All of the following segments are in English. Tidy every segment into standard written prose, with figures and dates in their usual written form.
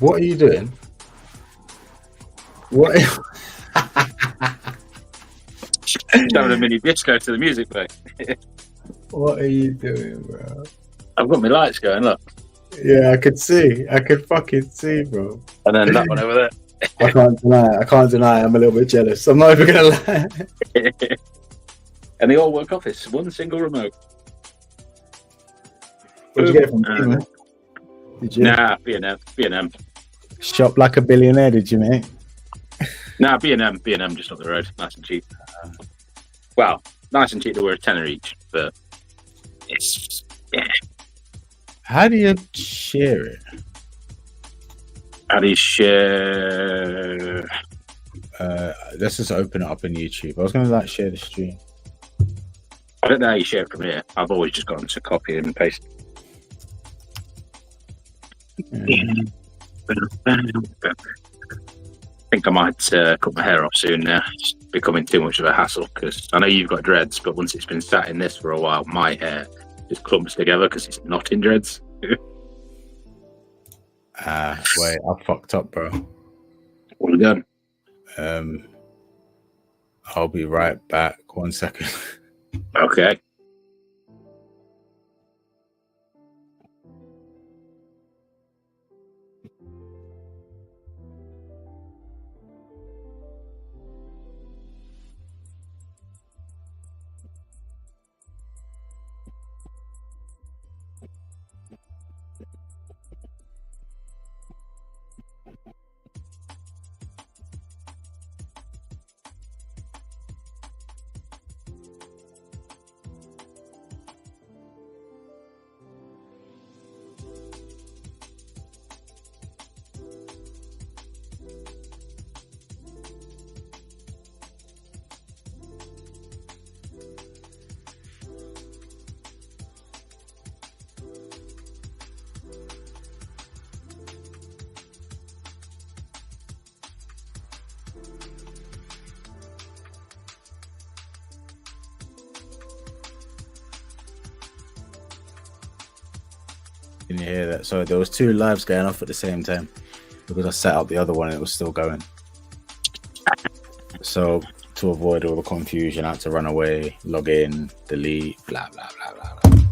What are you doing? What? Having a mini disco to the music, mate. What are you doing, bro? I've got my lights going, look. Yeah, I could see. I could fucking see, bro. And then that one over there. I can't deny it. I can't deny it. I'm a little bit jealous. I'm not even gonna lie. And they all work off this one single remote. What'd you get from me, man? Did you? Nah, B&M. Shop like a billionaire, did you, mate? Nah, B&M just up the road. Nice and cheap. Well, nice and cheap. They were a tenner each, but it's, yeah. How do you share it? How do you share? Let's just open it up on YouTube. I was going to like share the stream. I don't know how you share it from here. I've always just gotten to copy and paste. I think I might cut my hair off soon now. It's becoming too much of a hassle because I know you've got dreads, but once it's been sat in this for a while, my hair just clumps together because it's not in dreads. Wait, I fucked up, bro. What have you done? I'll be right back. 1 second. Okay. Can you hear that? So there was 2 lives going off at the same time because I set up the other one and it was still going. So to avoid all the confusion, I had to run away, log in, delete, blah blah blah blah blah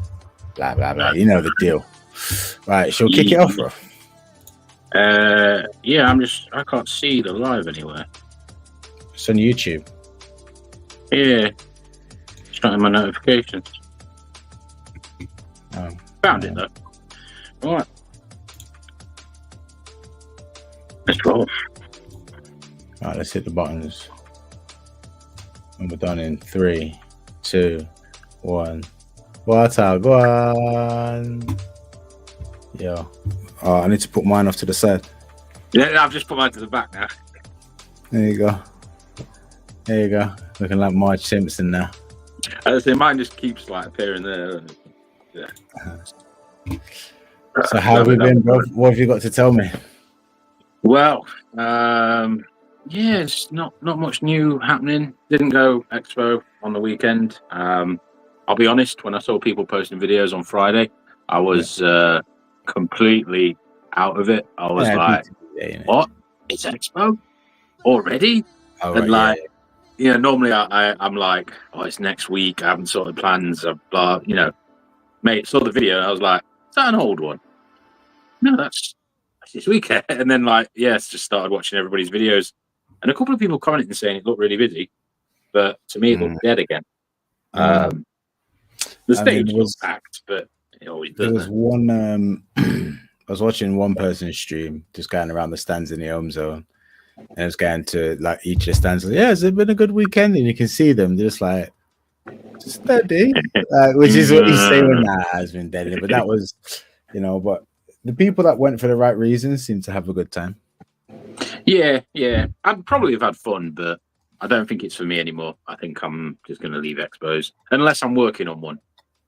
blah blah blah. You know the deal. Right, shall we kick it off, bro? Yeah, I can't see the live anywhere. It's on YouTube. Yeah. It's not in my notifications. Oh, Found it though. All right. Let's roll. All right, let's hit the buttons. And we're done in 3, 2, 1. Water, go on. Yeah. I need to put mine off to the side. Yeah, I've just put mine to the back now. There you go. There you go. Looking like Marge Simpson now. I say mine just keeps like appearing there. Yeah. So how have you been, bro? What have you got to tell me? Well, it's not much new happening. Didn't go Expo on the weekend. I'll be honest, when I saw people posting videos on Friday, I was completely out of it. I was what? It's Expo? Already? Oh, and right, normally I'm like, oh, it's next week. I haven't sorted plans. Blah, mate, saw the video. I was like, is that an old one? No, that's this weekend. And then just started watching everybody's videos. And a couple of people commenting saying it looked really busy. But to me, it looked dead again. The stage was packed, but it always does. There was one, I was watching one person's stream, just going around the stands in the home zone. And it was going to each of the stands. Yeah, it's been a good weekend. And you can see them just steady, which is what he's saying. It's been dead. But that was, but the people that went for the right reasons seem to have a good time. Yeah. I'd probably have had fun, but I don't think it's for me anymore. I think I'm just going to leave Expos unless I'm working on one,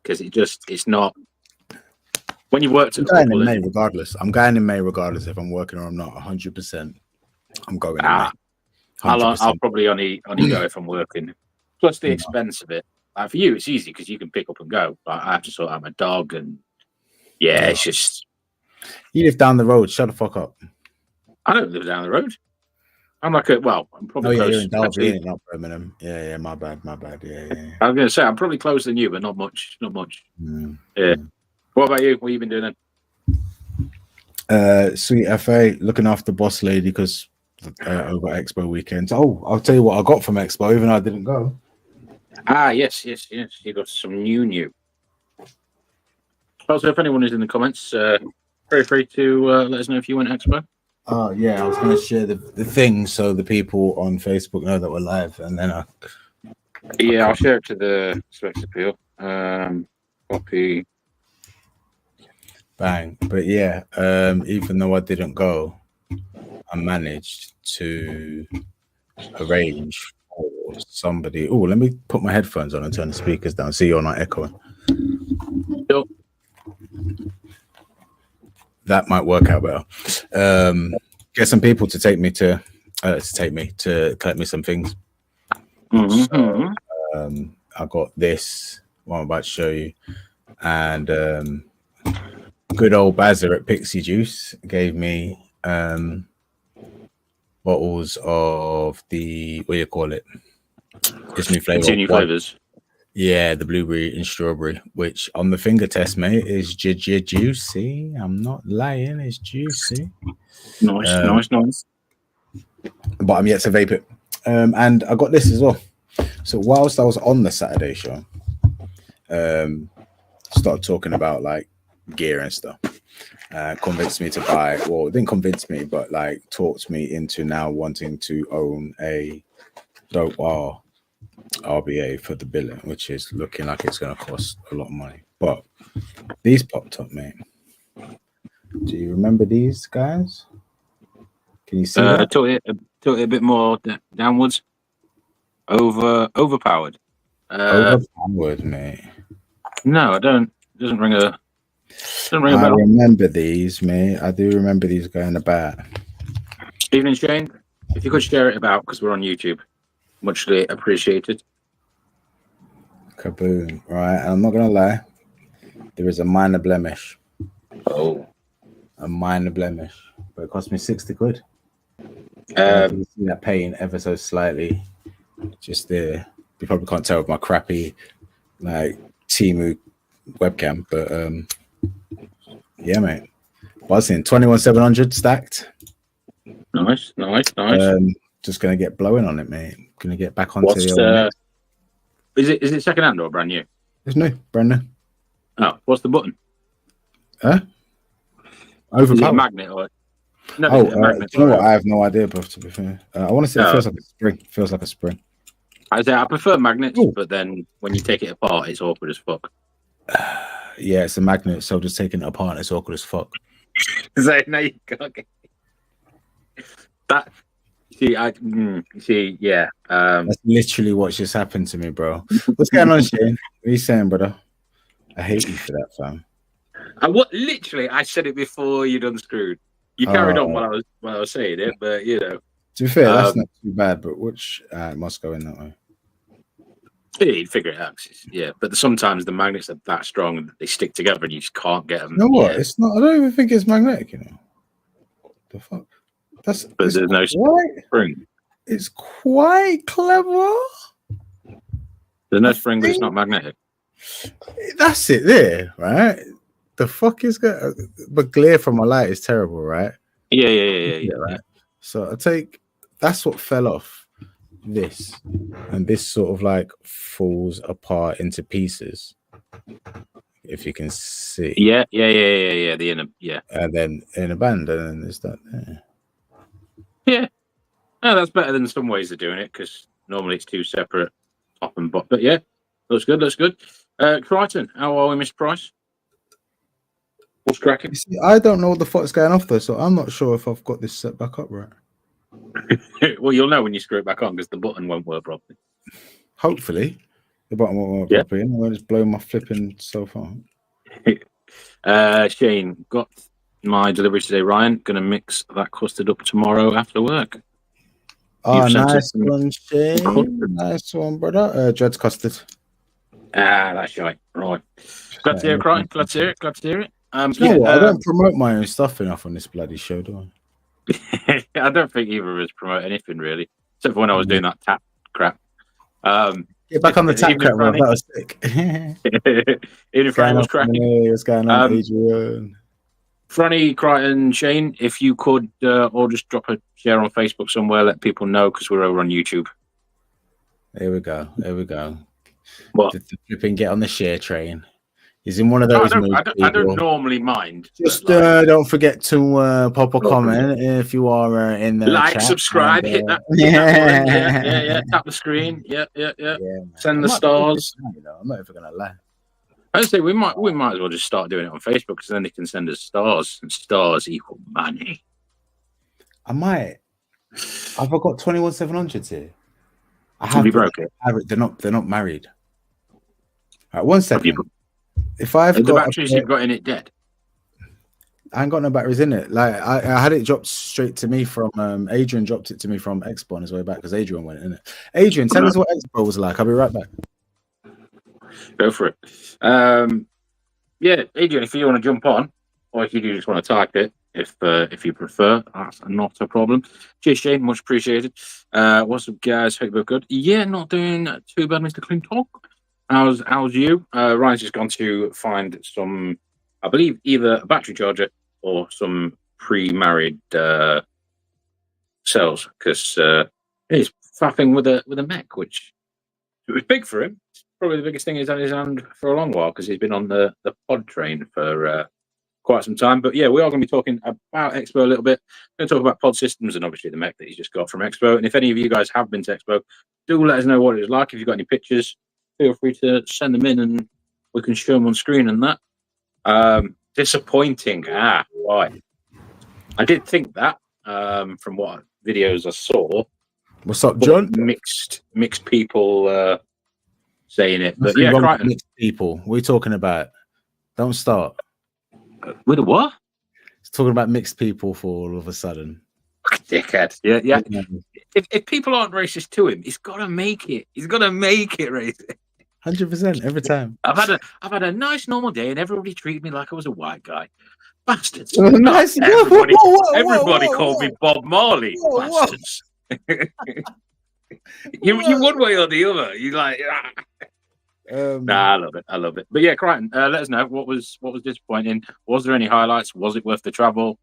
because it's not. When you worked at I'm going in May regardless. I'm going in May regardless if I'm working or I'm not. 100%. I'm going in May. I'll probably only go if I'm working. Plus the expense of it. For you, it's easy because you can pick up and go. But I have to sort out my dog, and it's just. You live down the road. Shut the fuck up. I don't live down the road. I'm like I'm probably you're close. in Derby, Actually, not Birmingham. Yeah, my bad. Yeah. I was going to say I'm probably closer than you, but not much. Mm. Yeah. What about you? What have you been doing then? Sweet FA, looking after boss lady because over Expo weekend. Oh, I'll tell you what I got from Expo, even though I didn't go. Yes. You got some new. Also, if anyone is in the comments, very free to let us know if you went Expo. Oh yeah, I was going to share the thing so the people on Facebook know that we're live, and then I'll share it to the Specs Appeal. Copy. Bang. But yeah, even though I didn't go, I managed to arrange for somebody. Oh, let me put my headphones on and turn the speakers down. See, you're not echoing. Yep. That might work out better. Get some people to take me to collect me some things. Mm-hmm. So, I got this what I'm about to show you, and good old Bazzer at Pixie Juice gave me bottles of the what do you call it? This new flavor. 2 new flavors. Yeah, the blueberry and strawberry, which on the finger test, mate, is juicy. I'm not lying, it's juicy. Nice. But I'm yet to vape it. And I got this as well. So whilst I was on the Saturday show, started talking about like gear and stuff. Convinced me to buy, well, didn't convince me, but like talked me into now wanting to own a Dope R RBA for the billing, which is looking like it's going to cost a lot of money. But these popped up, mate. Do you remember these guys? Can you see that? Tilt it a bit more downwards. Overpowered. Overpowered, mate. No, I don't. It doesn't ring a bell. I remember these, mate. I do remember these going about. Evening, Shane. If you could share it about, because we're on YouTube, muchly appreciated. Kaboom! Right, and I'm not gonna lie. There is a minor blemish. Oh, a minor blemish, but it cost me 60 quid. You see that pain ever so slightly, just there. You probably can't tell with my crappy like Temu webcam, but yeah, mate. Buzzing 21,700 stacked. Nice. Just gonna get blowing on it, mate. Gonna get back onto is it second hand or brand new? It's new, brand new. Oh, what's the button? Overpowered. Is it a magnet or no? Magnet. You know what? I have no idea, bro. To be fair, I want to say it feels like a spring. Feels like a spring. I prefer magnets, but then when you take it apart, it's awkward as fuck. Yeah, it's a magnet, so just taking it apart, it's awkward as fuck. So now you can't get that. See, yeah. That's literally what just happened to me, bro. What's going on, Shane? What are you saying, brother? I hate you for that, fam. Literally, I said it before you'd unscrewed. You carried on while I was saying it, but you know. To be fair, that's not too bad, but which must go in that way. Yeah, you'd figure it out. Yeah, but sometimes the magnets are that strong that they stick together and you just can't get them. You know what? Yeah. It's not. I don't even think it's magnetic. You know. What the fuck? But there's no spring. It's quite clever. There's no spring, but it's not magnetic. That's it there, right? The fuck is good? But glare from my light is terrible, right? Yeah. Right. So I take. That's what fell off. This and this sort of like falls apart into pieces. If you can see. Yeah. The inner, yeah. And then in a band, and then there's that there. Yeah. No, that's better than some ways of doing it because normally it's two separate top and bottom. But yeah, looks good. Crichton, how are we, Mr. Price? What's cracking? You see, I don't know what the fuck's going off though, so I'm not sure if I've got this set back up right. Well, you'll know when you screw it back on because the button won't work properly. Hopefully, the button won't work properly. And I'll just blow my flipping self on. Shane, got my delivery today. Ryan, gonna mix that custard up tomorrow after work. Oh, nice one, Shane. Nice one, brother. Dreads custard. That's right. Glad to hear it, Ryan. Glad to hear it. You know what? I don't promote my own stuff enough on this bloody show, do I? I don't think either of us promote anything really, except for when I was doing that tap crap. Get back on the tap crap, bro. That was sick. Even Franny was cracking. What's going on, Adrian? Franny, Crichton, Shane, if you could, or just drop a share on Facebook somewhere, let people know because we're over on YouTube. There we go. There we go. What? The flipping get on the share train. He's in one of those moods. I don't normally mind. Just don't forget to pop a comment if you are in the like, chat. subscribe, hit that button. Yeah. Tap the screen. Yeah. Send the stars. I'm not even gonna lie. I say we might as well just start doing it on Facebook because then they can send us stars, and stars equal money. I might. I've got 21,700 here. I have. You broke it. They're not married. All right, 1 second. If I've got the batteries you've got in it dead. I ain't got no batteries in it. Like I had it dropped straight to me from Adrian. Dropped it to me from Expo on his way back because Adrian went in it. Adrian, tell us what Expo was like. I'll be right back. Go for it. Yeah, Adrian, if you want to jump on, or if you do just want to type it, if you prefer, that's not a problem. Cheers, Shane, much appreciated. What's up, guys? Hope you're good. Yeah, not doing too bad, Mr. Clinton. How's you? Ryan's just gone to find some, I believe, either a battery charger or some pre-married cells because he's faffing with a mech, which it was big for him. Probably the biggest thing he's had in his hand for a long while because he's been on the pod train for quite some time. But yeah, we are going to be talking about Expo a little bit. We're going to talk about pod systems and obviously the mech that he's just got from Expo. And if any of you guys have been to Expo, do let us know what it was like. If you've got any pictures, feel free to send them in and we can show them on screen and that. Disappointing. Why? I did think that from what videos I saw. What's up, John? Mixed people saying it. But yeah, Crichton. Mixed people. What are you talking about? Don't start. With a what? It's talking about mixed people for all of a sudden. Dickhead. Yeah. If people aren't racist to him, he's got to make it. He's got to make it racist. 100% every time. I've had a nice normal day and everybody treated me like I was a white guy. Bastards. Nice. Everybody called me Bob Marley. Bastards. you one way or the other. You like I love it. But yeah, Crichton, let us know what was disappointing. Was there any highlights? Was it worth the travel?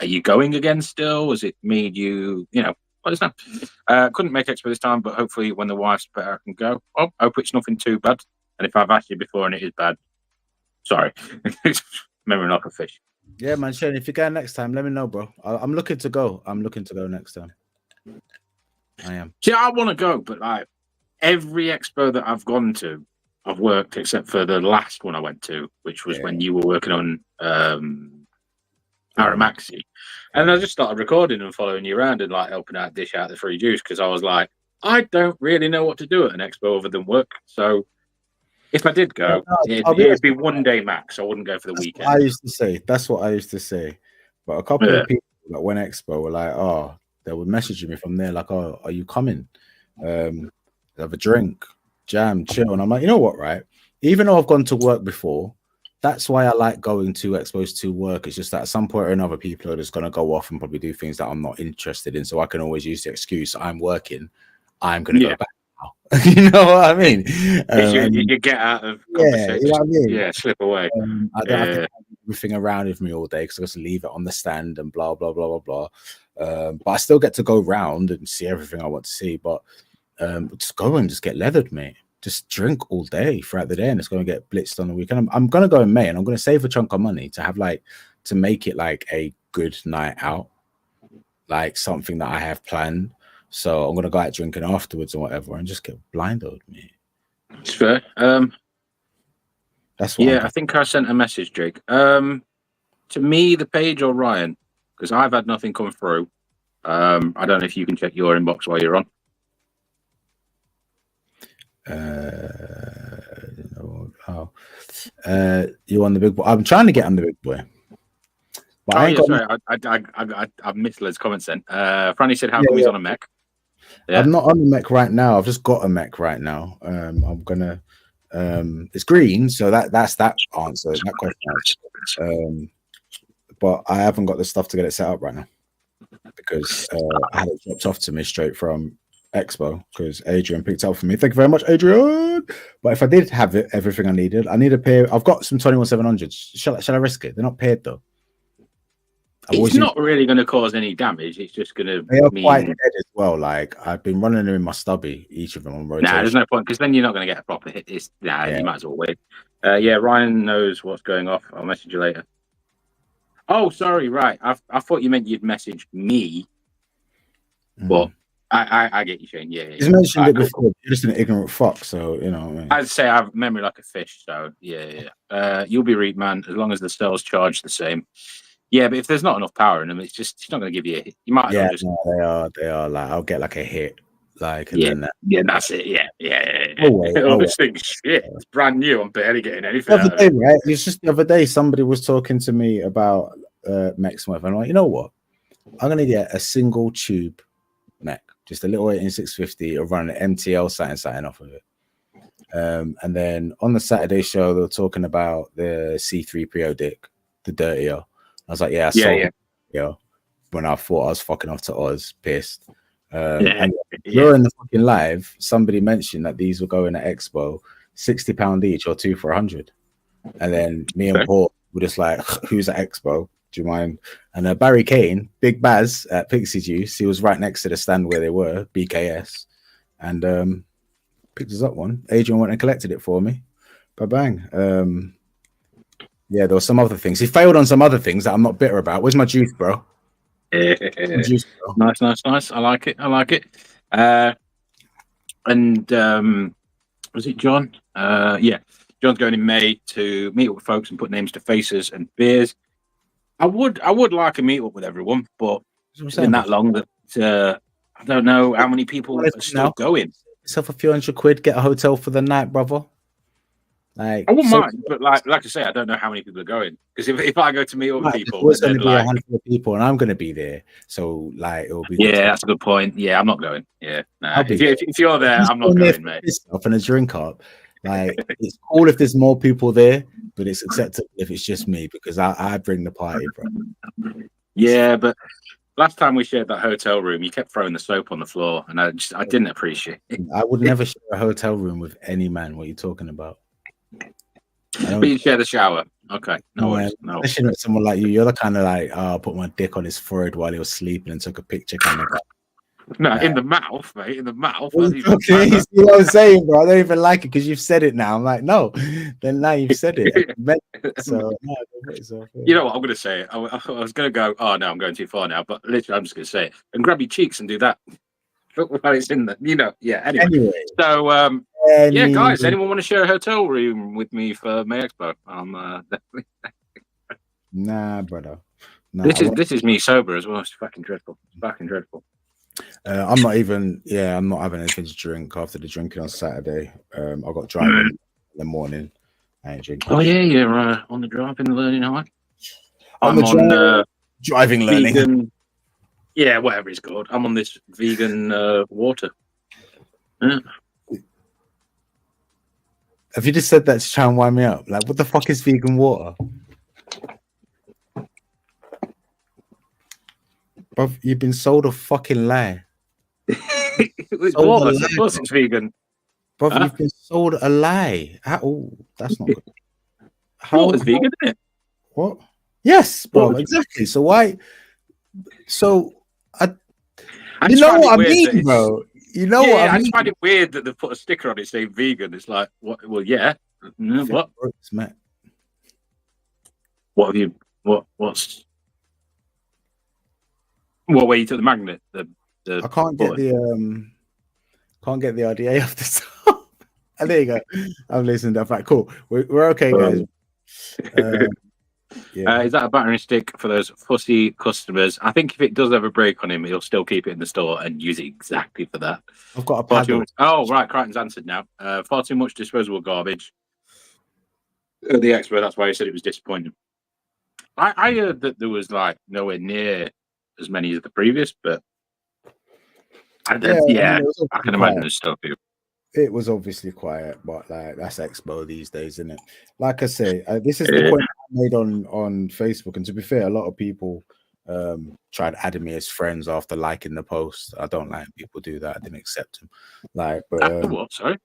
Are you going again still? Was it made you let us know. Couldn't make Expo this time, but hopefully when the wife's better I can go. Oh, hope it's nothing too bad. And if I've asked you before and it is bad, sorry. Memory like a fish. Yeah, man, Shane, if you're going next time, let me know, bro. I'm looking to go. I'm looking to go next time. I am. See, I want to go, but like every Expo that I've gone to, I've worked except for the last one I went to, which was when you were working on Aramaxi. And I just started recording and following you around and like helping out dish out the free juice because I was like, I don't really know what to do at an Expo other than work. So if I did go, it'd be 1 day max. I wouldn't go for the weekend. That's what I used to say. But a couple of people that went Expo were like, oh, they were messaging me from there like, oh, are you coming? Have a drink, jam, chill. And I'm like, you know what, right? Even though I've gone to work before, that's why I like going to Expos to work. It's just that at some point or another, people are just going to go off and probably do things that I'm not interested in. So I can always use the excuse, I'm working, I'm going to go back now. You know what I mean? You get out of conversation. You know what I mean? Yeah, slip away. I don't have to have everything around with me all day because I just leave it on the stand and blah, blah, blah, blah, blah. But I still get to go round and see everything I want to see. But just go and just get leathered, mate. Just drink all day throughout the day, and it's going to get blitzed on the weekend. I'm going to go in May, and I'm going to save a chunk of money to have to make it like a good night out, like something that I have planned. So I'm going to go out drinking afterwards or whatever, and just get blinded, mate. It's fair. That's what. Yeah, I think I sent a message, Jake. To me, the page or Ryan, because I've had nothing come through. I don't know if you can check your inbox while you're on. You on the big boy? I'm trying to get on the big boy. But I missed Liz comments then. Franny said, "How come he's on a mech?" Yeah. I'm not on the mech right now. I've just got a mech right now. I'm gonna. It's green, so that's that answer. That question. But I haven't got the stuff to get it set up right now. because I had it dropped off to me straight from Expo because Adrian picked up for me. Thank you very much, Adrian. But if I did have everything I needed, I need a pair. I've got some 21-700s. Shall I risk it? They're not paired though. It's not really going to cause any damage. It's just going to. They are quite dead as well. Like I've been running them in my stubby, each of them on rotation. Nah, there's no point because then you're not going to get a proper hit. You might as well wait. Yeah, Ryan knows what's going off. I'll message you later. Oh, sorry. Right, I thought you meant you'd message me. But I get you, Shane. Yeah. He's mentioned it before. You're just an ignorant fuck, so you know. What I mean. I'd say I have memory like a fish. So yeah. You'll be read, man, as long as the cells charge the same. Yeah, but if there's not enough power in them, it's not going to give you a hit. You might. Yeah, just... no, they are. Like I'll get like a hit. Like and then that's it. Yeah. All this thing, shit, it's brand new. I'm barely getting anything. The other day, right? It's just the other day. Somebody was talking to me about mech smurf, and I'm like, you know what? I'm gonna get a single tube mech, just a little 18650, or run an MTL something off of it. And then on the Saturday show, they were talking about the C3PO dick, the dirtier. I was like, yeah. When I thought I was fucking off to Oz, pissed. And during the fucking live, somebody mentioned that these were going at Expo, £60 each or 2 for 100. And then me and Paul were just like, who's at Expo? Do you mind? And Barry Kane, Big Baz at Pixie Juice, he was right next to the stand where they were, BKS, and picked us up one. Adrian went and collected it for me. Bang. Yeah, there were some other things. He failed on some other things that I'm not bitter about. Where's my juice, bro? Juice, bro. Nice. I like it. And was it John? Yeah, John's going in May to meet up with folks and put names to faces and beers. I would like a meet up with everyone, but it's been that long that I don't know how many people are still going. Yourself a few £100, get a hotel for the night, brother. Like, I wouldn't mind, but like I say, I don't know how many people are going. Because if I go to meet other people, there's going to be a handful of people, and I'm going to be there. So like, it'll be. Yeah, that's a good point. Yeah, I'm not going. Yeah, nah. If you're there, I'm not going, mate. Up and a drink up. Like, it's cool if there's more people there, but it's acceptable if it's just me because I bring the party, bro. Yeah, but last time we shared that hotel room, you kept throwing the soap on the floor, and I didn't appreciate it. I would never share a hotel room with any man. What are you talking about? But you share the shower. Okay. No worries. No. Especially with someone like you. You're the kind of like, I put my dick on his forehead while he was sleeping and took a picture kind of guy. No, in the mouth, mate. In the mouth. Okay, you see what I'm saying, bro? I don't even like it because you've said it now. I'm like, no. Then now you've said it. So, you know what? I'm going to say it. I was going to go, oh, no, I'm going too far now. But literally, I'm just going to say it. And grab your cheeks and do that. While it's in there. Anyway. So, yeah, guys, anyone want to share a hotel room with me for May Expo? Definitely. Nah, brother. Nah, this is me sober as well. It's fucking dreadful. I'm not having anything to drink after the drinking on Saturday. I got driving in the morning. I ain't drinking. Oh yeah, you're on the driving learning high. I'm on driving learning. Vegan, yeah, whatever it's called. I'm on this vegan water. Yeah. Have you just said that to try and wind me up? Like, what the fuck is vegan water? Bro, you've been sold a fucking lie. It's water. Of course it's vegan. Bro, you've been sold a lie. That's not good. Water's vegan, isn't it? What? Yes, bro, exactly. So why? So, you know what I mean, bro? You know what I mean? I just find it weird that they've put a sticker on it saying vegan. It's like, what? Well, yeah. What? What have you? What's? What way you took the magnet? I can't get the RDA off the top. And there you go. I'm listening to that. Right, cool. We're okay, guys. Is that a battering stick for those fussy customers? I think if it does ever break on him, he'll still keep it in the store and use it exactly for that. I've got a paddle. Oh, right. Crichton's answered now. Far too much disposable garbage. The Expo, that's why he said it was disappointing. I heard that there was like nowhere near as many as the previous, but I can imagine there's still people. It was obviously quiet, but like that's Expo these days, isn't it? Like I say, this is the point I made on Facebook, and to be fair, a lot of people tried adding me as friends after liking the post. I don't like people do that. I didn't accept them. Like, but What? Sorry.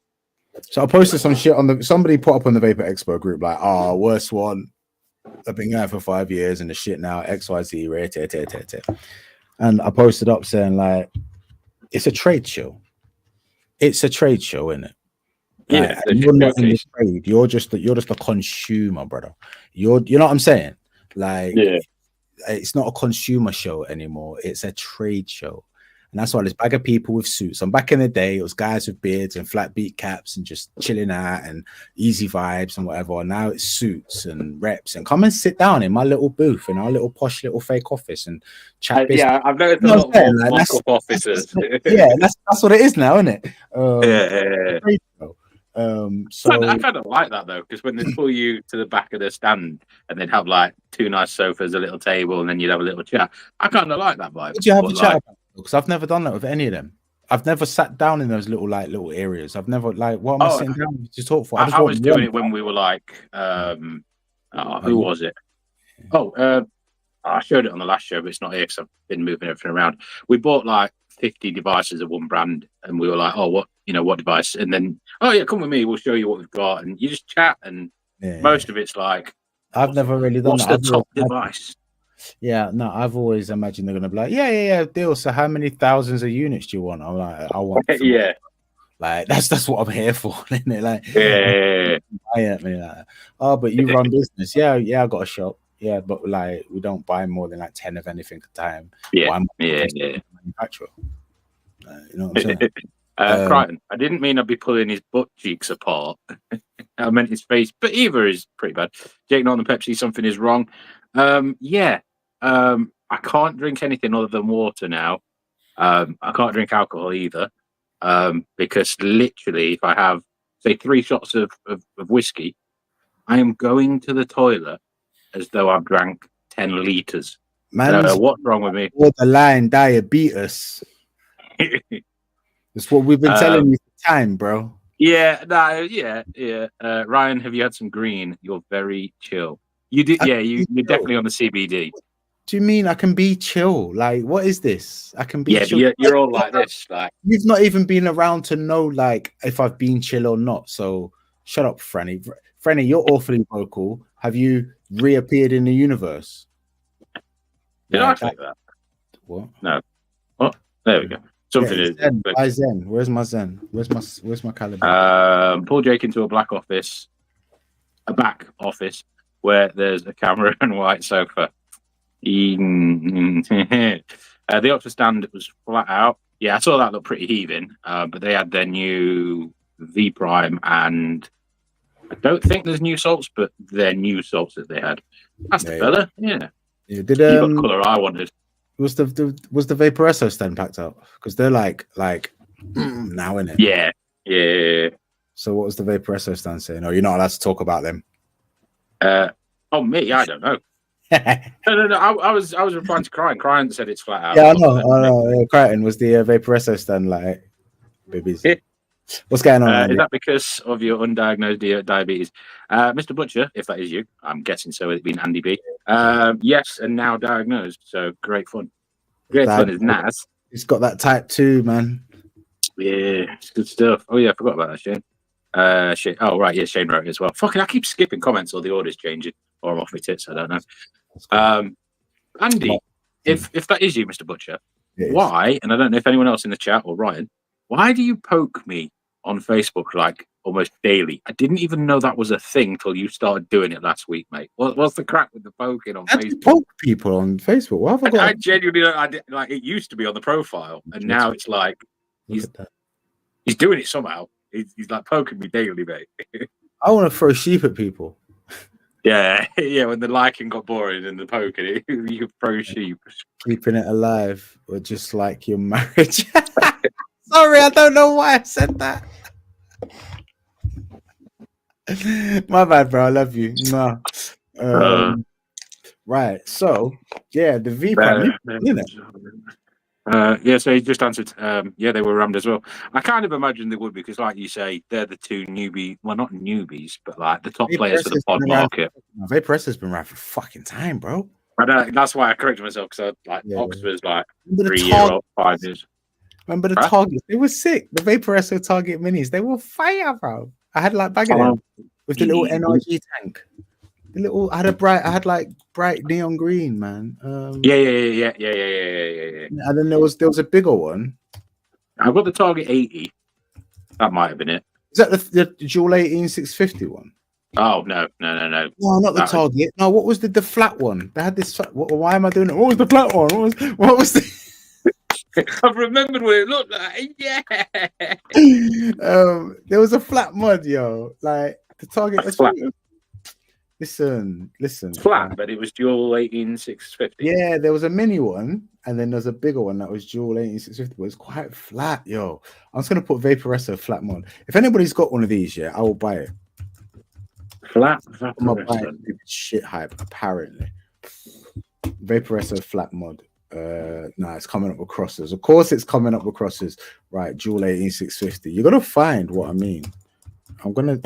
so I posted some shit on somebody put up on the Vapor Expo group like, oh, worst one. I've been going for 5 years and the shit now, XYZ, rare. And I posted up saying like, it's a trade show. It's a trade show, isn't it? Yeah, you're not in the trade. You're just a consumer, brother. You know what I'm saying? Like, yeah. It's not a consumer show anymore. It's a trade show. And that's why there's a bag of people with suits. And back in the day, it was guys with beards and flat beat caps and just chilling out and easy vibes and whatever. And now it's suits and reps and come and sit down in my little booth in our little posh little fake office and chat. Yeah, I've noticed a lot more mock-up offices. Yeah, that's what it is now, isn't it? So I kind of like that though, because when they pull you to the back of the stand and they'd have like 2 nice sofas, a little table, and then you'd have a little chat. I kind of like that vibe. Did you have a chat about? Because I've never done that with any of them. I've never sat down in those little areas. I've never what am I sitting down to talk for? I was doing it when we were like, who was it? I showed it on the last show, but it's not here because I've been moving everything around. We bought like 50 devices of one brand, and we were like, oh, what device? And then, oh yeah, come with me, we'll show you what we've got, and you just chat, and most of it's like, I've never really done that. What's the top device? Yeah, no, I've always imagined they're gonna be like, yeah, deal. So how many thousands of units do you want? I'm like, I want yeah. Like that's what I'm here for, isn't it? Like, yeah. Oh, but you run business, yeah, I got a shop, yeah, but like we don't buy more than like 10 of anything at a time. Yeah, manufacturer. You know what I'm saying? Crichton, I didn't mean I'd be pulling his butt cheeks apart. I meant his face, but either is pretty bad. Jake Norton and Pepsi, something is wrong. I can't drink anything other than water now. I can't drink alcohol either, because literally, if I have say 3 shots of whiskey, I am going to the toilet as though I've drank 10 liters. What's wrong with me? Borderline diabetes. That's what we've been telling you for time, bro. Yeah. Ryan, have you had some green? You're very chill. You did, you're definitely on the CBD. Do you mean I can be chill? Like, what is this? I can be chill. Yeah, you're all like this. Like, you've not even been around to know like if I've been chill or not. So shut up, Franny. Franny, you're awfully vocal. Have you reappeared in the universe? Did I say that? What? No. What? There we go. Something is. Why Zen? Where's my Zen? Where's my caliber? Pull Jake into a back office, where there's a camera and white sofa. The Oxford stand was flat out. Yeah, I saw that look pretty heaving. But they had their new V Prime, and I don't think there's new salts, but they're new salts that they had. That's the fella. Yeah. Did you got the colour I wanted. Was the Vaporesso stand packed up? Because they're like now, innit? Yeah. So what was the Vaporesso stand saying? Oh, you're not allowed to talk about them. Me, I don't know. No. I was replying to Crichton. Crichton said it's flat out. Yeah, I know. Yeah, Crichton was the Vaporesso stand like babies. What's going on? Is that because of your undiagnosed diabetes? Mr. Butcher, if that is you, I'm guessing so, it's been Andy B. Yes, and now diagnosed. So great fun. Fun is Naz. He's got that type 2, man. Yeah, it's good stuff. Oh, yeah, I forgot about that, Shane. Shane. Oh, right, yeah, Shane wrote it as well. Fucking, I keep skipping comments or the order's changing. Or I'm off my tits, I don't know. Andy, if that is you, Mr. Butcher, why, and I don't know if anyone else in the chat or Ryan, why do you poke me on Facebook like almost daily? I didn't even know that was a thing till you started doing it last week, mate. What's the crack with the poking on Facebook? You poke people on Facebook? What have I got? I genuinely don't. Like, it used to be on the profile, and now it's like he's doing it somehow. He's like poking me daily, mate. I want to throw sheep at people. Yeah. When the liking got boring and the poking, you could throw sheep. Keeping it alive, or just like your marriage. Sorry, I don't know why I said that. My bad, bro. I love you. No. Right. So, yeah, the V Prime, so he just answered, they were rammed as well. I kind of imagine they would, because like you say, they're the 2 newbie, well, not newbies, but like the top players for the pod market. Vaporess has been around for fucking time, bro. I know, that's why I corrected myself because like Yeah. Oxford's like Remember the 3-year-old, 5 years. Remember the Huh? Targets? They were sick. The Vaporesso Target Minis. They were fire, bro. I had like bag of them with the little NRG tank. The little, I had like bright neon green, man. Yeah. And then there was a bigger one. I've got the Target 80. That might have been it. Is that the Dual 18650 one? Oh no. No, not the Target. No, what was the flat one? They had this. Why am I doing it? What was the flat one? What was the? I've remembered what it looked like. Yeah. There was a flat mod, yo. Like the Target. Flat. Listen. It's flat, but it was dual 18650. Yeah, there was a mini one, and then there's a bigger one that was dual 18650, but it's quite flat, yo. I'm just gonna put Vaporesso flat mod. If anybody's got one of these, yeah, I will buy it. Flat. Shit hype, apparently. Vaporesso flat mod. Nah, it's coming up with crosses. Of course, it's coming up with crosses. Right, dual 18650. You're gonna find what I mean. I'm gonna.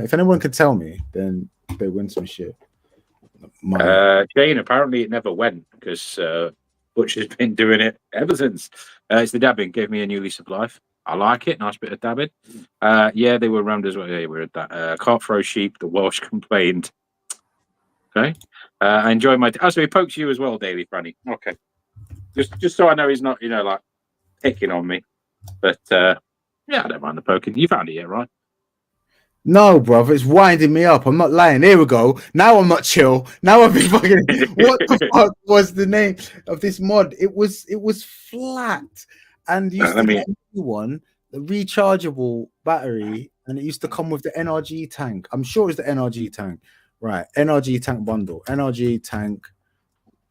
If anyone could tell me, then they win some shit. Jane, apparently it never went because Butch has been doing it ever since. It's the dabbing. Gave me a new lease of life. I like it. Nice bit of dabbing. Yeah, they were around as well. Yeah, we were at that. Can't throw sheep. The Welsh complained. Okay. I enjoy my. Oh, so he pokes you as well, Daily Franny. Okay. Just so I know he's not, like picking on me. But yeah, I don't mind the poking. You found it yet, right? No, brother, it's winding me up. I'm not lying. Here we go. Now I'm not chill. Now I've been fucking. What the fuck was the name of this mod? It was flat, and used to get one, the rechargeable battery, and it used to come with the NRG tank. I'm sure it's the NRG tank, right? NRG tank bundle, NRG tank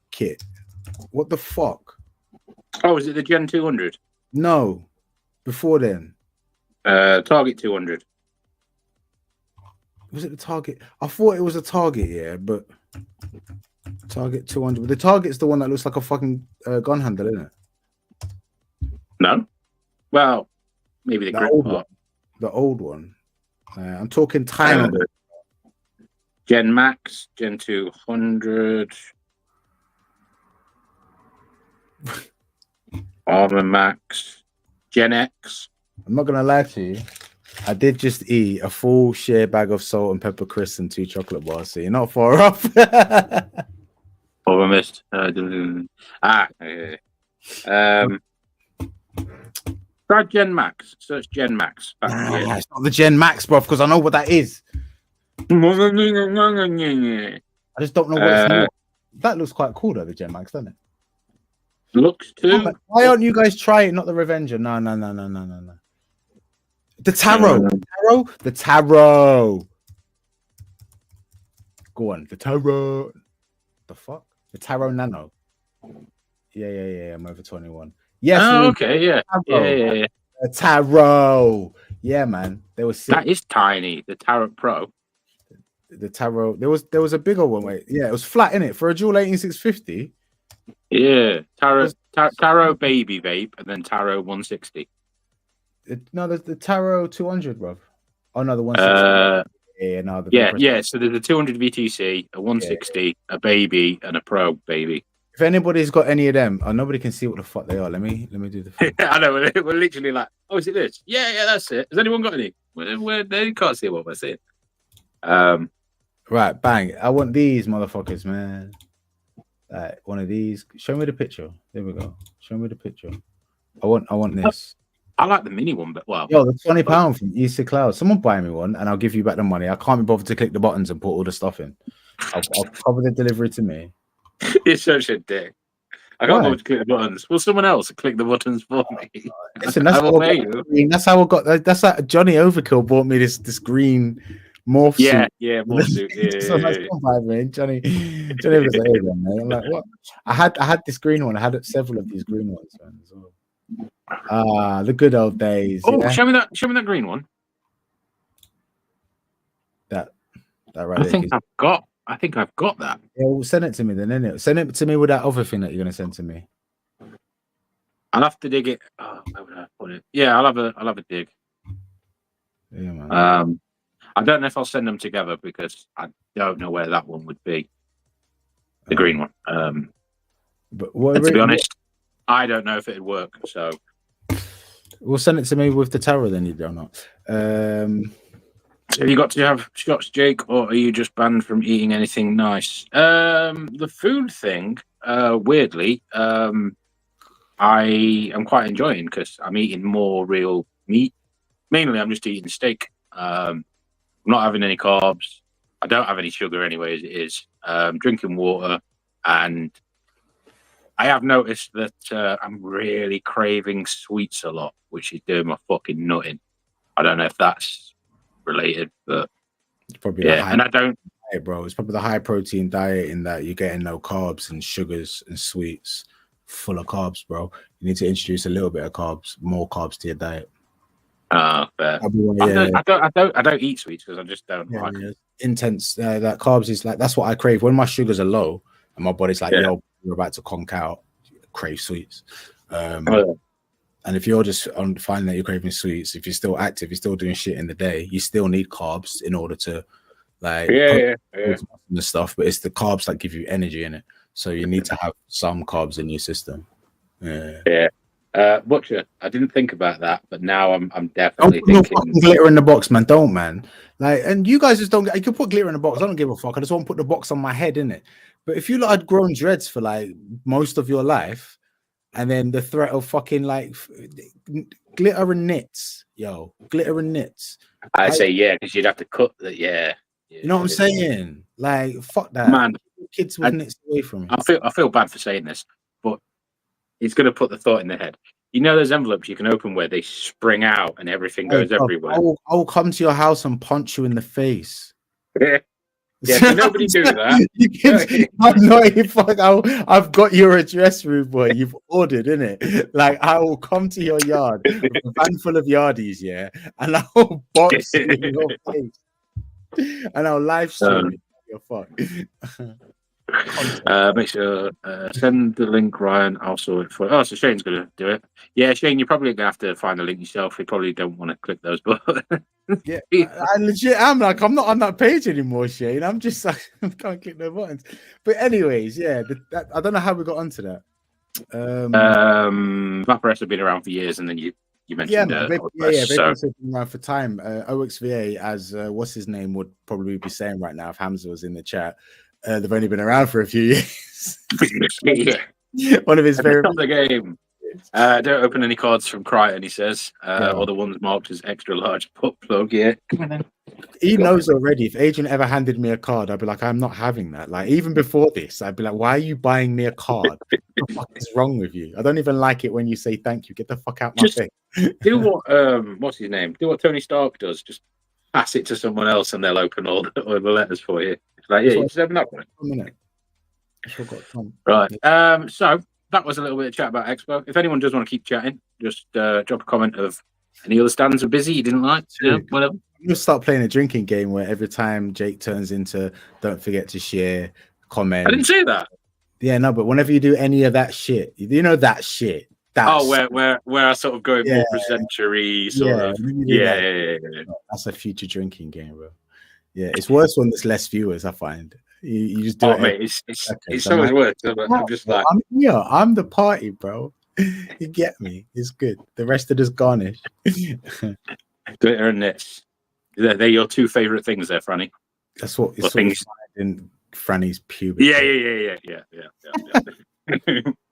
kit. What the fuck? Oh, is it the Gen 200? No, before then. Target 200. Was it the Target? I thought it was a Target, yeah, but Target 200. But the Target's the one that looks like a fucking gun handle, isn't it? No. Well, maybe the grip part. The old one. I'm talking time. Gen Max, Gen 200. Armor Max, Gen X. I'm not gonna lie to you. I did just eat a full share bag of salt and pepper crisps and 2 chocolate bars, so you're not far off. Oh, I missed. Try Gen Max. Search Gen Max. It's not the Gen Max, bro, because I know what that is. I just don't know what it's. That looks quite cool, though, the Gen Max, doesn't it? Looks too. Why don't you guys try it? Not the Revenger. No. The Tarot. The Tarot. Go on. The Tarot. The fuck? The Tarot Nano. Yeah. I'm over 21. Yes. Oh, okay. Yeah. Yeah. The Tarot. Yeah, man. They were sick. That is tiny. The Tarot Pro. The Tarot. There was a bigger one. Wait. Yeah, it was flat, innit? For a dual 18650. Yeah. Tarot Baby Vape and then Tarot 160. No, there's the Tarot 200, bro. Oh no, the 160. Yeah. So there's a 200 VTC, a 160, a baby, and a Pro Baby. If anybody's got any of them, nobody can see what the fuck they are. Let me do the thing. I know, we're literally like, oh, is it this? Yeah, that's it. Has anyone got any? They can't see what we're seeing. Right, bang. I want these motherfuckers, man. Like one of these. Show me the picture. There we go. Show me the picture. I want this. I like the mini one, but well. Yo, the £20 from Easter Cloud. Someone buy me one and I'll give you back the money. I can't be bothered to click the buttons and put all the stuff in. I'll cover the delivery to me. You're such a dick. I can't bother to click the buttons. Well, someone else click the buttons for me. Listen, that's how I got. That's like Johnny Overkill bought me this green morph suit. Yeah, morph suit. Yeah. Johnny was like, man. I'm like, what? I had this green one. I had several of these green ones, man. So. The good old days. Oh, yeah? Show me that green one. That right. I think I've got that. Yeah, well, send it to me then, innit? Send it to me with that other thing that you're gonna send to me. I'll have to dig it. Oh, where would I put it? Yeah, I'll have a dig. Yeah, man. I don't know if I'll send them together because I don't know where that one would be. The green one. But to be honest, I don't know if it'd work. So we'll send it to me with the tarot. Then you don't know. Have you got to have shots, Jake, or are you just banned from eating anything nice? The food thing, weirdly, I am quite enjoying because I'm eating more real meat. Mainly, I'm just eating steak. I'm not having any carbs. I don't have any sugar anyway, as it is. Drinking water, and I have noticed that I'm really craving sweets a lot, which is doing my fucking nutting. I don't know if that's related, but it's probably and I don't. Diet, bro. It's probably the high protein diet in that you're getting no carbs and sugars and sweets, full of carbs, bro. You need to introduce a little bit of carbs, more carbs to your diet. Fair. I don't eat sweets because I just don't like them. Intense. That carbs is like that's what I crave when my sugars are low and my body's like, yo, you're about to conk out. Crave sweets. And if you're just on finding that you're craving sweets, if you're still active, you're still doing shit in the day, you still need carbs in order to like the stuff. But it's the carbs that give you energy in it. So you need to have some carbs in your system. Butcher, I didn't think about that, but now I'm definitely thinking. Glitter in the box, man. Don't, man. Like, and you guys just don't. You can put glitter in the box. I don't give a fuck. I just want to put the box on my head, innit? But if you lot had grown dreads for like most of your life, and then the threat of fucking like glitter and knits, glitter and knits. I say because you'd have to cut that. You know what I'm saying? Like, fuck that, man. Kids with knits away from me. I feel bad for saying this, but it's going to put the thought in their head. You know those envelopes you can open where they spring out and everything goes everywhere. I will come to your house and punch you in the face. Can nobody do that? I'm not fuck. I've got your address, rude boy. You've ordered, innit? Like, I will come to your yard with a van full of yardies, and I'll box you in your face, and I'll live stream it. You're fucked. Make sure send the link, Ryan. I'll sort it for. Oh, so Shane's gonna do it. Yeah, Shane, you're probably gonna have to find the link yourself. You probably don't want to click those buttons. I legit am like I'm not on that page anymore, Shane. I'm just like I can't click no buttons. But anyways, I don't know how we got onto that. Vaporess have been around for years, and then you mentioned they've been around for time. OXVA, as what's his name would probably be saying right now if Hamza was in the chat. They've only been around for a few years. One of his favorite. The game. Don't open any cards from Crichton, he says, or the ones marked as extra large butt plug. Yeah, he knows already. If Adrian ever handed me a card, I'd be like, I'm not having that. Like even before this, I'd be like, why are you buying me a card? What the fuck is wrong with you? I don't even like it when you say thank you. Get the fuck out my face. Do what what's his name? Do what Tony Stark does. Just pass it to someone else, and they'll open all the letters for you. Like, you just open up on it. Right. So that was a little bit of chat about Expo. If anyone does want to keep chatting, just drop a comment of any other stands are busy you didn't like, whatever. I'm gonna start playing a drinking game where every time Jake turns into don't forget to share, comment. I didn't say that. Yeah, no, but whenever you do any of that shit, you know that shit. Where I sort of go more presentary sort of. Yeah. That's a future drinking game, bro. Yeah, it's worse when there's less viewers. I find you just do it. Mate, it's so much worse. I'm just like, I'm the party, bro. You get me? It's good. The rest of this garnish. Glitter and knits. They're your two favorite things, there, Franny. That's what it's things in Franny's puberty. Yeah.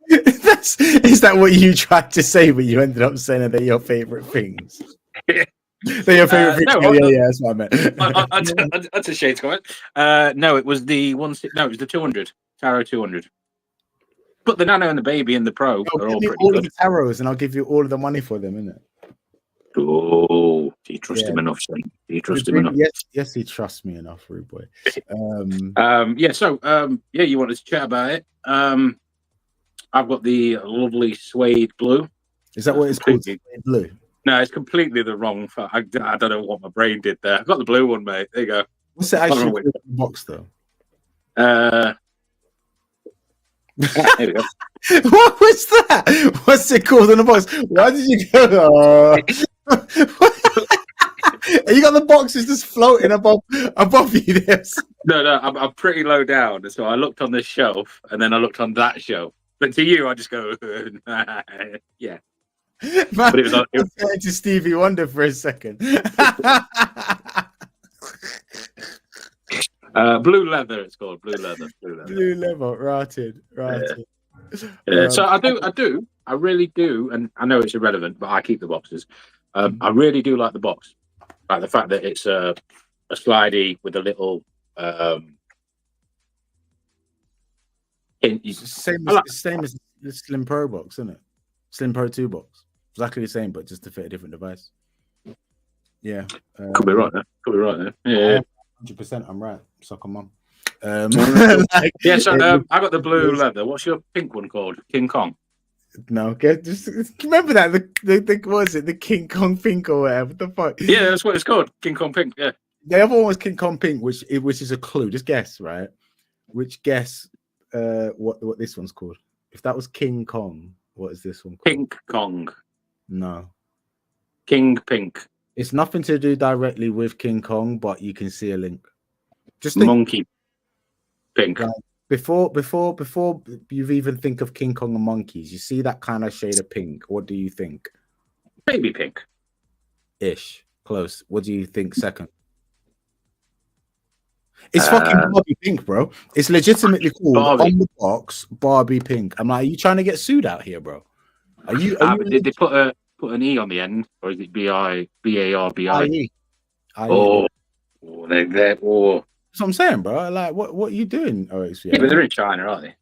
Is that what you tried to say, but you ended up saying that they're your favorite things? They're your favorite things. Yeah, that's what I meant. That's a shade's comment. No, it was the one. No, it was the 200 Tarot 200. But the Nano and the Baby and the Pro are all pretty good. Of the tarots, and I'll give you all of the money for them, innit? Oh, do you trust him enough, son? Do you trust him enough? Yes, he trusts me enough, rude boy. You wanted to chat about it. I've got the lovely suede blue. Is that what it's called? Suede blue? No, it's completely the wrong. I don't know what my brain did there. I've got the blue one, mate. There you go. What's it actually in the box, though? There we go. What was that? What's it called in the box? Why did you go? And you got the boxes just floating above you. No, I'm pretty low down. So I looked on this shelf and then I looked on that shelf. But to you, I just go, yeah. Man, But it was on. I turned to Stevie Wonder for a second. Blue leather, it's called blue leather. Blue leather, rotted. Yeah. So I really do, and I know it's irrelevant, but I keep the boxes. I really do like the box, like the fact that it's a slidey with a little. It's the same as the Slim Pro box, isn't it? Slim Pro 2 box, exactly the same, but just to fit a different device. Yeah, could be right there. Yeah, 100%. I'm right. Suck on mum. Yeah, so I got the blue leather. What's your pink one called? King Kong. No, just remember that the what is it? The King Kong pink or whatever. What the fuck? Yeah, that's what it's called. King Kong pink. Yeah. The other one was King Kong pink, which is a clue. Just guess, right? Guess what this one's called? If that was King Kong, what is this one called? Pink Kong. No. King Pink. It's nothing to do directly with King Kong, but you can see a link. Just think, Monkey Pink. like, before you even think of King Kong and monkeys, you see that kind of shade of pink. What do you think? Baby pink. Ish. Close. What do you think second? It's fucking Barbie pink, bro. It's legitimately called on the box Barbie pink. I'm like, are you trying to get sued out here, bro? Did they put an E on the end, or is it B-A-R-B-I? Oh, they're oh. That's what I'm saying, bro. Like, what are you doing? Yeah, but they're in China, aren't they?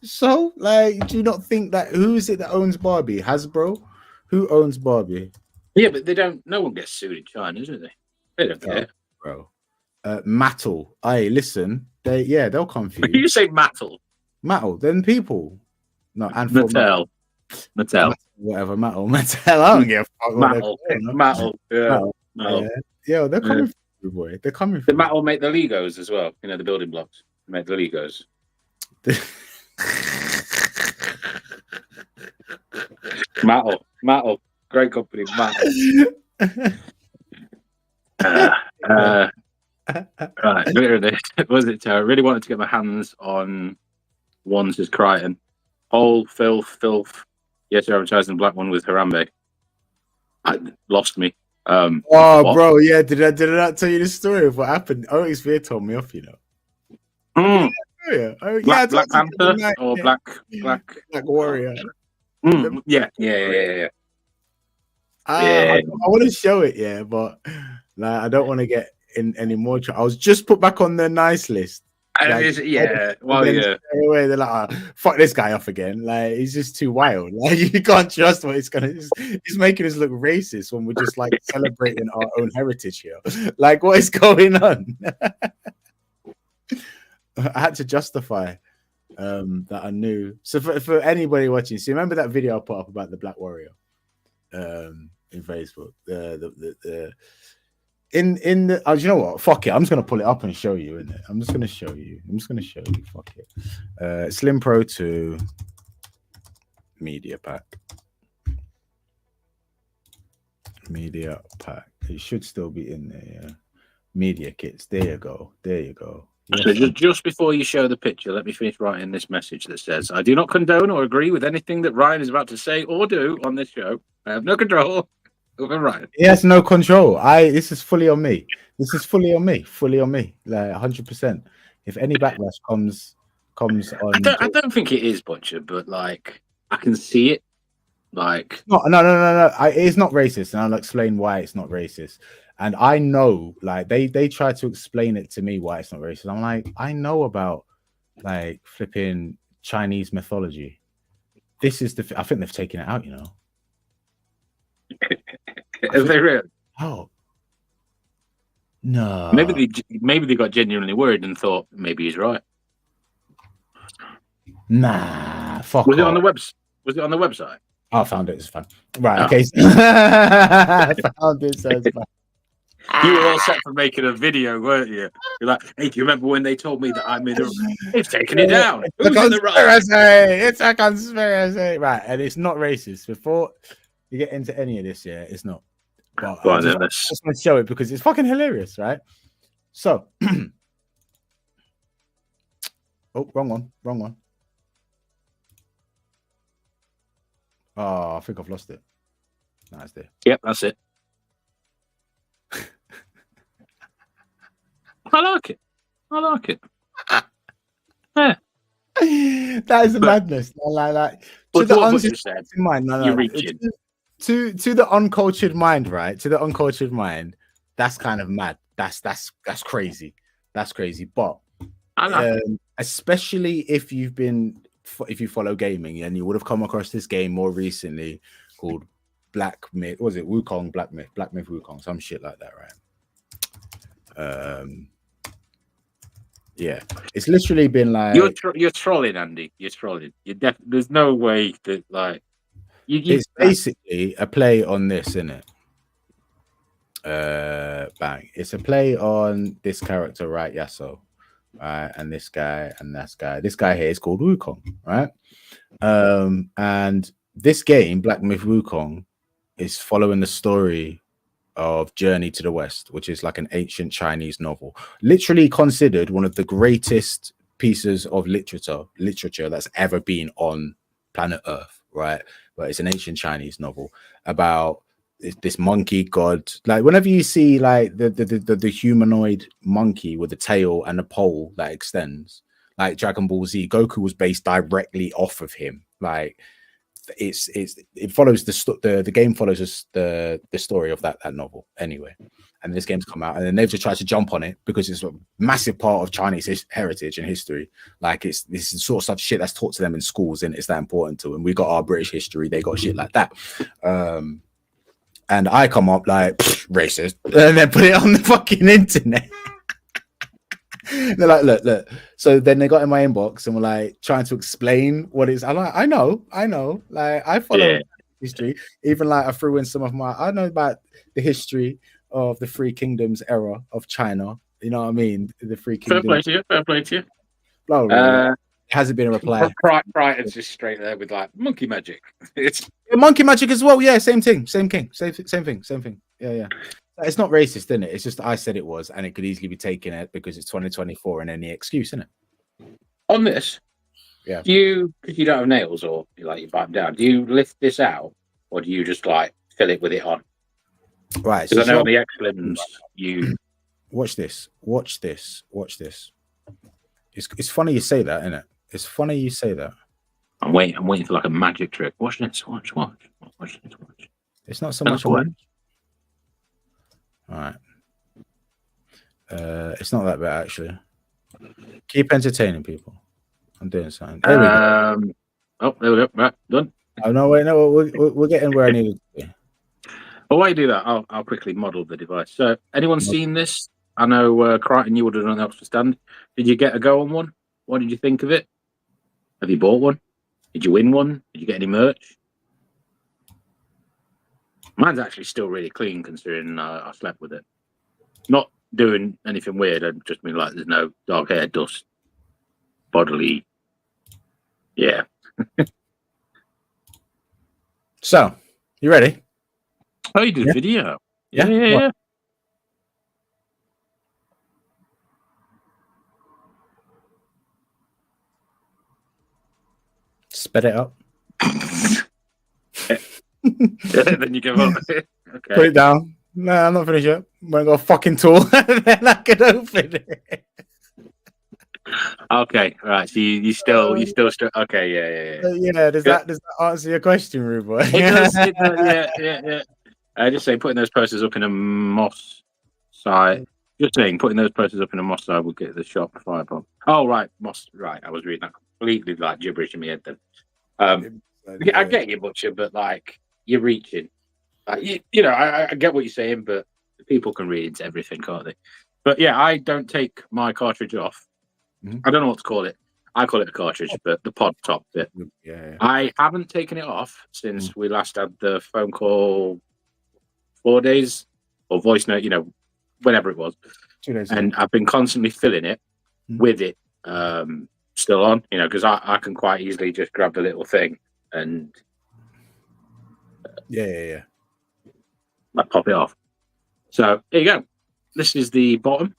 So, like, do you not think that who is it that owns Barbie? Hasbro? Who owns Barbie? Yeah, but they don't. No one gets sued in China, do they? They don't care, bro. Mattel. Hey, listen. They'll come for you. You say Mattel? Then people. No, and Mattel. Whatever, Mattel. I don't give a fuck. Mattel. Yeah. Yeah, they're coming for you, boy. They're coming for you. Mattel make the Legos as well. You know, the building blocks. They make the Legos. Mattel. Great company, Mattel. Right, later this was it? I really wanted to get my hands on ones as Crichton. Whole filth. Yes, you're advertising the black one with Harambe. I lost me. Bro, yeah. Did I not tell you the story of what happened? Otis Veer told me off, you know. Black Panther or Black Warrior. Yeah. I want to show it, yeah, but like, I don't want to get in any more trouble. I was just put back on the nice list. Like, yeah. Well, yeah. Away, they're like, fuck this guy off again. Like, he's just too wild. Like, you can't trust what he's gonna. He's making us look racist when we're just like celebrating our own heritage here. Like, what is going on? I had to justify that I knew. So for anybody watching, so remember that video I put up about the Black Warrior in Facebook? In the you know what? Fuck it. I'm just gonna pull it up and show you. Innit? I'm just gonna show you. Fuck it. Slim Pro 2 media pack. It should still be in there. Yeah. Media kits. There you go. So just before you show the picture, let me finish writing this message that says, I do not condone or agree with anything that Ryan is about to say or do on this show. I have no control over Ryan. He has no control. This is fully on me. Fully on me. Like 100%. If any backlash comes on, I don't think it is Butcher, but like I can see it. Like no. It's not racist, and I'll explain why it's not racist. And I know, like, they try to explain it to me why it's not racist. I'm like, I know about, like, flipping Chinese mythology. This is I think they've taken it out, you know. Are they real? Oh. No. Maybe they got genuinely worried and thought maybe he's right. Nah, fuck. Was it on the website? Oh, I found it. It's fun. Right, okay. I found it, so it's fun. You were all set for making a video, weren't you? You're like, hey, do you remember when they told me that I'm in They've taken it down. Who's in the right? It's a conspiracy. Right, and it's not racist. Before you get into any of this, yeah, it's not. But Go I on, just, then, I just want to show it because it's fucking hilarious, right? So, oh, wrong one. Oh, I think I've lost it. No, it's there. Yep, that's it. I like it. Yeah. That is a madness. Like But to the what you said, uncultured mind, you're reaching. To the uncultured mind, right? To the uncultured mind, that's kind of mad. That's crazy. That's crazy. But I like it. especially if if you follow gaming, and you would have come across this game more recently called Black Myth. Was it Wukong Black Myth? Black Myth Wukong, some shit like that, right? Yeah, it's literally been like You're trolling, Andy. You're trolling. There's no way that like it's basically a play on this, isn't it? Bang! It's a play on this character, right? Yasso, right? And this guy and that guy. This guy here is called Wukong, right? And this game, Black Myth Wukong, is following the story of Journey to the West, which is like an ancient Chinese novel, literally considered one of the greatest pieces of literature that's ever been on planet Earth, right? But it's an ancient Chinese novel about this monkey god. Like whenever you see like the humanoid monkey with the tail and the pole that extends, like Dragon Ball Z, Goku was based directly off of him. Like it follows the game follows us the story of that novel anyway, and this game's come out and then they've just tried to jump on it because it's a massive part of Chinese heritage and history. Like this is sort of such shit that's taught to them in schools and it's that important to them. We got our British history, they got shit like that. And I come up like racist and then put it on the fucking internet. They're like, look. So then they got in my inbox and were like trying to explain what it is. I'm like, I know. Like I follow history. Even like I threw in some of I know about the history of the Three Kingdoms era of China. You know what I mean? The Three Kingdoms. Fair play to you. Blah, blah, blah. Hasn't been a reply. Brighton's just straight there with like monkey magic. It's monkey magic as well. Yeah, same thing. Same thing. Yeah. It's not racist, isn't it? It's just I said it was, and it could easily be taken it because it's 2024 and any excuse, isn't it? On this, yeah. Because you don't have nails or you bite them down, do you lift this out or do you just like fill it with it on? Right. Because I know on the X-Limbs you watch this. It's funny you say that, isn't it? It's funny you say that. I'm waiting for like a magic trick. Watch this. Watch. It's not so much. All right. It's not that bad actually. Keep entertaining people. I'm doing something. There we go. Oh, there we go. Right, done. Oh no, wait, no, we're getting where I need to be. Well, while you do that, I'll quickly model the device. So, anyone seen this? I know Crichton, you would have done an Oxford stand. Did you get a go on one? What did you think of it? Have you bought one? Did you win one? Did you get any merch? Mine's actually still really clean considering I slept with it. Not doing anything weird. I just mean like there's no dark hair, dust, bodily. Yeah. So, you ready? Oh, you did video. Yeah. Spit it up. Then you give up. Okay. Put it down. No, I'm not finished yet. I'm gonna go fucking tool, then I can open it. Okay, right. So you still okay, yeah. Does that answer your question, rude boy? It does, yeah. I just say putting those posters up in a moss site. Just saying, putting those posters up in a moss site will get the shop firebomb. Oh right, moss. Right, I was reading that completely like gibberish in my head then. I get you, Butcher, but like you're reaching. Like, you know, I get what you're saying, but people can read into everything, can't they? But yeah, I don't take my cartridge off. Mm-hmm. I don't know what to call it. I call it a cartridge, but the pod top bit. Yeah. I haven't taken it off since we last had the phone call 4 days or voice note, you know, whenever it was. 2 days. And I've been constantly filling it with it still on, you know, because I can quite easily just grab the little thing and. Yeah. I pop it off. So here you go. This is the bottom.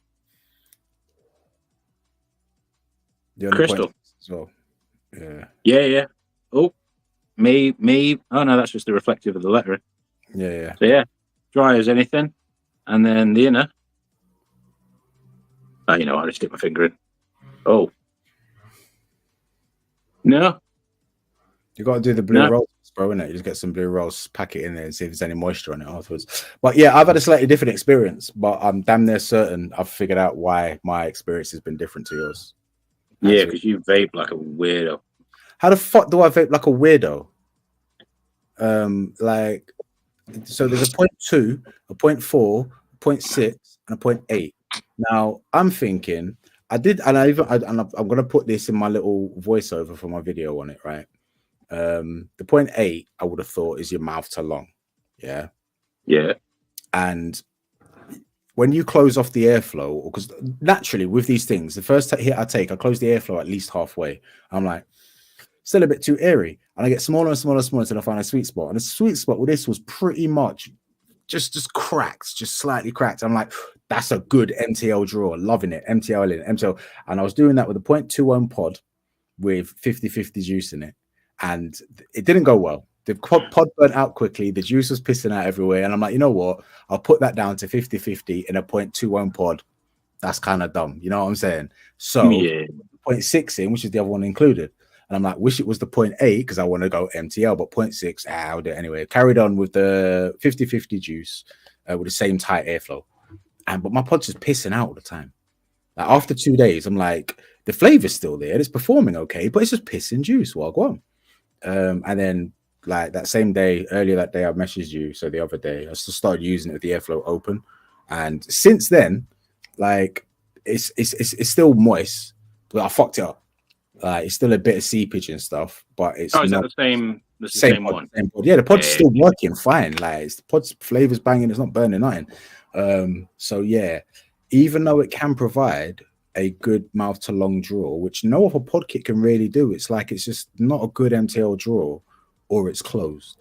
Crystal as well. Yeah. Yeah. Oh, me. Oh no, that's just the reflective of the lettering. Yeah. So yeah, dry as anything, and then the inner. Oh, you know, I just stick my finger in. Oh, no. You got to do the blue rolls, bro, innit? You just get some blue rolls, pack it in there, and see if there's any moisture on it afterwards. But yeah, I've had a slightly different experience, but I'm damn near certain I've figured out why my experience has been different to yours. Yeah, because you vape like a weirdo. How the fuck do I vape like a weirdo? Like, so there's a 0.2, a 0.4, a 0.6, and a 0.8. Now I'm thinking I'm gonna put this in my little voiceover for my video on it, right? The 0.8 I would have thought is your mouth to lung. Yeah. And when you close off the airflow, because naturally with these things, the first hit I take, I close the airflow at least halfway. I'm like, still a bit too airy, and I get smaller and smaller until I find a sweet spot. And the sweet spot with this was pretty much just cracked, just slightly cracked. I'm like, that's a good MTL draw, loving it. MTL, and I was doing that with a 0.21 pod with 50-50 juice in it, and it didn't go well. The pod burnt out quickly. The juice was pissing out everywhere, and I'm like, you know what? I'll put that down to 50-50 in a 0.21 pod. That's kind of dumb, you know what I'm saying? So 0.6 in, which is the other one included. And I'm like, wish it was the 0.8 because I want to go MTL, but 0.6, I'll do it anyway. Carried on with the 50-50 juice with the same tight airflow. But my pod's just pissing out all the time. Like, after 2 days, I'm like, the flavor's still there. It's performing okay, but it's just pissing juice. Well, go on. And then, like, that same day, earlier that day, I messaged you. So the other day, I just started using it with the airflow open. And since then, like, it's still moist, but I fucked it up. It's still a bit of seepage and stuff, but it's is not that the same pod, one. Same pod. Yeah, the pod's still working fine. Like, the pod's flavor's banging, it's not burning nothing. So yeah, even though it can provide a good mouth to lung draw, which no other pod kit can really do, it's like it's just not a good MTL draw, or it's closed.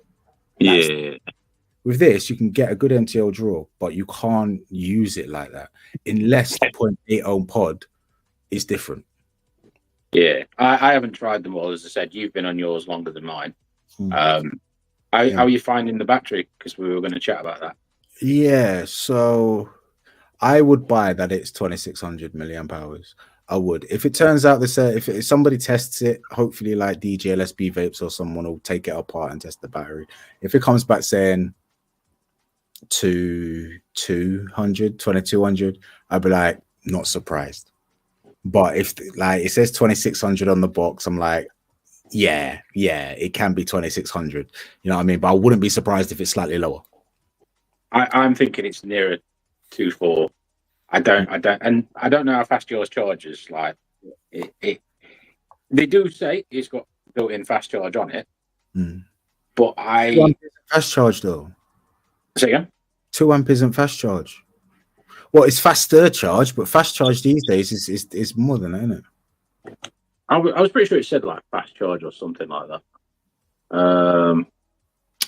With this, you can get a good MTL draw, but you can't use it like that unless the 0.80 pod is different. Yeah, I haven't tried them all. As I said, you've been on yours longer than mine. How are you finding the battery? Because we were going to chat about that. Yeah, so I would buy that it's 2600 milliamp hours. I would. If it turns out if somebody tests it, hopefully like DJLSB Vapes or someone will take it apart and test the battery. If it comes back saying 2200, I'd be like, not surprised. But if like it says 2600 on the box, I'm like, yeah, it can be 2600. You know what I mean? But I wouldn't be surprised if it's slightly lower. I'm thinking it's nearer 2.4. I don't know how fast yours charges. Like they do say it's got built-in fast charge on it, but 2 amp isn't fast charge though. Say again? 2 amp isn't fast charge. Well, it's faster charge, but fast charge these days is more than that, isn't it? I was pretty sure it said like fast charge or something like that.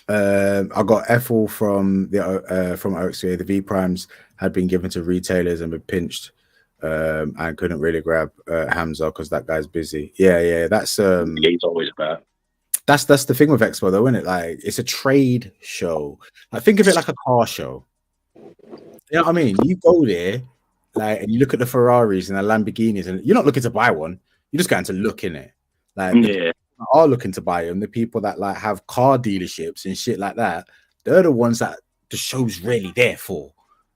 I got Ethel from OXA. The V primes had been given to retailers and been pinched, and couldn't really grab Hamza because that guy's busy. Yeah. That's he's always about. That's the thing with Expo though, isn't it? Like, it's a trade show. Like, think of it like a car show. You know what I mean? You go there, like, and you look at the Ferraris and the Lamborghinis, and you're not looking to buy one. You're just going to look in it. Like, are looking to buy them. The people that like have car dealerships and shit like that, they're the ones that the show's really there for.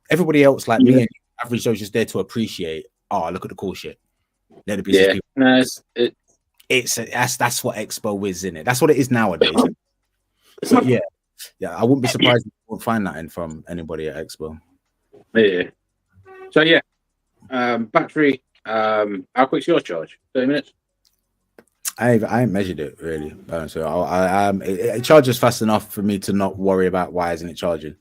Everybody else, like me and average Joe's, just there to appreciate. Oh, look at the cool shit. They're the business people. No, that's what Expo is, isn't it? That's what it is nowadays. So yeah, I wouldn't be surprised if you won't find that from anybody at Expo. Yeah. So yeah, battery. How quick's your charge? 30 minutes. I ain't measured it really, so it charges fast enough for me to not worry about why isn't it charging.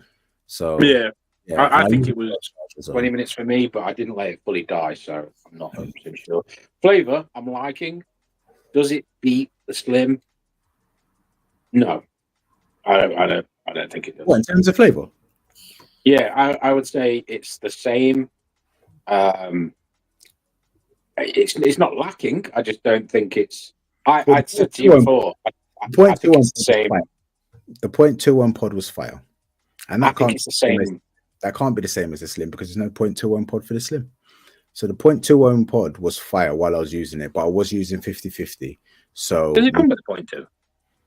So yeah, I think it was 20 minutes for me, but I didn't let it fully die, so I'm not 100% sure. Flavor, I'm liking. Does it beat the Slim? No, I don't think it does. What, in terms of flavor? Yeah, I would say it's the same. It's not lacking. I just don't think it's. Well, I'd said to you before. I the think 0.21 it's the pod was same. fire. The 0.21 pod was fire, and I think it's the same. That can't be the same as the slim because there's no 0.21 pod for the slim. So the 0.21 pod was fire while I was using it, but I was using 50/50. So Does it come with a 0.2?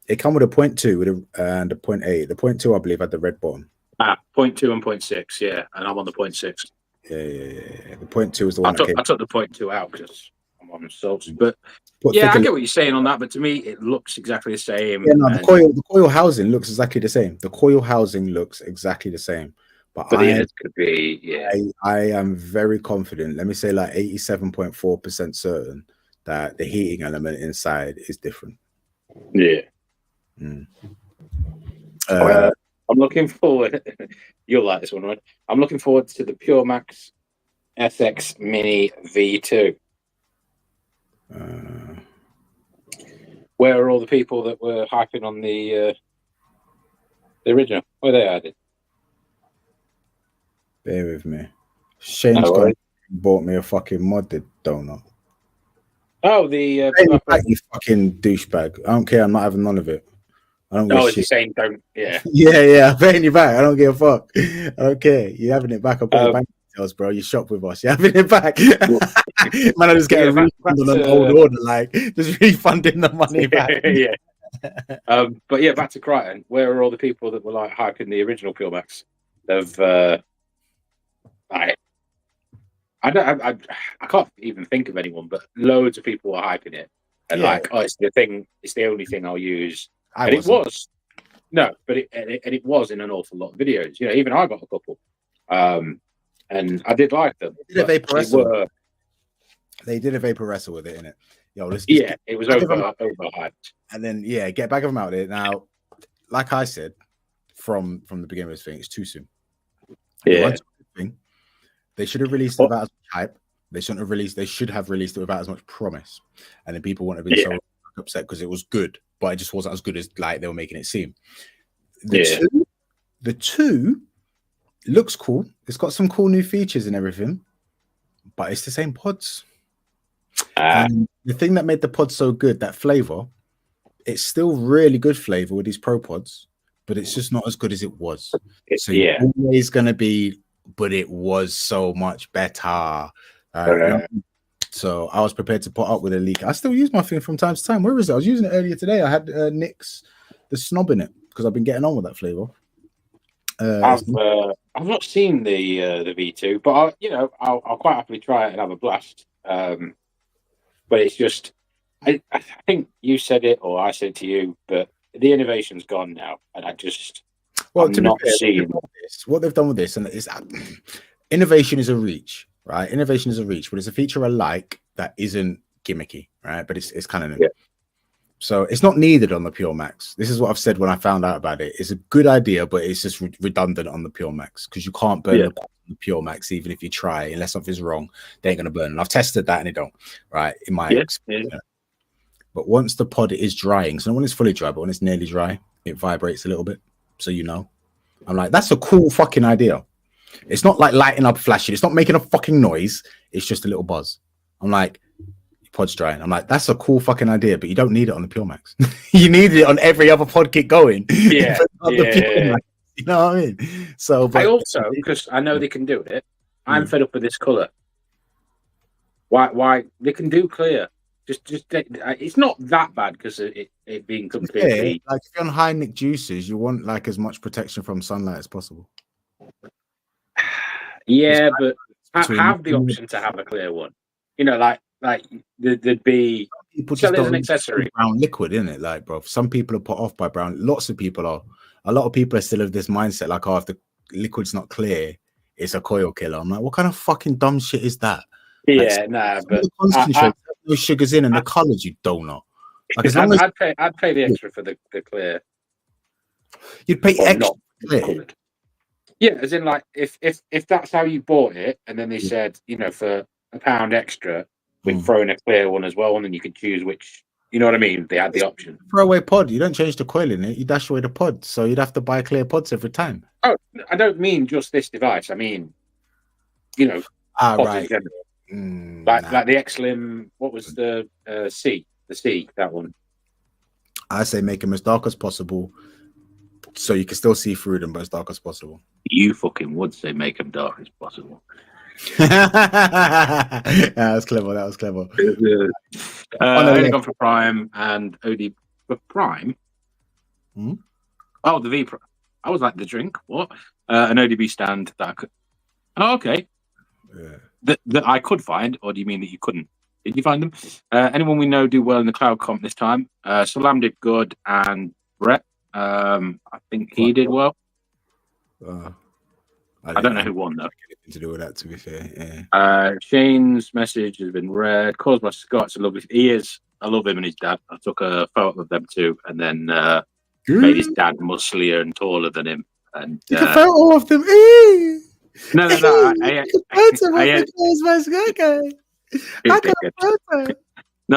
It come with a 0.2 and a 0.8. The 0.2, I believe, had the red bottom. 0.2 and 0.6, yeah, and I'm on the 0.6. Yeah. The 0.2 was the one I took the 0.2 out because I'm on salts, but I get what you're saying on that. But to me, it looks exactly the same. Yeah, no, the coil housing looks exactly the same. The coil housing looks exactly the same. But the innards could be, I am very confident. Let me say like 87.4% certain that the heating element inside is different. Yeah. I'm looking forward. You'll like this one, right? I'm looking forward to the Pure Max SX Mini V2. Where are all the people that were hyping on the original? Where they added? Bear with me. Shane's bought me a fucking modded donut. Oh, the you fucking douchebag. I don't care. I'm not having none of it. I don't give a shit. Saying don't. Yeah. yeah. I'm paying you back. I don't give a fuck. I don't care. You're having it back. I'll put your bank details, bro. You shop with us. You're having it back. Man, I just get a refund on an old order, like just refunding the money back. Yeah. But yeah, back to Crichton. Where are all the people that were like hyping the original Pure Max? I can't even think of anyone, but loads of people were hyping it and it's the thing. It's the only thing I'll use. It was in an awful lot of videos. Even I got a couple, and I did like them. They did a vapor wrestle with it, innit? It was overhyped. And then get back of them out there now. Like I said from the beginning of this thing, it's too soon. Yeah. They should have released it without as much hype. They should have released it without as much promise. And then people wouldn't have been so upset because it was good, but it just wasn't as good as like they were making it seem. The two looks cool. It's got some cool new features and everything, but it's the same pods. And the thing that made the pod so good, that flavor, it's still really good flavor with these Pro Pods, but it's just not as good as it was. So you're always going to be, but it was so much better. So I was prepared to put up with a leak. I still use my thing from time to time. Where is it? I was using it earlier today. I had Nick's the Snob in it because I've been getting on with that flavor. I've not seen the V2, but I'll quite happily try it and have a blast. But it's just, I think you said it or I said to you, but the innovation's gone now, and I just what they've done with this, and it's innovation is a reach, right? Innovation is a reach, but it's a feature I like that isn't gimmicky, right? But it's kind of new. Yeah. So it's not needed on the Pure Max. This is what I've said when I found out about it. It's a good idea, but it's just redundant on the Pure Max because you can't burn the Pure Max even if you try, unless something's wrong. They ain't gonna burn. And I've tested that and it don't. Right in my experience. But once the pod is drying, so not when it's fully dry, but when it's nearly dry, it vibrates a little bit. So I'm like, that's a cool fucking idea. It's not like lighting up, flashing. It's not making a fucking noise. It's just a little buzz. I'm like, pod's drying. I'm like, that's a cool fucking idea, but you don't need it on the Pure Max. You need it on every other pod kit going. You know what I mean? So, but I also, because I know they can do it, I'm fed up with this color. Why they can do clear? Just it's not that bad because it being completely like if you're on high Nick juices, you want like as much protection from sunlight as possible. Yeah, but have the option to have a clear one. Like there'd be people just don't an accessory brown liquid in it. Like, bro, some people are put off by brown. Lots of people are. A lot of people are still of this mindset, like, oh, if the liquid's not clear, it's a coil killer. I'm like, what kind of fucking dumb shit is that? Yeah, but the concentrate, no sugars in, and the colors, you donut. Like, as long as I'd pay the extra for the clear. You'd pay extra clear. Yeah, as in like if that's how you bought it, and then they said, for £1 extra, we'd throw in a clear one as well, and then you could choose which You know what I mean? They had the option. Throw away pod. You don't change the coil in it. You dash away the pod. So you'd have to buy clear pods every time. Oh, I don't mean just this device. I mean, you know, pods right. in general. Like the X-Lim. What was the C? The C, that one. I say make them as dark as possible, so you can still see through them, but as dark as possible. You fucking would say make them dark as possible. That was clever. That was clever. I only gone for Prime and OD for Prime. Hmm? Oh, the V Prime. I was like the drink. What? An ODB stand that I could. Oh, okay. Yeah. That I could find, or do you mean that you couldn't? Did you find them? Anyone we know do well in the cloud comp this time. Salam did good, and Brett. I think he did well. I don't know who won though. To do with that, to be fair. Yeah. Shane's message has been read. Caused by Scott's a lovely. He is. I love him and his dad. I took a photo of them too, and then made his dad musclier and taller than him. And you can photo of them. No.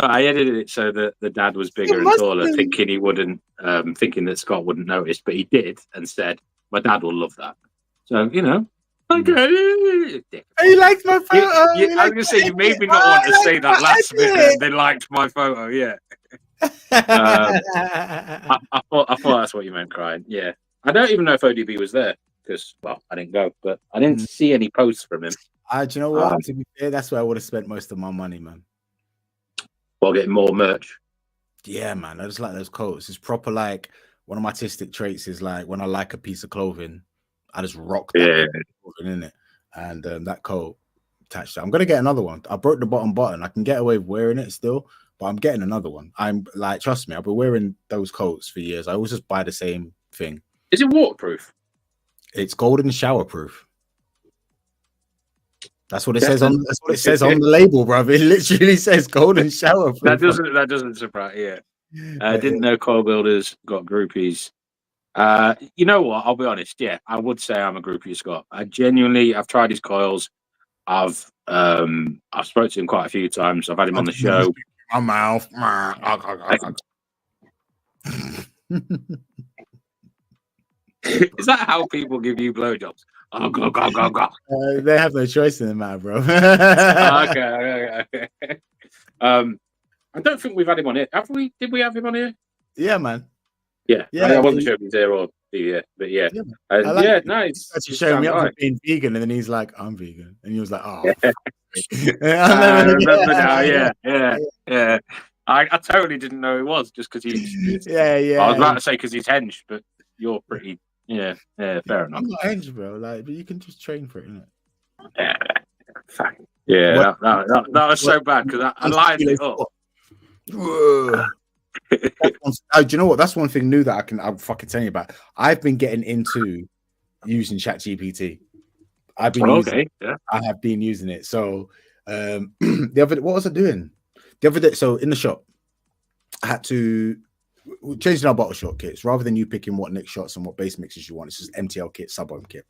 I edited it so that the dad was bigger and taller, thinking he wouldn't, thinking that Scott wouldn't notice, but he did and said, "My dad will love that." So okay. He liked my photo. I was gonna say you made me not want to say that last minute. They liked my photo. Yeah. I thought that's what you meant, crying. Yeah. I don't even know if ODB was there because, well, I didn't go, but I didn't see any posts from him. Do you know what? To be fair, that's where I would have spent most of my money, man. While getting more merch. Yeah, man. I just like those coats. It's proper. Like one of my artistic traits is like when I like a piece of clothing, I just rock that clothing in it, and that coat attached. I'm gonna get another one. I broke the bottom button. I can get away with wearing it still, but I'm getting another one. I'm like, trust me, I've been wearing those coats for years. I always just buy the same thing. Is it waterproof? It's golden shower proof. That's what it says on. That's what it says on the label, bro. It literally says golden shower proof. That doesn't surprise. Yeah, I didn't know Coil Builders got groupies. You know what? I'll be honest. Yeah, I would say I'm a groupie of Scott. I've tried his coils. I've spoken to him quite a few times. I've had him on the show. My mouth. Is that how people give you blowjobs? Oh, go. They have no choice in the matter, bro. Okay. I don't think we've had him on here. Have we? Did we have him on here? Yeah, man. Yeah. I wasn't sure if he's there or but yeah. Nice. Actually showing me up for being vegan, and then he's like, "I'm vegan," and he was like, "Oh." I remember now. Yeah. I totally didn't know it was just because he's. Yeah. I was about to say because he's hench, but you're pretty. Yeah. Fair enough. I'm not hench, bro. Like, but you can just train for it, innit? Yeah. That was so bad because I lined it up. Do you know what? That's one thing new that I'll fucking tell you about. I've been getting into using ChatGPT. I have been using it. So what was I doing? The other day, so in the shop, I had to changing our bottle shot kits rather than you picking what nick shots and what base mixes you want. It's just MTL kit, sub-ohm kit.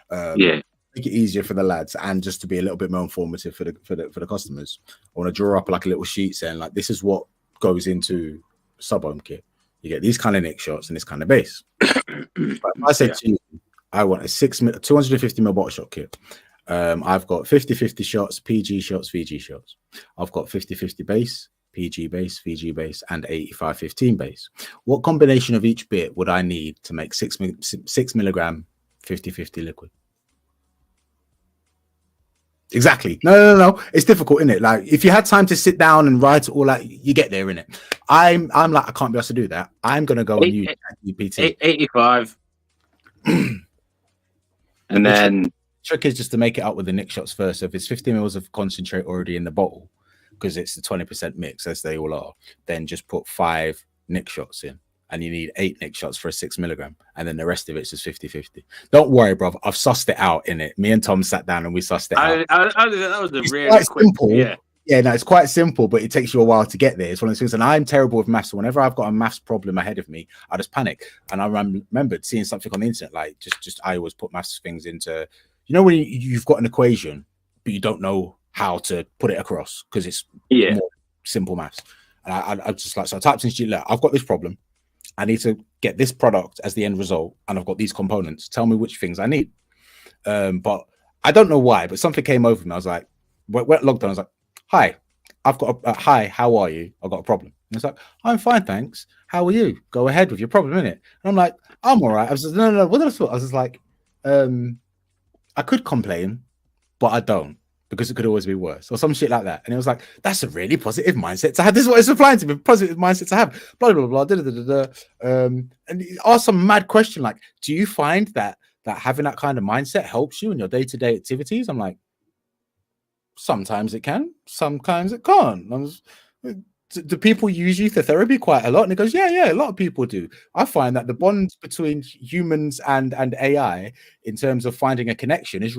Make it easier for the lads and just to be a little bit more informative for the customers. I want to draw up like a little sheet saying like this is what goes into sub-ohm kit. You get these kind of nick shots and this kind of base. But I said to you, I want a 250 ml bottle shot kit. I've got 50-50 shots, PG shots, VG shots. I've got 50-50 base, PG base, VG base, and 85-15 base. What combination of each bit would I need to make 6 milligram 50-50 liquid? Exactly. No. It's difficult, isn't it? Like if you had time to sit down and write it all out, you get there, innit? I'm like, I can't be able to do that. I'm gonna go and use GPT. 85. And then trick is just to make it up with the nick shots first. So if it's 50 mils of concentrate already in the bottle, because it's the 20% mix as they all are, then just put 5 nick shots in. And you need 8 nick shots for a 6 milligram. And then the rest of it's just 50-50. Don't worry, bro. I've sussed it out in it. Me and Tom sat down and we sussed it out. That was a really quick, simple. Yeah, no, it's quite simple, but it takes you a while to get there. It's one of those things. And I'm terrible with maths. So whenever I've got a maths problem ahead of me, I just panic. And I remembered seeing something on the internet, like just I always put maths things into, when you've got an equation, but you don't know how to put it across because it's more simple maths. And I just like, so I typed in G, look, I've got this problem. I need to get this product as the end result, and I've got these components. Tell me which things I need. But I don't know why, but something came over me. I was like, went logged on. I was like, hi, I've got hi, how are you? I've got a problem. And it's like, I'm fine, thanks. How are you? Go ahead with your problem, innit? And I'm like, I'm all right. I was just, no. What did I thought? I was just like, I could complain, but I don't, because it could always be worse or some shit like that. And it was like, that's a really positive mindset to have. This is what it's applying to me, positive mindset to have. Blah, blah, blah, and he asked some mad question like, do you find that having that kind of mindset helps you in your day-to-day activities? I'm like, sometimes it can, sometimes it can't. Do people use you for therapy quite a lot? And he goes, yeah, a lot of people do. I find that the bond between humans and AI in terms of finding a connection is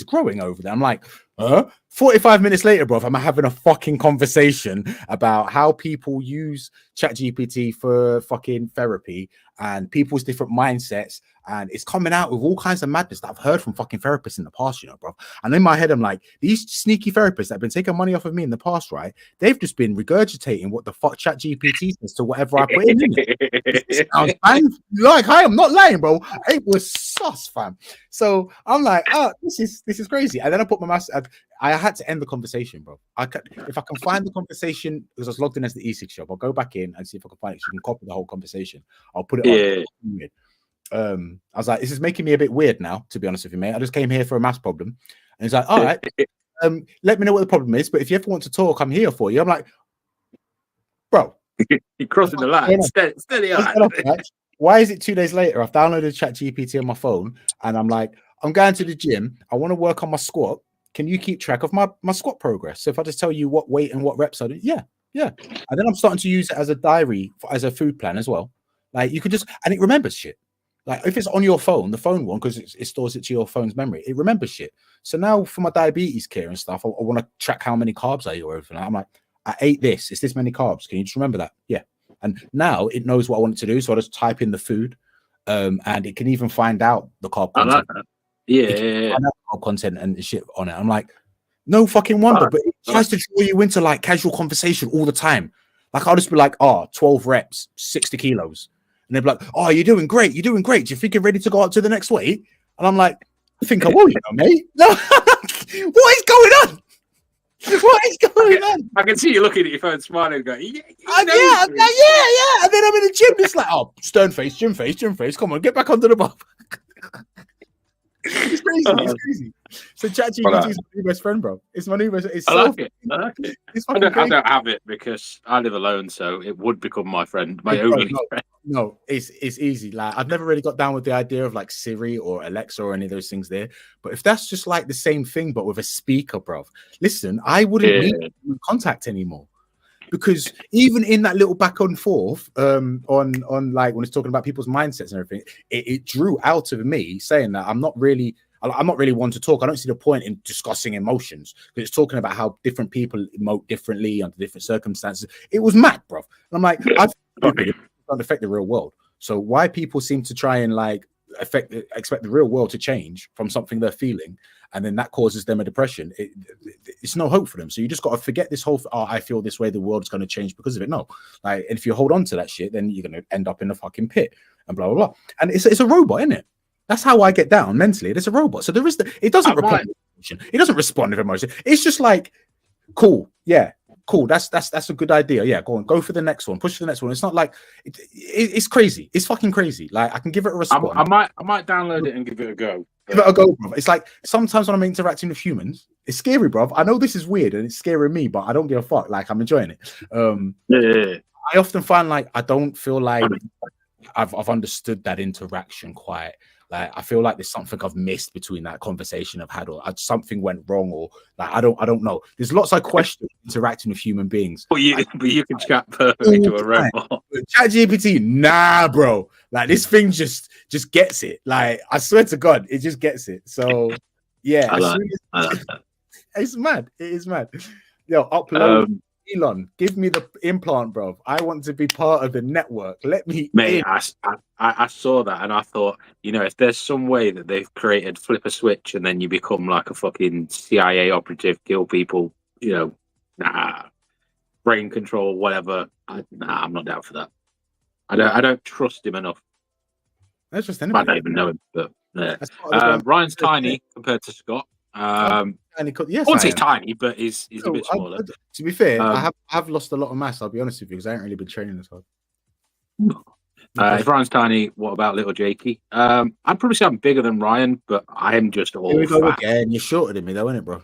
growing over there. I'm like, 45 minutes later, bro, I'm having a fucking conversation about how people use ChatGPT for fucking therapy and people's different mindsets. And it's coming out with all kinds of madness that I've heard from fucking therapists in the past, bro. And in my head, I'm like, these sneaky therapists that have been taking money off of me in the past, right? They've just been regurgitating what the fuck ChatGPT says to whatever I put in. It sounds bang. Like, I am not lying, bro. It was sus, fam. So I'm like, this is crazy. And then I put my mouse. I had to end the conversation, bro. If I can find the conversation, because I was logged in as the E6 shop, I'll go back in and see if I can find it. So you can copy the whole conversation. I'll put it on. I was like, this is making me a bit weird now, to be honest with you, mate. I just came here for a maths problem. And he's like, all right, let me know what the problem is. But if you ever want to talk, I'm here for you. I'm like, bro, you're crossing the line. Steady on. Why is it 2 days later? I've downloaded ChatGPT on my phone and I'm like, I'm going to the gym. I want to work on my squat. Can you keep track of my squat progress? So if I just tell you what weight and what reps I do, yeah. And then I'm starting to use it as a diary, as a food plan as well. Like you could just, and it remembers shit. Like if it's on your phone, the phone one, because it stores it to your phone's memory, it remembers shit. So now for my diabetes care and stuff, I want to track how many carbs I eat or everything. I'm like, I ate this. It's this many carbs. Can you just remember that? Yeah. And now it knows what I want it to do. So I just type in the food, and it can even find out the carb content. I like that. Yeah. Find out carb content and shit on it. I'm like, no fucking wonder, but it tries to draw you into like casual conversation all the time. Like I'll just be like, 12 reps, 60 kilos. And they'd be like, oh, you're doing great. You're doing great. Do you think you're ready to go up to the next weight? And I'm like, I think I will, mate. No, what is going on? What is going on? I can see you looking at your phone, smiling, and going, yeah. And then I'm in the gym. It's like, stern face, gym face. Come on, get back under the bar. It's crazy. It's crazy. So ChatGPT is my new best friend, bro. It's my new best. It's I like it. I don't have it because I live alone, so it would become my friend, my only friend. No, it's easy. Like I've never really got down with the idea of like Siri or Alexa or any of those things there. But if that's just like the same thing but with a speaker, bro, listen, I wouldn't need contact anymore. Because even in that little back and forth on like when it's talking about people's mindsets and everything, it drew out of me saying that I'm not really one to talk. I don't see the point in discussing emotions because it's talking about how different people emote differently under different circumstances. It was mad, bro. And I'm like, it doesn't affect the real world. So why people seem to try and like expect the real world to change from something they're feeling, and then that causes them a depression. It's no hope for them. So you just got to forget this whole, I feel this way, the world's going to change because of it. No, like, and if you hold on to that shit, then you're going to end up in the fucking pit and blah, blah, blah. And it's a robot, isn't it? That's how I get down mentally. It's a robot. So it doesn't respond with emotion. It doesn't respond with emotion. It's just like, cool. Yeah. Cool. That's a good idea. Yeah. Go for the next one. Push for the next one. It's not like it's crazy. It's fucking crazy. Like I can give it a response. I might download it and give it a go. Give it a go, bro. It's like sometimes when I'm interacting with humans, it's scary, bro. I know this is weird and it's scaring me, but I don't give a fuck. Like I'm enjoying it. I often find like I don't feel like I've understood that interaction quite. Like I feel like there's something I've missed between that conversation I've had, or something went wrong, or like I don't know. There's lots of questions interacting with human beings. But you can chat perfectly to a robot. ChatGPT, nah, bro. Like this thing just gets it. Like I swear to God, it just gets it. So yeah, I like that. It's mad. It is mad. Yo, upload. Elon, give me the implant, bro. I want to be part of the network. Let me, mate. I saw that and I thought, if there's some way that they've created flip a switch and then you become like a fucking CIA operative, kill people, nah. brain control, whatever. I'm not down for that. I don't trust him enough. That's just I anybody. don't even know him, but That's what Ryan's tiny compared to Scott. Yes, I wouldn't say I he's am. tiny, but he's a bit smaller. To be fair, I have lost a lot of mass. I'll be honest with you, because I haven't really been training as hard. If Ryan's tiny, what about little Jakey? I'd probably say I'm bigger than Ryan, but I am just all Here we go fat. again. You're shorter than me, though, isn't it, bro?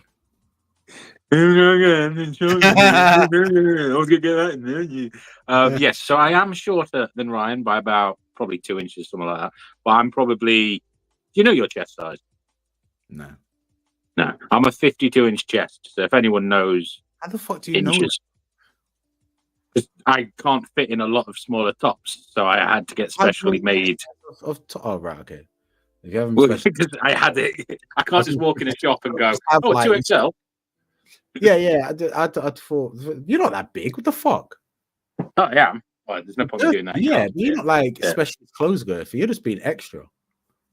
Here we go again. I was gonna get that in there. Yes, so I am shorter than Ryan by about probably 2 inches, something like that. But I'm probably. Do you know your chest size? No. No, I'm a 52-inch chest. So if anyone knows, how the fuck do you know? I can't fit in a lot of smaller tops, so I had to get specially made. Oh, right, okay. If you haven't, because I had it. I can't just walk in a shop and go, "Oh, like, 2XL." Yeah. I thought you're not that big. What the fuck? Oh yeah. Well, there's no point in doing that. Yeah, but you're not like special clothes girthy. You're just being extra.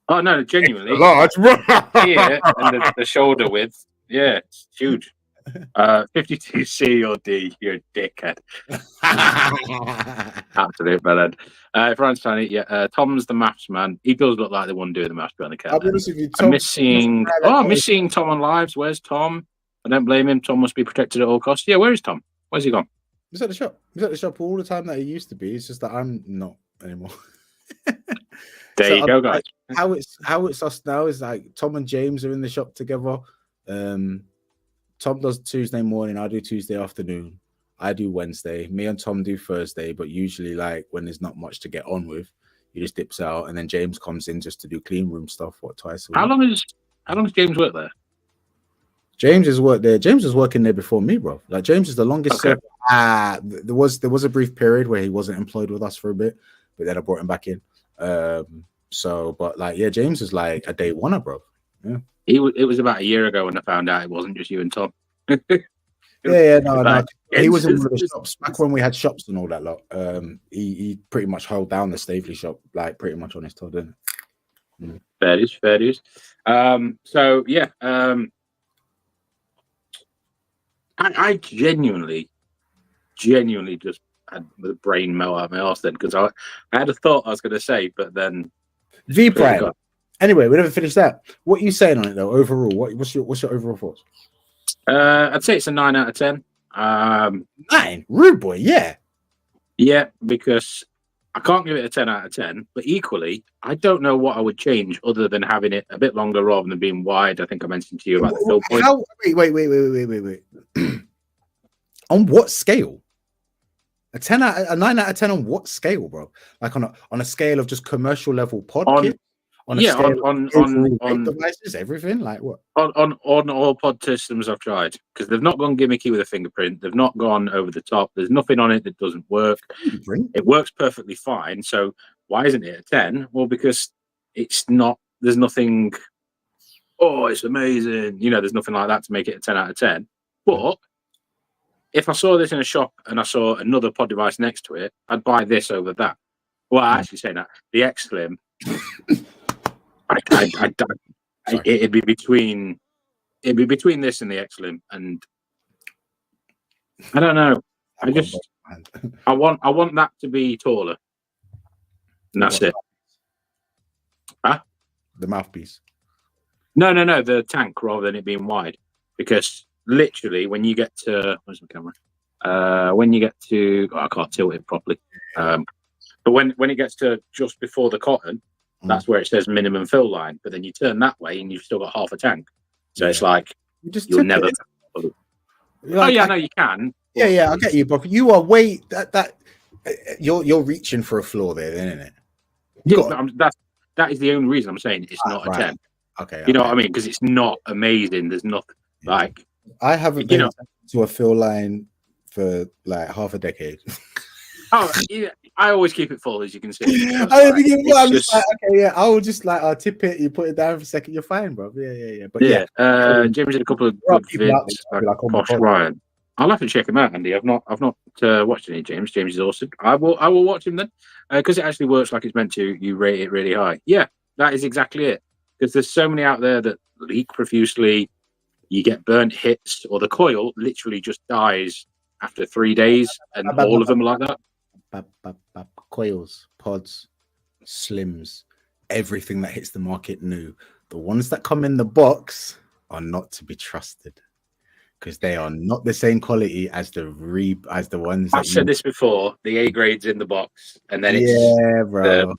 Oh no, genuinely. Large, here and the shoulder width. Yeah, it's huge. 52C or D, you're a dickhead. Absolute bellend. If Ryan's tiny, Tom's the maths man. He does look like the one doing the maths behind the camera. I'll be honest with you, I'm missing Tom on lives. Where's Tom? I don't blame him. Tom must be protected at all costs. Yeah, where is Tom? Where's he gone? He's at the shop. He's at the shop all the time that he used to be. It's just that I'm not anymore. There you go, guys. How it's us now is like Tom and James are in the shop together. Tom does Tuesday morning, I do Tuesday afternoon, I do Wednesday, me and Tom do Thursday, but usually like when there's not much to get on with, he just dips out, and then James comes in just to do clean room stuff twice a week. How long has James worked there? James has worked there. James was working there before me, bro. Like James is the longest. Okay. There was a brief period where he wasn't employed with us for a bit, but then I brought him back in. But like, yeah, James is like a day one, bro. Yeah. It was about a year ago when I found out it wasn't just you and Tom. No. He was in one of the shops back when we had shops and all that lot. He pretty much held down the Staveley shop, like pretty much on his toe, didn't it? Mm. Fair dues. So yeah, I genuinely just had the brain melt out of my arse then, because I had a thought I was going to say, but then V Prime. Anyway, we never finished that. What are you saying on it though? Overall, what's your overall thoughts? I'd say it's a 9 out of 10. 9, rude boy, yeah. Yeah, because I can't give it a 10 out of 10, but equally, I don't know what I would change other than having it a bit longer rather than being wide. I think I mentioned to you about the fill point. Wait. On what scale? A 9 out of 10 on what scale, bro? Like on a scale of just commercial level pod kit? On devices, everything, like what? On all pod systems I've tried, because they've not gone gimmicky with a fingerprint, they've not gone over the top, there's nothing on it that doesn't work. It works perfectly fine. So why isn't it a 10? Well, because it's not. There's nothing. Oh, it's amazing. There's nothing like that to make it a 10 out of 10. But if I saw this in a shop and I saw another pod device next to it, I'd buy this over that. Well, actually, saying that, the X Slim. It'd be between this and the X Slim, and I don't know. I want that to be taller, and that's it. Huh? The mouthpiece. No, the tank rather than it being wide, because literally when you get to where's my camera? When you get to I can't tilt it properly. But when it gets to just before the cotton. That's where it says minimum fill line, but then you turn that way and you've still got half a tank. So it's like you'll never. I know you can. Yeah, I get you, but you are you're reaching for a floor there, isn't it? Yeah, that is the only reason I'm saying it's not a 10. Okay, you know what I mean? Because it's not amazing. There's nothing like. I haven't been to a fill line for like half a decade. Oh, yeah, I always keep it full, as you can see. I will just I'll tip it, you put it down for a second, you're fine, bro. Yeah. But James did a couple of good vids, like Posh Ryan. I'll have to check him out, Andy. I've not watched any James. James is awesome. I will watch him then, because it actually works like it's meant to. You rate it really high. Yeah, that is exactly it. Because there's so many out there that leak profusely. You get burnt hits, or the coil literally just dies after 3 days, and all of them are like that. Coils, pods, slims, everything that hits the market new. The ones that come in the box are not to be trusted because they are not the same quality as the ones. I've said this before. The A grade's in the box, and then bro.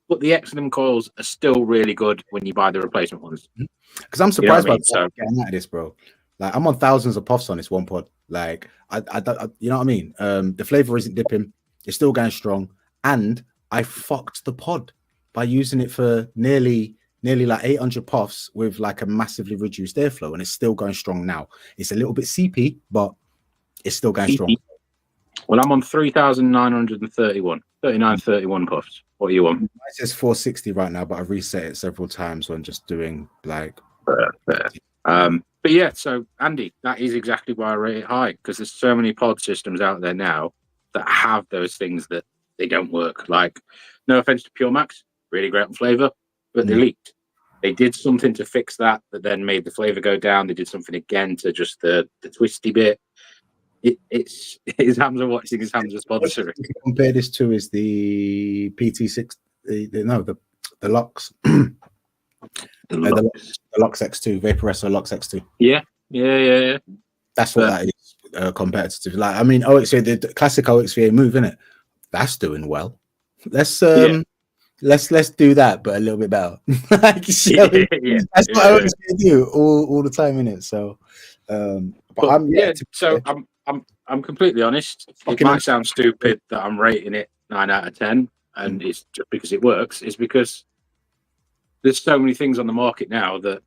But the X-Lim coils are still really good when you buy the replacement ones. Because I'm surprised by what I mean? getting out of this, bro. Like I'm on thousands of puffs on this one pod. Like I you know what I mean? The flavor isn't dipping. It's still going strong, and I fucked the pod by using it for nearly like 800 puffs with like a massively reduced airflow, and it's still going strong now. It's a little bit CP, but it's still going strong. Well, I'm on 3931 puffs. What are you on? Mine says 460 right now, but I've reset it several times when just doing like. But yeah, so Andy, that is exactly why I rate it high, because there's so many pod systems out there now that have those things that they don't work. Like, no offense to Pure Max, really great on flavor, but they leaked. They did something to fix that then made the flavor go down. They did something again to just the twisty bit. It's Hamza watching his Hamza sponsoring. Compare this to is the PT6, the Lux. The Lux X2, Vaporesso Lux X2. Yeah. That's what that is competitive. Like, I mean, OXVA, the classic OXVA move, innit? That's doing well. Let's do that, but a little bit better. Like, that's what I OXVA do all the time, innit? So, I'm completely honest. It might sound stupid that I'm rating it 9 out of 10, and it's just because it works. It's because there's so many things on the market now that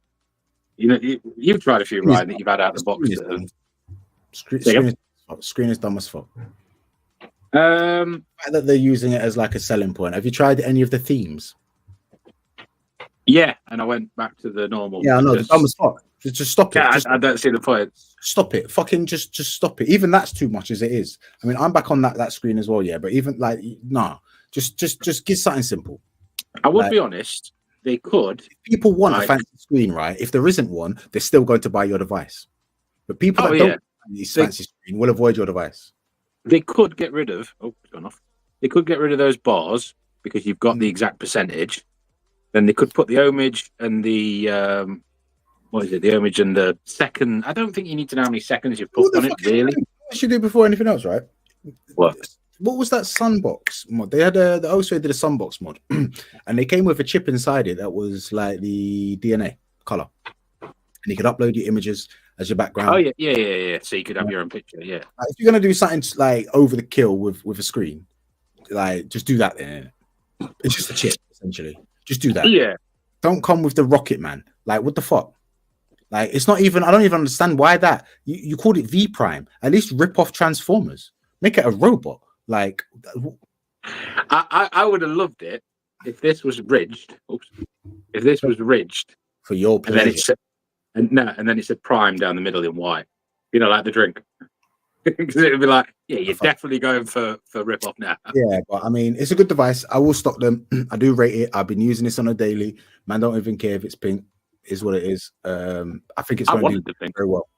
you've tried a few, Ryan, that you've had out of the box. Screen is dumb as fuck. The fact that they're using it as like a selling point. Have you tried any of the themes? Yeah, and I went back to the normal. Yeah, I know. It's dumb as fuck. Just stop it. Yeah, I don't see the point. Stop it. Fucking just stop it. Even that's too much as it is. I mean, I'm back on that screen as well, yeah. But even like, nah, just get something simple. I would be honest. They could. If people want a fancy screen, right? If there isn't one, they're still going to buy your device. But people that don't want this fancy screen will avoid your device. They could get rid of. Oh, it's gone off. They could get rid of those bars because you've got the exact percentage. Then they could put the ohmage and the what is it? The ohmage and the second. I don't think you need to know how many seconds you've put on it. Really, what should do before anything else, right? What was that Sunbox mod? They had the OXVA did a Sunbox mod, and they came with a chip inside it that was like the DNA color, and you could upload your images as your background. Oh yeah. So you could have your own picture. Yeah. If you're gonna do something like over the kill with a screen, like just do that. Then it's just a chip essentially. Just do that. Yeah. Don't come with the rocket man. Like what the fuck? Like it's not even. I don't even understand why that. You called it V Prime. At least rip off Transformers. Make it a robot. Like I would have loved it if this was ridged. Oops. If this was ridged for your pleasure. And then it said Prime down the middle in white. You know, like the drink. Because it would be like, yeah, you're definitely going for rip off now. Yeah, but I mean, it's a good device. I will stock them. I do rate it. I've been using this on a daily. Man, don't even care if it's pink. Is what it is. I think it's going to do very well.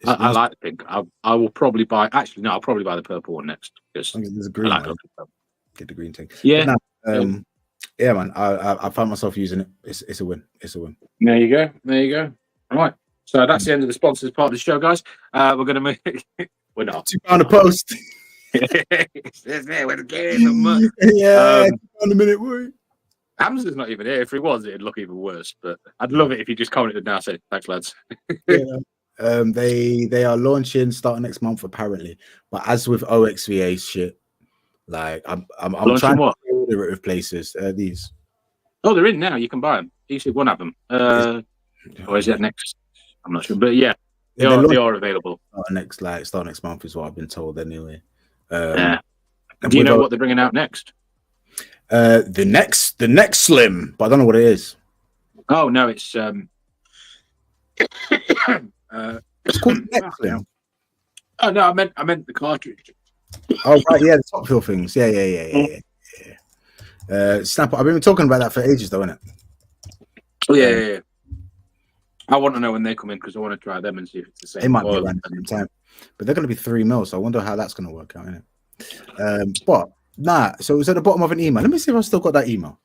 I like the pink. I will probably buy. Actually, no, I'll probably buy the purple one next. Because there's a green one. Get the green thing. Yeah. Yeah, man. I found myself using it. It's a win. It's a win. There you go. All right. So that's the end of the sponsors part of the show, guys. We're going to move. We're not. £2 a post. We're getting the money. Yeah, £2 a minute, boy. Hamza's not even here. If he was, it'd look even worse. But I'd love it if you just commented now, say thanks, lads. They are launching starting next month apparently, but as with OXVA shit, like I'm trying to order it with places. These. Oh, they're in now. You can buy them. You should one of them. Or is that next? I'm not sure, but yeah, they are available. Start next month is what I've been told anyway. Do you know what they're bringing out next? The next Slim, but I don't know what it is. Oh no, it's it's called Next Slim. Oh no, I meant the cartridge. Oh right, yeah, the top fill things. Yeah. Snap. I've been talking about that for ages, though, innit? Oh yeah. I want to know when they come in because I want to try them and see if it's the same. They might be around the same time. but they're going to be 3 mil. So I wonder how that's going to work out. But nah. So it was at the bottom of an email. Let me see if I still got that email.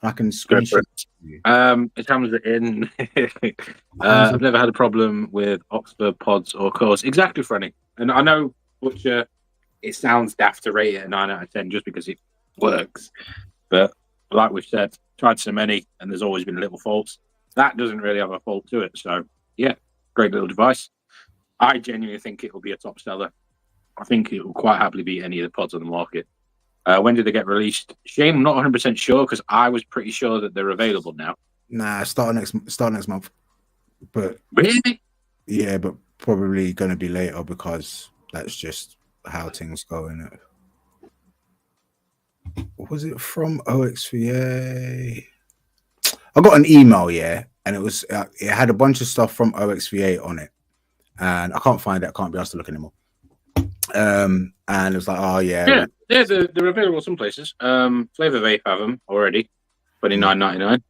I can screenshot it. It comes in. I've never had a problem with Oxford pods or cores. Exactly, Franny. And I know Butcher, it sounds daft to rate it a 9 out of 10 just because it works. But like we've said, tried so many and there's always been little faults. That doesn't really have a fault to it. So, yeah, great little device. I genuinely think it will be a top seller. I think it will quite happily beat any of the pods on the market. When did they get released? Shame, I'm not 100% sure because I was pretty sure that they're available now. Nah, start next month. But really? Yeah, but probably going to be later because that's just how things go, innit? Was it from OXVA? I got an email, yeah, and it had a bunch of stuff from OXVA on it, and I can't find it. I can't be asked to look anymore. And it was like, oh yeah, they're available some places. Flavor Vape have them already, $29.99.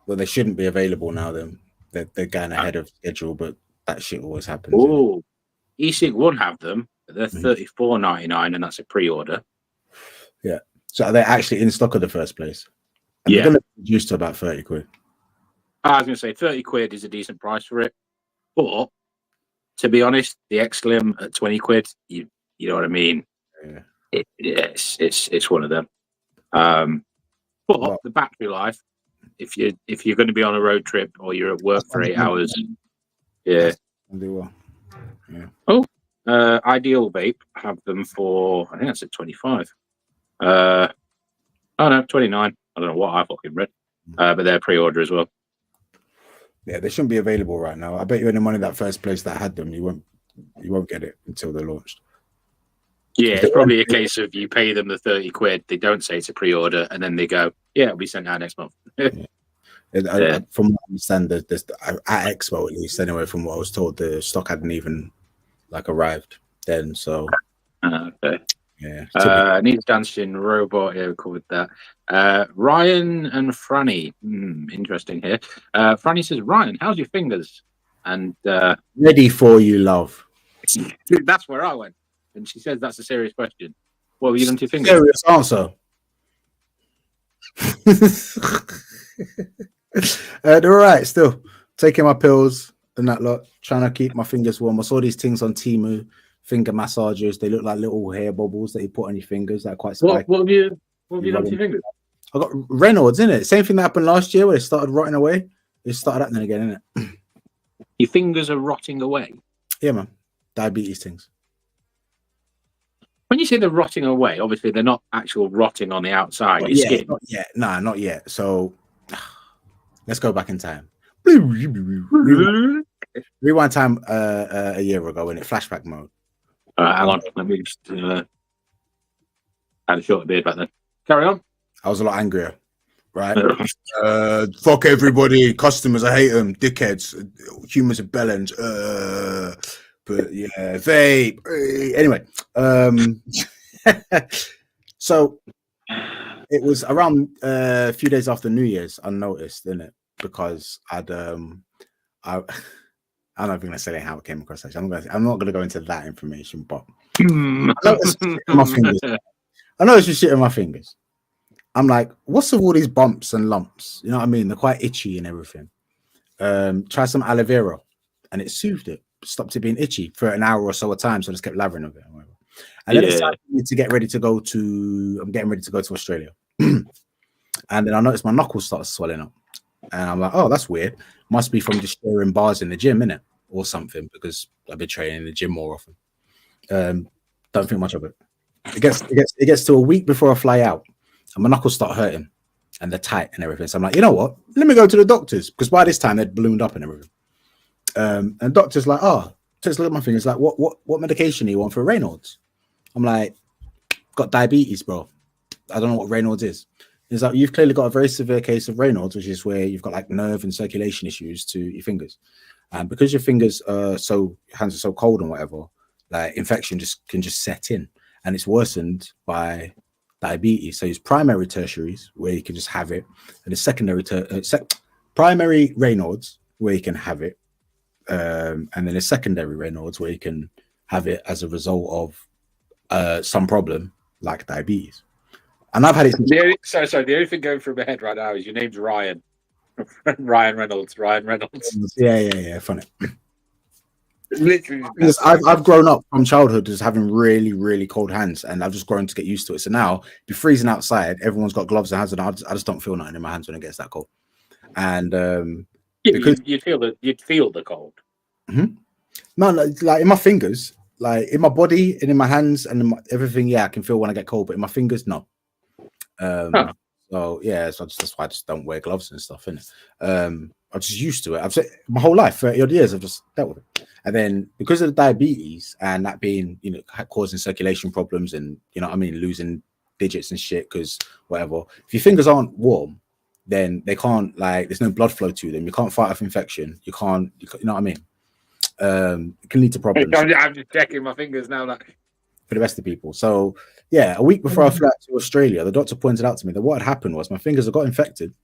Well, they shouldn't be available now. Then they're going ahead of schedule, but that shit always happens. Oh, eSync One have them. But they're $34.99, and that's a pre-order. Yeah. So are they actually in stock in the first place? And they're going to reduce to about 30 quid. I was going to say 30 quid is a decent price for it, but to be honest, the X-Slim at 20 quid, you know what I mean? Yeah. It's one of them. But the battery life, if you're going to be on a road trip or you're at work for 8 hours, yeah. Do well. Yeah. Oh, Ideal Vape have them for, I think that's at 25. Oh no, 29. I don't know what I fucking read. But they're pre-order as well. Yeah, they shouldn't be available right now. I bet you any money that first place that had them, you won't get it until they're launched. Yeah, it's probably a case of you pay them the 30 quid, they don't say it's a pre-order, and then they go, yeah, it'll be sent out next month. From what I understand, at Expo, at least, anyway, from what I was told, the stock hadn't even arrived then. So, okay. Yeah. Needs dancing robot. Yeah, we covered that. Ryan and Franny. Interesting here. Franny says, Ryan, how's your fingers? And ready for you, love. That's where I went. And she says that's a serious question. What were you done to your fingers? Serious answer. They're all right still. Taking my pills and that lot. Trying to keep my fingers warm. I saw these things on Temu. Finger massagers. They look like little hair bubbles that you put on your fingers. They're quite spiky. What have you done to your fingers? I got Reynolds, innit? Same thing that happened last year where they started rotting away. They started happening again, innit? Your fingers are rotting away? Yeah, man. Diabetes things. When you say they're rotting away, obviously they're not actual rotting on the outside. Your skin. Not yet. Nah, not yet. So let's go back in time. Rewind time a year ago in flashback mode. Hang on. Let me just had a short beard back then. Carry on. I was a lot angrier, right? Fuck everybody. Customers, I hate them. Dickheads. Humans are bellends. But yeah, vape. Anyway, so it was around a few days after New Year's, unnoticed, didn't it? Because I'm not even gonna say how it came across. I'm not gonna go into that information, but I noticed shit in my fingers. I'm like, what's with all these bumps and lumps? You know what I mean? They're quite itchy and everything. Try some aloe vera, and it soothed it. Stopped it being itchy for an hour or so at a time, so I just kept lathering of it. And then it's time to get ready to go to. I'm getting ready to go to Australia, and then I noticed my knuckles started swelling up, and I'm like, oh, that's weird. Must be from just sharing bars in the gym, innit, or something, because I've been training in the gym more often. Don't think much of it. It gets to a week before I fly out, and my knuckles start hurting, and they're tight and everything. So I'm like, you know what? Let me go to the doctors, because by this time they'd ballooned up and everything. And doctor's like, oh, takes a look at my fingers, like, what medication do you want for Raynaud's? I'm like, got diabetes, bro. I don't know what Raynaud's is. He's like, you've clearly got a very severe case of Raynaud's, which is where you've got like nerve and circulation issues to your fingers. And because your fingers are your hands are so cold and whatever, like infection can just set in, and it's worsened by diabetes. So it's primary tertiaries where you can just have it, and the secondary primary Raynaud's where you can have it, and then a secondary Raynaud's where you can have it as a result of some problem like diabetes. And I've had it. Sorry. The only thing going through my head right now is your name's Ryan. Ryan Reynolds. Yeah. Funny. Literally, I've grown up from childhood just having really, really cold hands, and I've just grown to get used to it. So now, be freezing outside, everyone's got gloves and hands, and I just don't feel nothing in my hands when it gets that cold. And because you'd feel the cold. Mm-hmm. No, like in my fingers, like in my body and in my hands and in everything. Yeah, I can feel when I get cold, but in my fingers, no. So yeah, so that's why I just don't wear gloves and stuff. And I'm just used to it. I've said my whole life, 30 odd years, I've just dealt with it. And then because of the diabetes and that being, causing circulation problems and losing digits and shit, because whatever, if your fingers aren't warm, then they can't, like, there's no blood flow to them. You can't fight off infection. You know what I mean? It can lead to problems. I'm just checking my fingers now, like, for the rest of the people. So yeah, a week before I flew out to Australia, the doctor pointed out to me that what had happened was my fingers had got infected.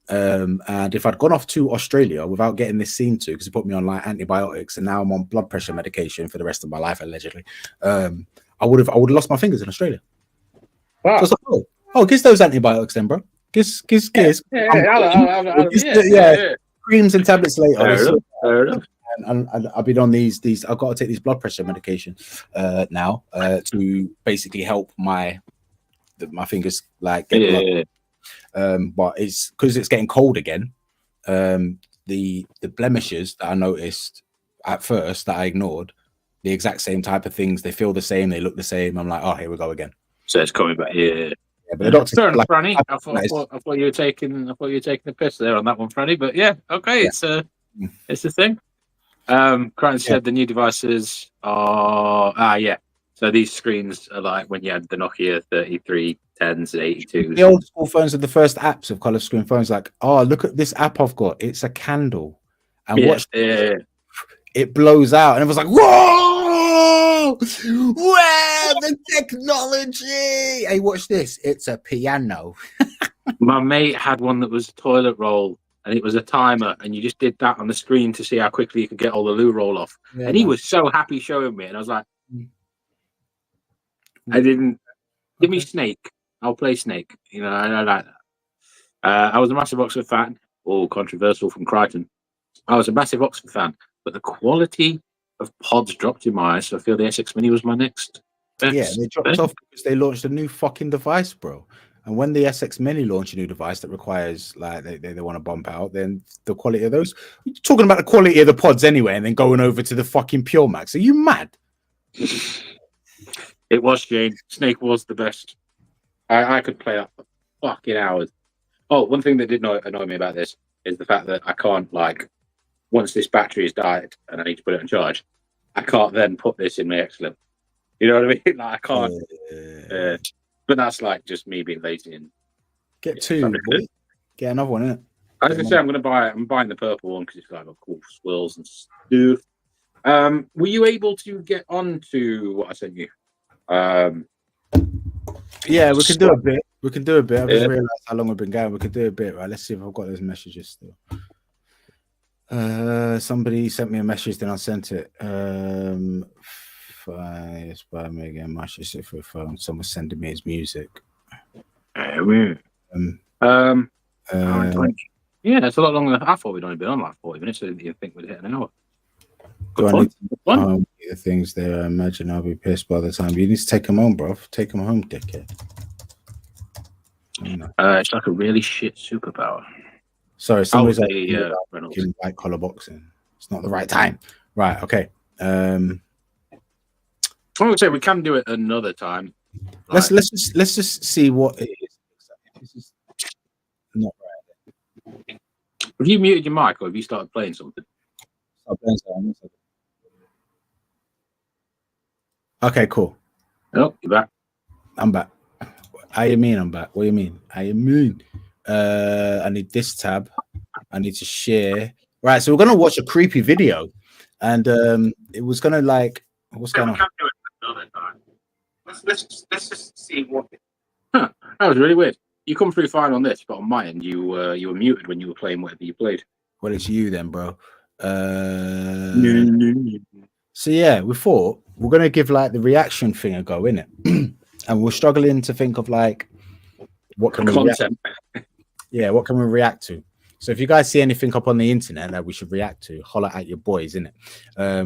And if I'd gone off to Australia without getting this seen to, because he put me on like antibiotics and now I'm on blood pressure medication for the rest of my life, allegedly, I would have lost my fingers in Australia. Wow. So I was like, oh, kiss those antibiotics then, bro. Kiss. Creams and tablets later. Fair enough. And I've been on these. I've got to take these blood pressure medication now to basically help my fingers like get blood. But it's because it's getting cold again. The blemishes that I noticed at first that I ignored, the exact same type of things. They feel the same. They look the same. I'm like, oh, here we go again. So it's coming back. Yeah. But the doctor, like, Franny, I thought you were taking the piss there on that one, Franny. But yeah, okay, yeah. It's the thing. Crichton said the new devices are yeah. So these screens are like when you had the Nokia 3310s and 82s. The old school phones are the first apps of colour screen phones. Like, oh, look at this app I've got. It's a candle, and watch it blows out, and it was like, whoa, the technology. Hey, watch this. It's a piano. My mate had one that was a toilet roll. And it was a timer, and you just did that on the screen to see how quickly you could get all the loo roll off. Yeah, and he was so happy showing me, and I was like, I didn't. Give me Snake. I'll play Snake. I like that. I was a massive Oxford fan. Oh, controversial from Crichton. I was a massive Oxford fan, but the quality of pods dropped in my eyes, so I feel the SX Mini was my next best. Yeah, they dropped off because they launched a new fucking device, bro. And when the SX Mini launch a new device that requires, like, they want to bump out, then the quality of those. You're talking about the quality of the pods anyway, and then going over to the fucking Pure Max. Are you mad? It was Shane. Snake was the best. I could play that for fucking hours. Oh, one thing that did annoy me about this is the fact that I can't, like, once this battery is died and I need to put it on charge, I can't then put this in my Excellent. You know what I mean? Like, I can't. But that's like just me being lazy and get two. Get another one, innit? I was gonna say I'm buying the purple one because it's got cool swirls and stuff. Were you able to get onto what I sent you? Yeah, we can do a bit. I just realised how long we've been going. We can do a bit, right? Let's see if I've got those messages still. Somebody sent me a message, then I sent it. By me again, much is it for a phone? Someone's sending me his music. Yeah, it's a lot longer than I thought. We'd only been on like 40 minutes. So you think we'd hit an hour? The things there. I imagine I'll be pissed by the time. You need to take them home, bro. Take them home, dickhead. It's like a really shit superpower. Sorry, somebody's white collar boxing. It's not the right time. Right, okay. I would say we can do it another time. Let's just see what it is. This is not right. Have you muted your mic or have you started playing something? Okay, cool. Oh, you're back. I'm back. How you mean I'm back? What do you mean? How you mean? I need this tab. I need to share. Right, so we're gonna watch a creepy video, and it was gonna like what's going on? Let's just see what. That was really weird. You come through fine on this, but on my end, you were muted when you were playing whatever you played. Well, it's you then, bro. So yeah, we thought we're gonna give like the reaction thing a go, innit? And we're struggling to think of like what can we react? Content. Yeah, what can we react to? So if you guys see anything up on the internet that we should react to, holler at your boys, innit?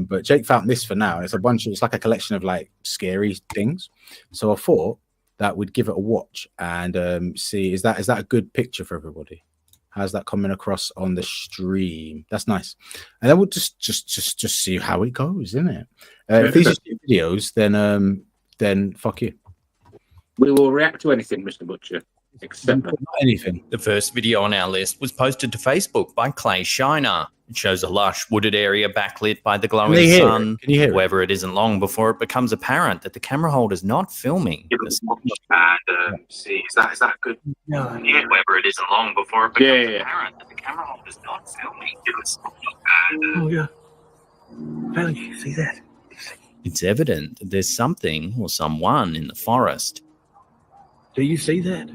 But Jake found this for now. It's it's like a collection of like scary things. So I thought that we'd give it a watch and see is that a good picture for everybody? How's that coming across on the stream? That's nice. And then we'll just see how it goes, isn't it? If these are videos, then fuck you. We will react to anything, Mr. Butcher, except Not anything. The first video on our list was posted to Facebook by Clay Shiner. It shows a lush wooded area backlit by the glowing sun. Can you hear it? However, it isn't long before it becomes apparent that the camera holder's not filming. and see is that good? Yeah. However, it isn't long before it becomes apparent that the camera holder's not filming. Oh yeah. Well, you see that? It's evident that there's something or someone in the forest. Do you see that?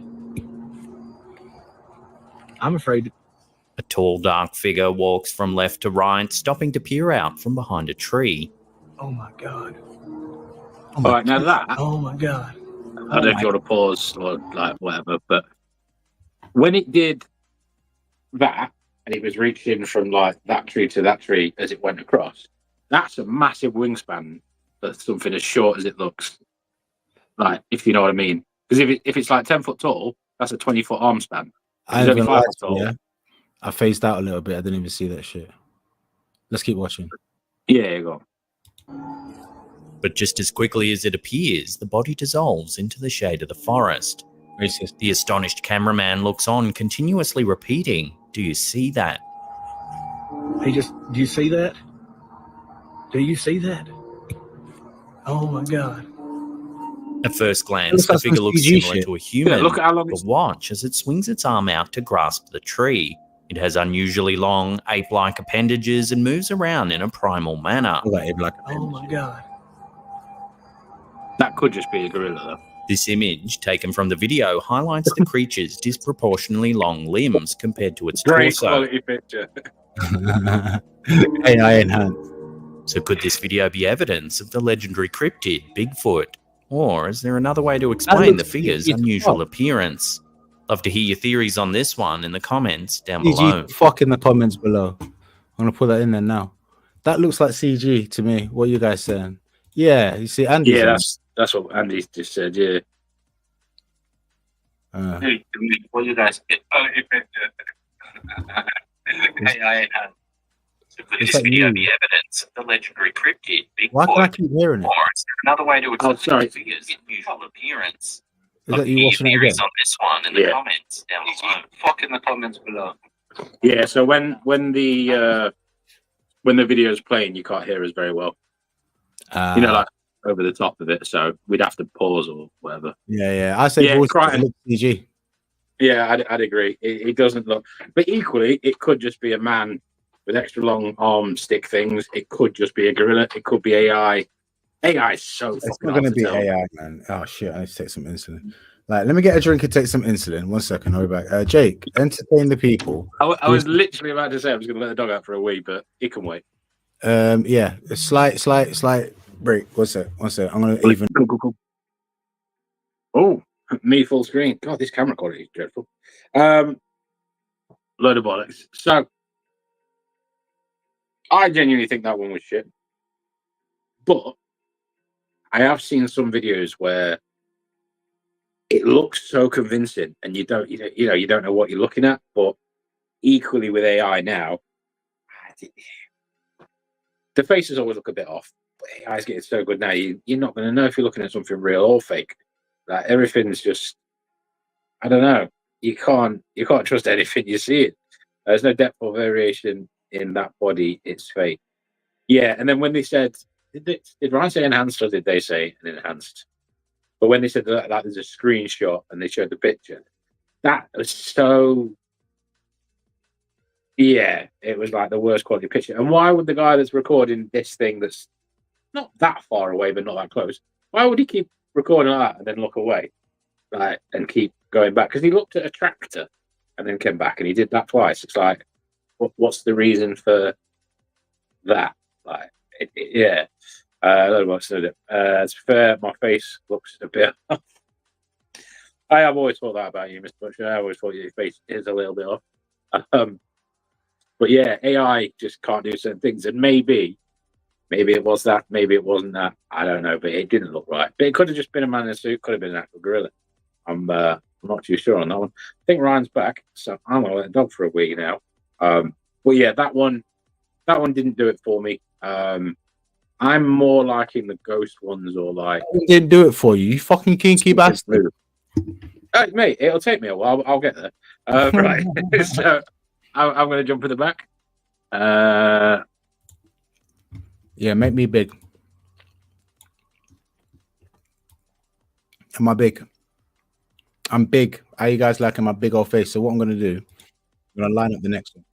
I'm afraid. A tall, dark figure walks from left to right, stopping to peer out from behind a tree. Oh my God. All right, now that Oh my God. I don't know if you want to pause or like whatever, but when it did that and it was reaching from like that tree to that tree as it went across, that's a massive wingspan for something as short as it looks. Like, if you know what I mean. Because if it's like 10 foot tall, that's a 20-foot arm span. I phased out a little bit. I didn't even see that shit. Let's keep watching. Yeah, go on. But just as quickly as it appears, the body dissolves into the shade of the forest. Racist. The astonished cameraman looks on, continuously repeating, "Do you see that?" Do you see that? Do you see that? Oh my God. At first glance, the figure looks similar to a human, look at how long but watch as it swings its arm out to grasp the tree. It has unusually long, ape-like appendages and moves around in a primal manner. Oh my God. That could just be a gorilla, though. This image, taken from the video, highlights the creature's disproportionately long limbs compared to its Great torso. quality picture. AI enhanced. So could this video be evidence of the legendary cryptid, Bigfoot? Or is there another way to explain the figure's unusual appearance? Love to hear your theories on this one in the comments down below. Fuck in the comments below. I'm going to put that in there now. That looks like CG to me. What are you guys saying? Yeah, you see Andy. Yeah, that's what Andy just said, yeah. What you guys AI so could this video be evidence of the legendary cryptid Bigfoot? Why can I keep hearing it? Or is there another way to explain the figure's unusual appearance? Is that you watching it again? On this one in the comments down below. Fuck in the comments below. Yeah, so when the video's playing, you can't hear us very well. You know, like over the top of it, so we'd have to pause or whatever. Yeah. I say CG. Yeah, I'd agree. It doesn't look, but equally, it could just be a man with extra long arm stick things. It could just be a gorilla. It could be AI. AI is so. It's not going to be AI, man. Oh shit! I need to take some insulin. Like, let me get a drink and take some insulin. 1 second, I'll be back. Jake, entertain the people. I was literally about to say I was going to let the dog out for a wee, but it can wait. Yeah, a slight break. What's that? I'm going to even. Cool. Oh, me full screen. God, this camera quality is dreadful. Load of bollocks. So, I genuinely think that one was shit. But I have seen some videos where it looks so convincing, and you don't know what you're looking at. But equally with AI now, the faces always look a bit off. But AI's getting so good now, you're not going to know if you're looking at something real or fake. Like, everything's just, I don't know. You can't trust anything you see. There's no depth or variation in that body. It's fake. Yeah, and then when they said, did Ryan say enhanced or did they say an enhanced? But when they said that there's a screenshot and they showed the picture, that was so. Yeah, it was like the worst quality picture. And why would the guy that's recording this thing that's not that far away but not that close, why would he keep recording like that and then look away, like, and keep going back? Because he looked at a tractor and then came back, and he did that twice. It's like, what's the reason for that. Like, yeah. I don't know what I said. To be fair, my face looks a bit off. I have always thought that about you, Mr. Butcher. I always thought your face is a little bit off. But yeah, AI just can't do certain things. And maybe it was that, maybe it wasn't that. I don't know, but it didn't look right. But it could have just been a man in a suit, could have been an actual gorilla. I'm not too sure on that one. I think Ryan's back, so I'm gonna let the dog for a week now. But yeah, that one didn't do it for me. I'm more liking the ghost ones, or like It didn't do it for you. You fucking kinky bastard. Mate, it'll take me a while, but I'll get there. Right. So I'm going to jump in the back. Yeah, make me big. Am I big? I'm big. How you guys liking my big old face? So what I'm going to do, I'm going to line up the next one.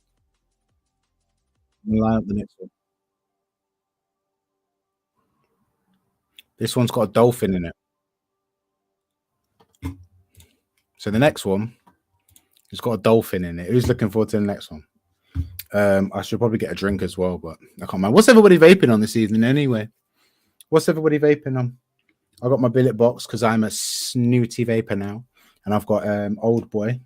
This one's got a dolphin in it. So the next one, it's got a dolphin in it. Who's looking forward to the next one? I should probably get a drink as well, but I can't mind. What's everybody vaping on this evening anyway? What's everybody vaping on? I got my billet box because I'm a snooty vapor now. And I've got Old Boy,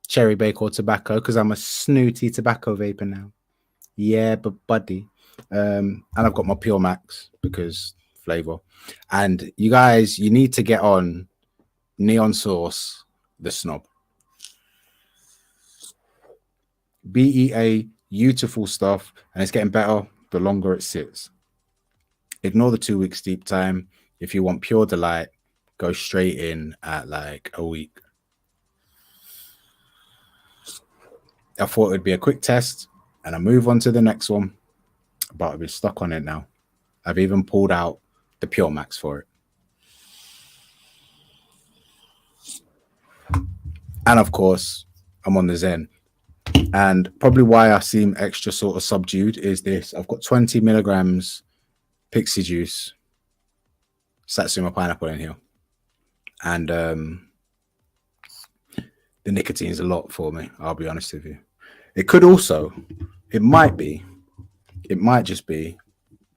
Cherry Bakewell Tobacco, because I'm a snooty tobacco vapor now. Yeah, but buddy. And I've got my Pure Max because flavor. And you guys, you need to get on Neon Source, the snob. BEA, beautiful stuff, and it's getting better the longer it sits. Ignore the 2 week steep time. If you want pure delight, go straight in at like a week. I thought it'd be a quick test and I move on to the next one, but I've been stuck on it now. I've even pulled out the Pure Max for it. And of course, I'm on the Zen. And probably why I seem extra sort of subdued is this. I've got 20 milligrams pixie juice, Satsuma pineapple in here. And the nicotine is a lot for me, I'll be honest with you. It might just be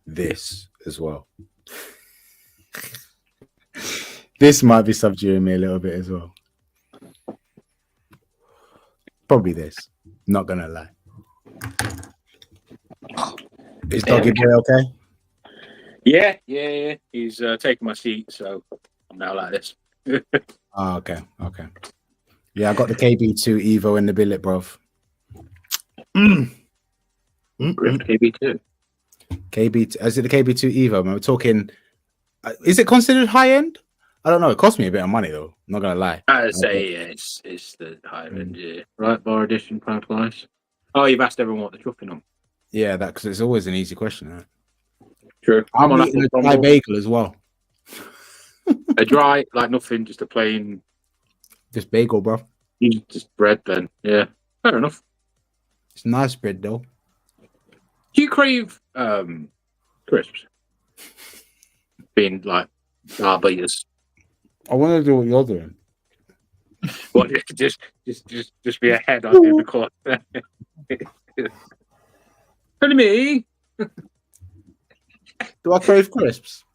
this as well. This might be subduing me a little bit as well. Probably this. Not gonna lie. Is Doggy Boy okay? Yeah. He's taking my seat, so I'm now like this. Oh, okay. Yeah, I got the KB2 Evo in the billet, bruv. KB2. KB2. Is it the KB2 Evo? Man, we're talking. Is it considered high end? I don't know. It cost me a bit of money though. I'm not gonna lie. I'd say yeah, it's the higher end. Yeah. Right, bar edition, pound price. Oh, you've asked everyone what they're chuffing on. Yeah, that because it's always an easy question, right? True. I'm on a dry bagel as well. A dry, like nothing, just a plain. Just bagel, bro. Just bread, then. Yeah, fair enough. It's nice bread though. Do you crave crisps? Being like diabetes. I want to do what you're doing. What? Just be ahead on you because. Tell me. Do I crave crisps?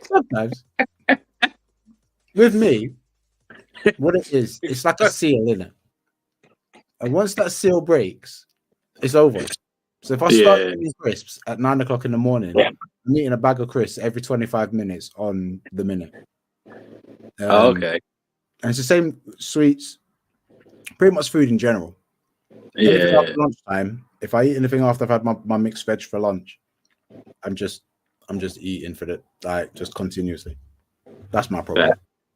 Sometimes. With me, what it is, it's like a seal, isn't it? And once that seal breaks, it's over. So if I start eating crisps at 9 o'clock in the morning, I'm eating a bag of crisps every 25 minutes on the minute. Okay. And it's the same sweets, pretty much food in general. Yeah. After lunchtime, if I eat anything after I've had my mixed veg for lunch, I'm just eating for the just continuously. That's my problem.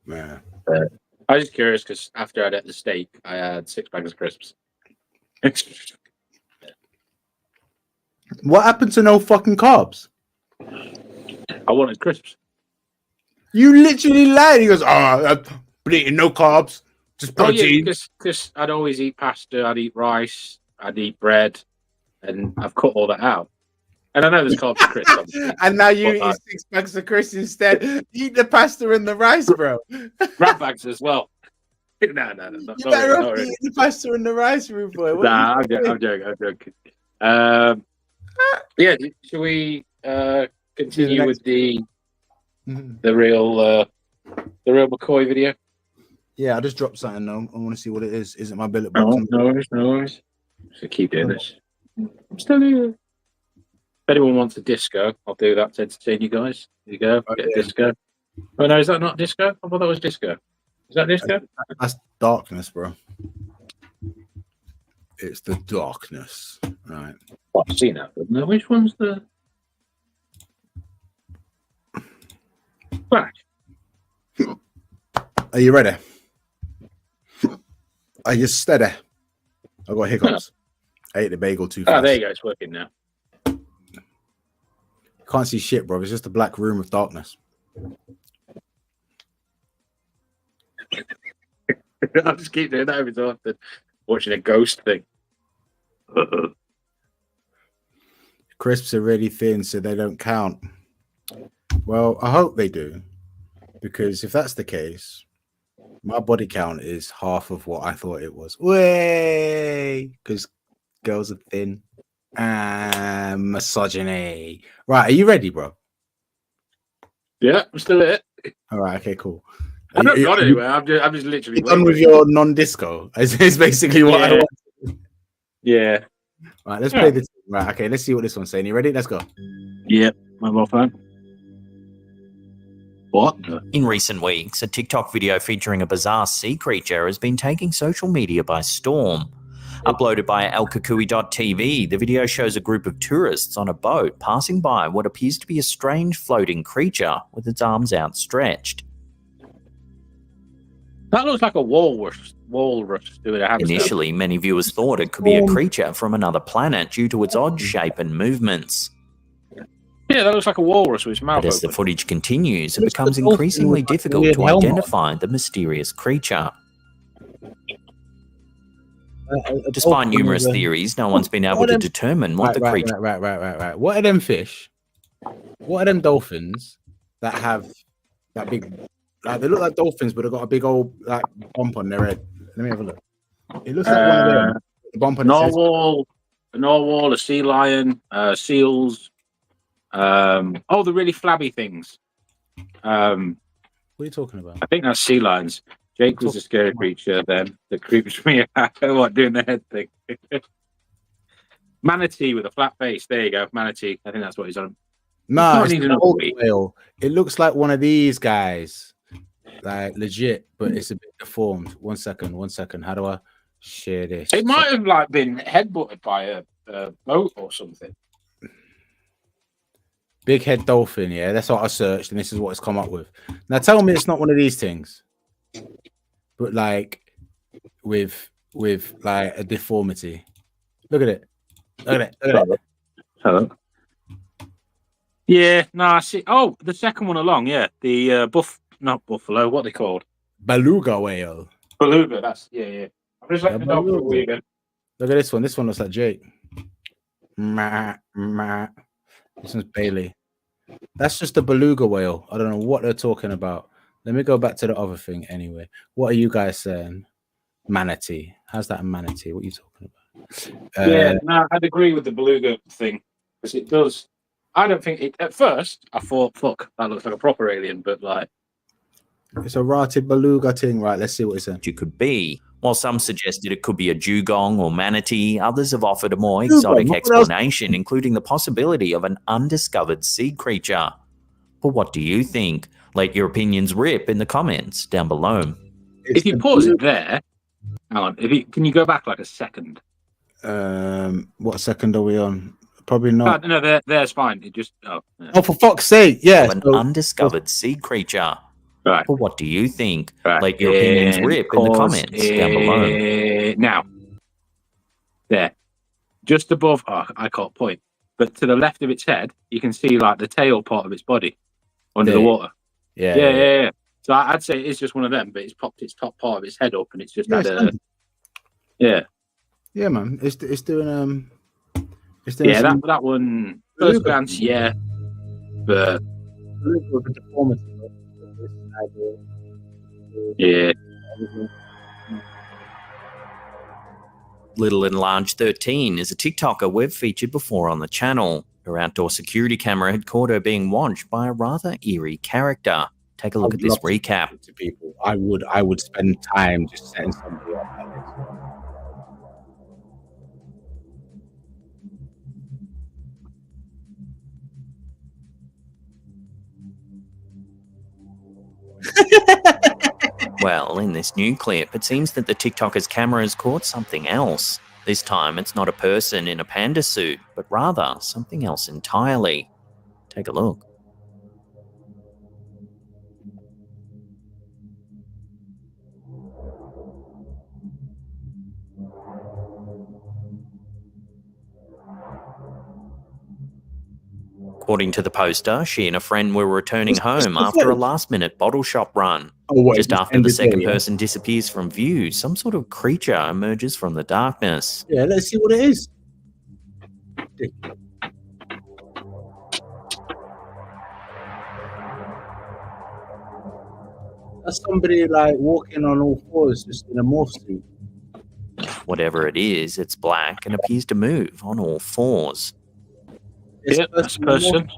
Yeah. I was just curious because after I'd had the steak, I had 6 bags of crisps. What happened to no fucking carbs? I wanted crisps. You literally lied. He goes, I've been eating no carbs, just protein. Because I'd always eat pasta, I'd eat rice, I'd eat bread, and I've cut all that out. And I know there's carbs in crisps. And now you eat 6 bags of crisps instead. Eat the pasta and the rice, bro. Rat bags as well. No, not You not better really, off not really. eating the pasta and the rice, rude boy. What Nah, are you doing? I'm joking. Yeah, should we continue with the real McCoy video? Yeah, I just dropped something though. I want to see what it is. Is it my billet No, box? no worries. So keep doing this. I'm still here. If anyone wants a disco, I'll do that to entertain you guys. There you go. Oh, Get a yeah. disco. Oh no, is that not disco? I thought that was disco. Is that disco? That's darkness, bro. It's the darkness. Right. Well, I've seen that, but no, which one's the back? Are you ready? Are you steady? I got hiccups. I ate the bagel too fast. Oh, there you go. It's working now. Can't see shit, bro. It's just a black room of darkness. I'll just keep doing that every so often. Watching a ghost thing. Crisps are really thin, so they don't count. Well, I hope they do, because if that's the case, my body count is half of what I thought it was. Way, because girls are thin. Misogyny. Right, are you ready, bro? Yeah, I'm still here. All right, okay, cool. I'm not gone anywhere. I'm just literally done with waiting. your non-disco. Is basically what I want. Yeah. Right, let's play this. Right, okay, let's see what this one's saying. You ready? Let's go. Yep. Mobile phone. What? In recent weeks, a TikTok video featuring a bizarre sea creature has been taking social media by storm. Uploaded by alkakui.tv, the video shows a group of tourists on a boat passing by what appears to be a strange floating creature with its arms outstretched. That looks like a walrus doing a hamster. Initially, many viewers thought it could be a creature from another planet due to its odd shape and movements. Yeah, that looks like a walrus with its mouth But as the open. footage continues, it becomes increasingly difficult to identify the mysterious creature. Despite numerous theories, no one's been able to determine what the creature... Right. What are them fish? What are them dolphins that have that big... Like, they look like dolphins, but they've got a big old like bump on their head. Let me have a look. It looks like one of them. The bump on a narwhal, a sea lion, seals. The really flabby things. What are you talking about? I think that's sea lions. Jake was a scary creature then that creeps me out. What, doing the head thing? Manatee with a flat face. There you go, manatee. I think that's what he's on. No, it's an old whale. It looks like one of these guys, like legit, but it's a bit deformed. One second. How do I share this? It might have like been headbutted by a boat or something. Big head dolphin, yeah, that's what I searched, and this is what it's come up with. Now tell me it's not one of these things, but like with like a deformity. Look at it. Look at it. Hello. Yeah, no, I see. Oh, the second one along, yeah. The not buffalo, what are they called? Beluga whale. Beluga, that's yeah. I'm just letting the dog for a wee again. Look at this one. This one looks like Jake. This one's Bailey. That's just a beluga whale. I don't know what they're talking about. Let me go back to the other thing anyway. What are you guys saying? Manatee. How's that a manatee? What are you talking about? Yeah, no, I'd agree with the beluga thing because it does. I don't think it. At first, I thought, "Fuck, that looks like a proper alien," but like, it's a rotted beluga thing, right? Let's see what it's saying. It could be. While some suggested it could be a dugong or manatee, others have offered a more exotic explanation, including the possibility of an undiscovered sea creature. But what do you think? Let your opinions rip in the comments down below. If you pause it there, hang on. Can you go back like a second? What second are we on? Probably not. No, there's fine. It just yeah. Oh, for fuck's sake! Yeah, of an undiscovered sea creature. Right. But what do you think? Right. Let your opinions rip in the comments down below. Now, there, just above. Oh, I can't point, but to the left of its head, you can see like the tail part of its body under the water. Yeah. So I'd say it's just one of them, but it's popped its top part of its head up, and it's just had a. Yeah, man. It's doing yeah, that one first glance, yeah, but yeah. Little Enlarged 13 is a TikToker we've featured before on the channel. Her outdoor security camera had caught her being watched by a rather eerie character. Take a look at this recap. To people, I would spend time just setting somebody up like this. Well, in this new clip, it seems that the TikToker's camera has caught something else. This time, it's not a person in a panda suit, but rather something else entirely. Take a look. According to the poster, she and a friend were returning home after a last-minute bottle shop run. Just after the second person disappears from view, some sort of creature emerges from the darkness. Yeah, let's see what it is. That's somebody like walking on all fours, just in a morph suit. Whatever it is, it's black and appears to move on all fours. Yeah, that's a person.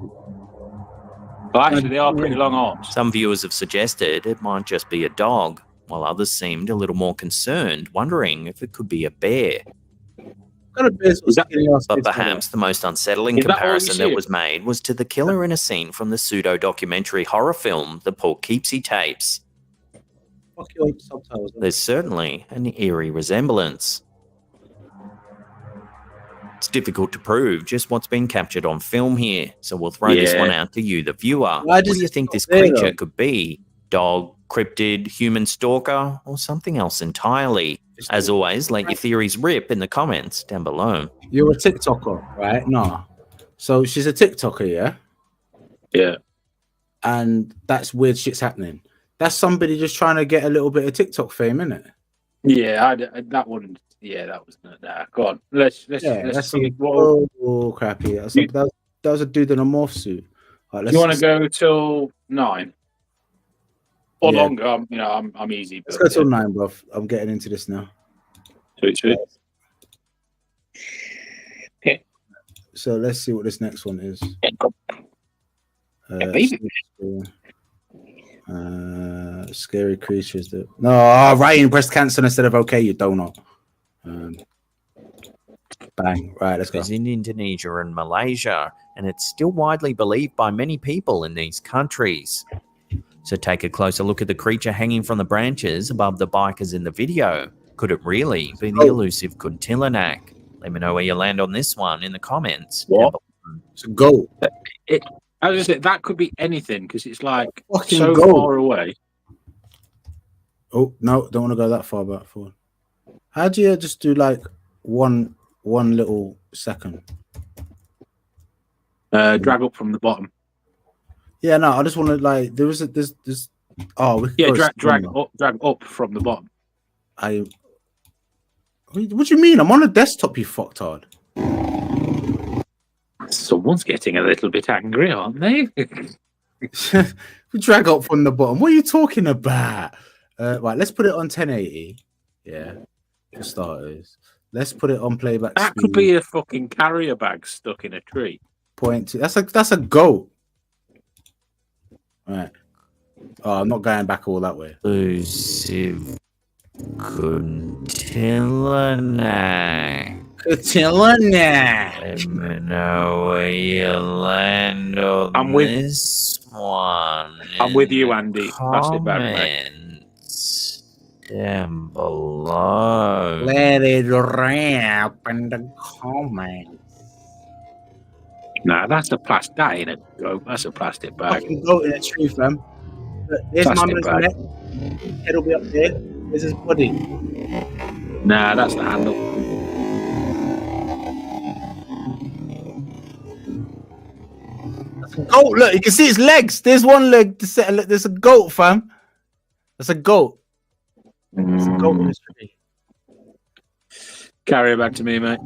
But actually, they are pretty long arms. Some viewers have suggested it might just be a dog, while others seemed a little more concerned, wondering if it could be a bear. But perhaps the most unsettling comparison that was made was to the killer in a scene from the pseudo-documentary horror film, The Poughkeepsie Tapes. There's certainly an eerie resemblance. It's difficult to prove just what's been captured on film here, so we'll throw this one out to you, the viewer. What do you think this creature could be? Dog, cryptid, human stalker, or something else entirely? As always, let your theories rip in the comments down below. You're a TikToker, right? No. So she's a TikToker, yeah? Yeah. And that's weird shit's happening. That's somebody just trying to get a little bit of TikTok fame, isn't it? Yeah, that wouldn't. Yeah, that was not. Nah, go on. Let's see. Crappy. That was a dude in a morph suit. Right, you want to go till 9 or longer? I'm easy. Let's go till 9, bro. I'm getting into this now. Sweet. Okay. So let's see what this next one is. Scary creatures. No, writing breast cancer instead of okay, you donut. Bang. Right, let's go. It's in Indonesia and Malaysia, and it's still widely believed by many people in these countries. So take a closer look at the creature hanging from the branches above the bikers in the video. Could it really be the elusive kuntilanak? Let me know where you land on this one in the comments. What? It's a goat. As I said, that could be anything because it's like so far away. Oh no, don't want to go that far back forward. How do you just do like one little second? Drag up from the bottom. Yeah, no, I just want to like there's drag up from the bottom. What do you mean? I'm on a desktop, you fucktard. Someone's getting a little bit angry, aren't they? We drag up from the bottom. What are you talking about? Right, let's put it on 1080. Yeah. For starters, let's put it on playback. That could be a fucking carrier bag stuck in a tree. That's a goat. All right. Oh, I'm not going back all that way. Elusive kuntilanak. Let me know where you land on this one. I'm with you, Andy. Pass it back, mate. Down below. Let it rap in the comments. Nah, that's a plastic. That ain't a goat. That's a plastic bag. Fucking goat in a tree, fam. There's my man's neck. Head'll be up there. There's his body. Nah, that's the handle. That's a goat. Look, you can see his legs. There's one leg. There's a goat, fam. That's a goat. It's a goat in this tree. Carry it back to me, mate.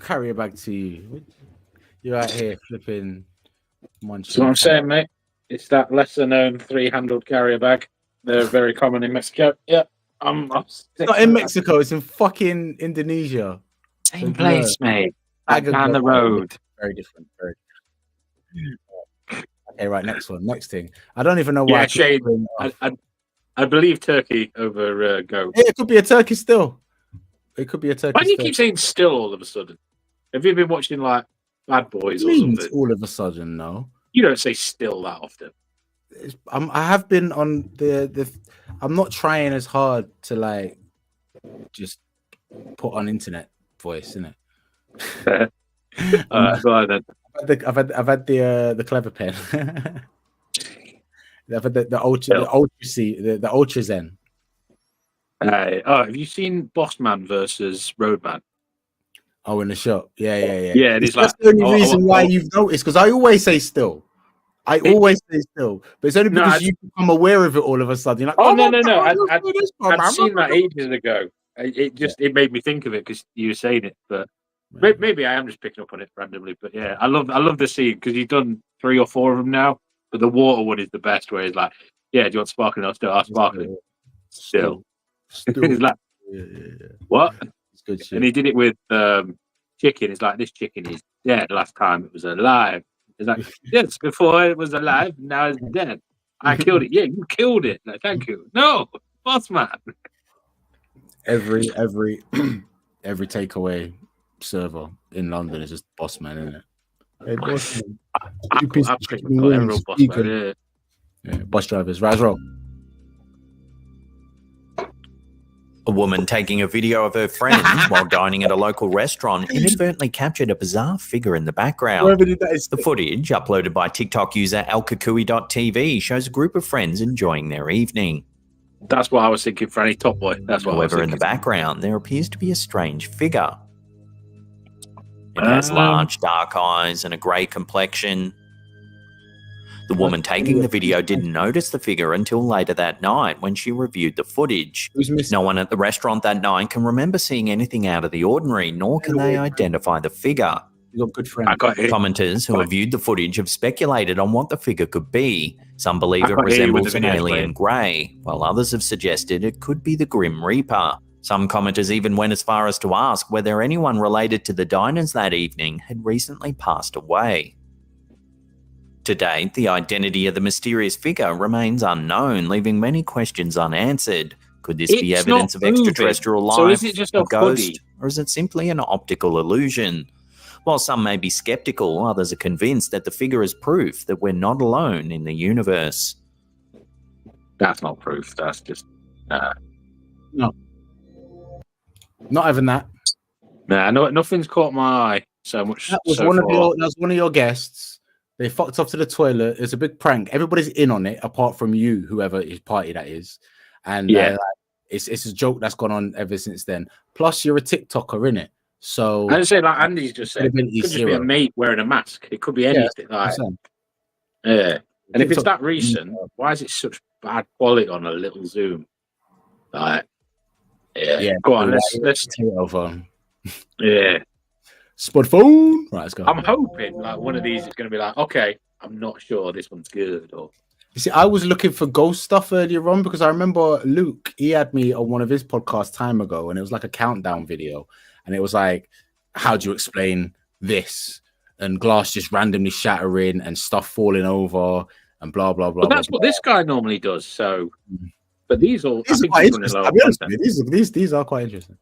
Carry it back to you. You're out here flipping munching. That's what I'm saying, mate. It's that lesser known 3-handled carrier bag. They're very common in Mexico. Yeah, I'm It's not in Mexico. It's in fucking Indonesia. Same place, mate. Down the road. Very different. Very different. Okay, right. Next one. Next thing. I don't even know why. Yeah, Shane. I believe turkey over goat. Yeah, it could be a turkey still. It could be a turkey. Why do you keep saying still all of a sudden? Have you been watching like Bad Boys or something? All of a sudden, no. You don't say still that often. I have been on the. I'm not trying as hard to like just put on internet voice, innit? Go on then. I've had the clever pen. I've had the ultra zen. Have you seen Bossman versus Roadman? Oh, in the shop. Yeah. Yeah, it is that's the only reason why you've noticed, because I always say still. Always say still, but it's only because you become aware of it all of a sudden. You're like, no. I'd seen that ages ago. It made me think of it because you were saying it, but maybe I am just picking up on it randomly. But yeah, I love the scene because you've done 3 or 4 of them now. But the water one is the best, where it's like, yeah, do you want sparkling? I'll still sparkling. Still. It's like, what? It's good shit. And he did it with chicken. It's like, this chicken is dead. Last time it was alive. It's like, yes, before it was alive, now it's dead. I killed it. Yeah, you killed it. Like, thank you. No, boss man. Every takeaway server in London is just boss man, isn't it? Hey, boss man. Bus drivers, rise roll. A woman taking a video of her friend while dining at a local restaurant inadvertently captured a bizarre figure in the background. The footage, uploaded by TikTok user alkakui.tv, shows a group of friends enjoying their evening. That's what I was thinking, Franny Top Boy. That's what However, in the background, there appears to be a strange figure. It has large dark eyes and a grey complexion. The woman taking the video didn't notice the figure until later that night when she reviewed the footage. No one at the restaurant that night can remember seeing anything out of the ordinary, nor can they identify the figure. Good friend. Commenters who have viewed the footage have speculated on what the figure could be. Some believe it resembles an alien grey, while others have suggested it could be the Grim Reaper. Some commenters even went as far as to ask whether anyone related to the diners that evening had recently passed away. To date, the identity of the mysterious figure remains unknown, leaving many questions unanswered. Could this be evidence of extraterrestrial life, so is it just a ghost, or is it simply an optical illusion? While some may be skeptical, others are convinced that the figure is proof that we're not alone in the universe. That's not proof. That's just... No. Not even that. Nothing's caught my eye so much. That was one of your guests. They fucked off to the toilet. It's a big prank. Everybody's in on it, apart from you, whoever his party that is. And it's a joke that's gone on ever since then. Plus, you're a TikToker, innit? So I say, like Andy's just said, it could just be a mate wearing a mask. It could be anything. And if it's that recent, why is it such bad quality on a little zoom? Like, go on, let's phone. Spud phone. Right, let's go. I'm hoping like one of these is going to be like, okay, I'm not sure this one's good. Or you see, I was looking for ghost stuff earlier on because I remember Luke. He had me on one of his podcasts time ago, and it was like a countdown video, and it was like, how do you explain this? And glass just randomly shattering and stuff falling over and blah blah blah. But that's what this guy normally does. So, but these are quite interesting. I'll be honest with you, these are quite interesting.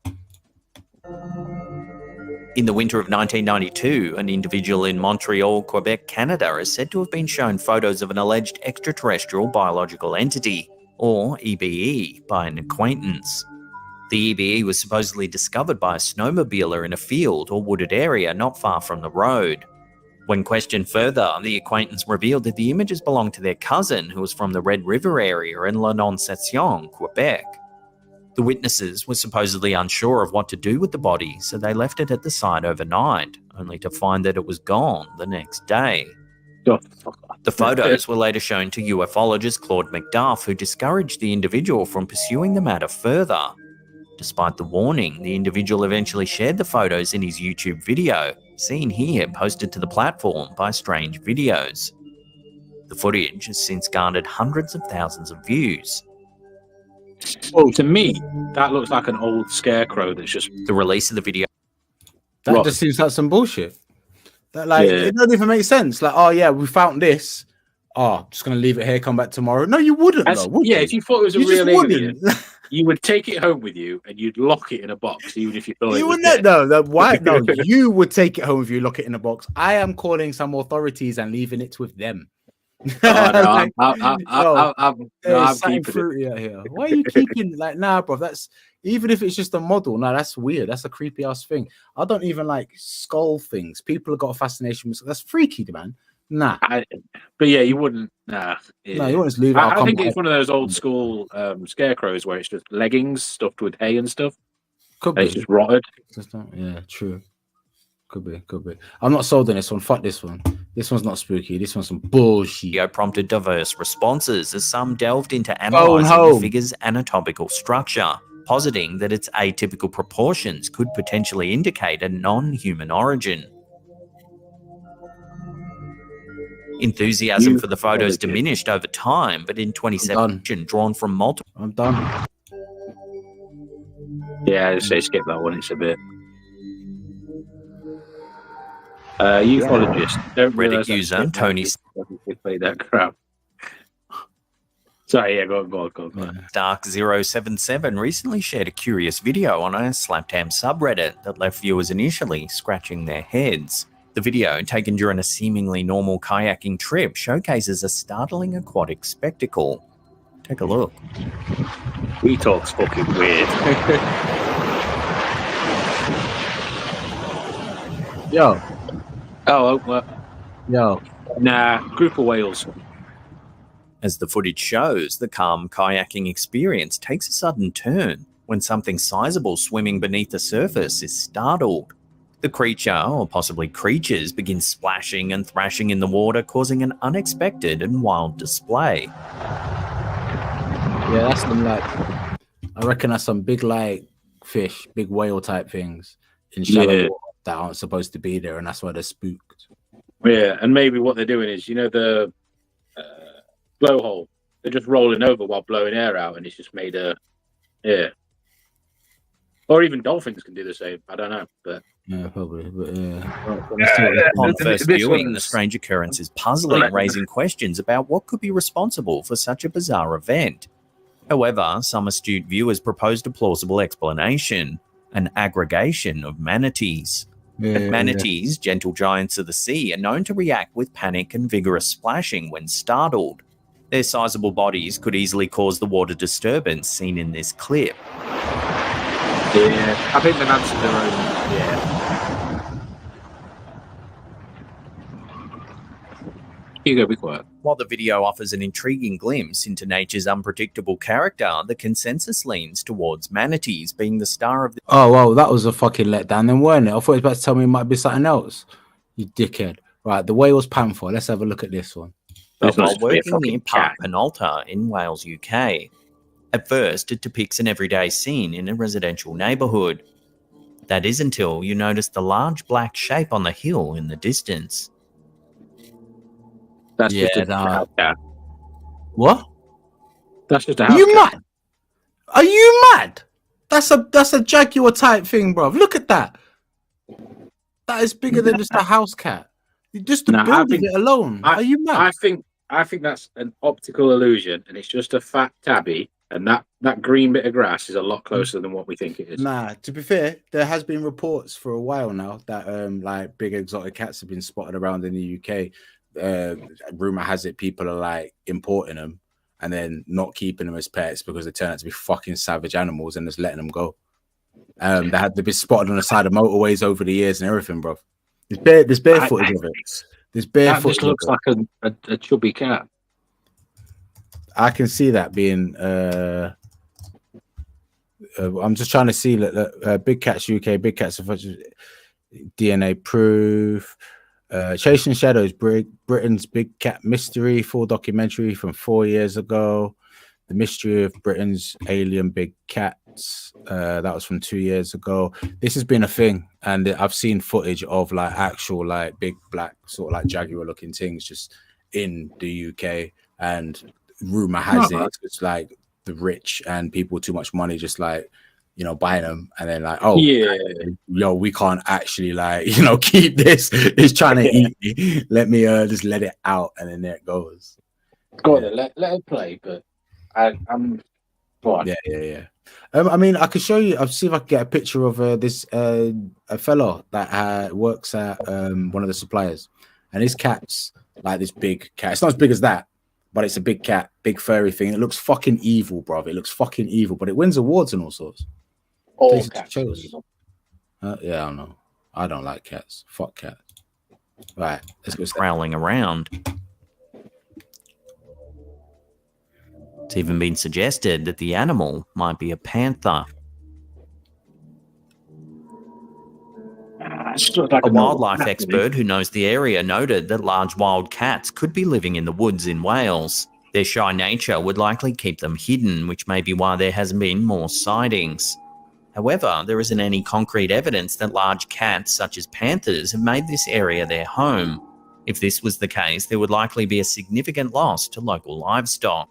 In the winter of 1992, an individual in Montreal, Quebec, Canada is said to have been shown photos of an alleged extraterrestrial biological entity, or EBE, by an acquaintance. The EBE was supposedly discovered by a snowmobiler in a field or wooded area not far from the road. When questioned further, the acquaintance revealed that the images belonged to their cousin, who was from the Red River area in L'Annonciation, Quebec. The witnesses were supposedly unsure of what to do with the body, so they left it at the site overnight, only to find that it was gone the next day. The photos were later shown to ufologist Claude McDuff, who discouraged the individual from pursuing the matter further. Despite the warning, the individual eventually shared the photos in his YouTube video, seen here posted to the platform by Strange Videos. The footage has since garnered hundreds of thousands of views. To me, that looks like an old scarecrow that's just The release of the video. That Right. just seems like some bullshit. That like Yeah. it doesn't even make sense. Like, oh yeah, we found this. Oh, just gonna leave it here, come back tomorrow. No, you wouldn't though, would you? if you thought it was a You just real alien, wouldn't. you would take it home with you and you'd lock it in a box, even if you thought it You was wouldn't. dead. No, why? No, you would take it home if you lock it in a box. I am calling some authorities and leaving it with them. Oh, no, Like, I'm there's something keeping it. fruity out here. Why are you keeping like nah, bro? That's even if it's just a model. No, that's weird. That's a creepy ass thing. I don't even like skull things. People have got a fascination with that's freaky, man. Nah, But yeah, you wouldn't. Nah. no, you want to leave it. I think it's one of those old school scarecrows where it's just leggings stuffed with hay and stuff. Could And it's be. just rotted. Yeah, true. Could be. I'm not sold on this one. Fuck this one. This one's not spooky. This one's some bullshit. Video prompted diverse responses as some delved into Phone analysing the home. figure's anatomical structure, positing that its atypical proportions could potentially indicate a non-human origin. Enthusiasm for the photos diminished over time, but in 2017, drawn from multiple I'm done. Yeah, I say skip that one. It's a bit. Ufologists don't Reddit realise that user shit Tony they play that crap. Sorry, yeah, go on. Yeah. Stark077 recently shared a curious video on a Slaptam subreddit that left viewers initially scratching their heads. The video, taken during a seemingly normal kayaking trip, showcases a startling aquatic spectacle. Take a look. We talk's fucking weird. Yo, Well, nah, group of whales. As the footage shows, the calm kayaking experience takes a sudden turn when something sizable swimming beneath the surface is startled. The creature, or possibly creatures, begin splashing and thrashing in the water, causing an unexpected and wild display. yeah, that's some like. I reckon that's some big like fish, big whale type things in shallow Yeah. water that aren't supposed to be there, and that's why they're spooked. Yeah, and maybe what they're doing is, the blowhole. They're just rolling over while blowing air out, and it's just made a Or even dolphins can do the same. I don't know, but Yeah, probably. But yeah. On first This viewing, one's- the strange occurrence is puzzling, raising questions about what could be responsible for such a bizarre event. However, some astute viewers proposed a plausible explanation: an aggregation of manatees. Manatees, gentle giants of the sea, are known to react with panic and vigorous splashing when startled. Their sizable bodies could easily cause the water disturbance seen in this clip. yeah, I think they've answered their own. Yeah. Hugo, be quiet. While the video offers an intriguing glimpse into nature's unpredictable character, the consensus leans towards manatees being the star of the Oh, well, that was a fucking letdown then, weren't it? I thought you were about to tell me it might be something else. You dickhead. Right, the whale's panther. Let's have a look at this one. That's while supposed to be a working fucking near Park cat. Penalta in Wales, UK. At first, it depicts an everyday scene in a residential neighbourhood. That is until you notice the large black shape on the hill in the distance. That's Yeah, just a nah. house cat. What? That's just a Are house you cat. mad? Are you mad? That's a jaguar type thing, bro. Look at that. That is bigger than just a house cat. Just the Nah, I build of think- it alone. Are you mad? I think that's an optical illusion, and it's just a fat tabby, and that green bit of grass is a lot closer than what we think it is. Nah, to be fair, there has been reports for a while now that like big exotic cats have been spotted around in the UK. Rumor has it people are like importing them and then not keeping them as pets because they turn out to be fucking savage animals and just letting them go. They've been spotted on the side of motorways over the years and everything, bro. There's bare footage of it. There's bare That footage. just looks of it. like a chubby cat. I can see that being. I'm just trying to see that Big Cats UK, Big Cats DNA proof. Chasing Shadows, Britain's Big Cat Mystery, full documentary from 4 years ago. The Mystery of Britain's Alien Big Cats, that was from 2 years ago. This has been a thing, and I've seen footage of like actual like big black sort of like jaguar looking things just in the UK. And rumor has it it's like the rich and people with too much money just like, you know, buying them, and then like, oh Yeah. yo, we can't actually like, you know, keep this. It's trying to eat me. Let me just let it out, and then there it goes. Go on, then, let it play. But I'm go on. Yeah. I mean, I could show you. I'll see if I can get a picture of this a fellow that works at one of the suppliers, and his cat's like this big cat. It's not as big as that, but it's a big cat, big furry thing. It looks fucking evil, bro. It looks fucking evil, but it wins awards and all sorts. All cats. Yeah, I don't know. I don't like cats. Fuck cats. Right, let's go. Prowling around. It's even been suggested that the animal might be a panther. A wildlife expert who knows the area noted that large wild cats could be living in the woods in Wales. Their shy nature would likely keep them hidden, which may be why there hasn't been more sightings. However, there isn't any concrete evidence that large cats, such as panthers, have made this area their home. If this was the case, there would likely be a significant loss to local livestock.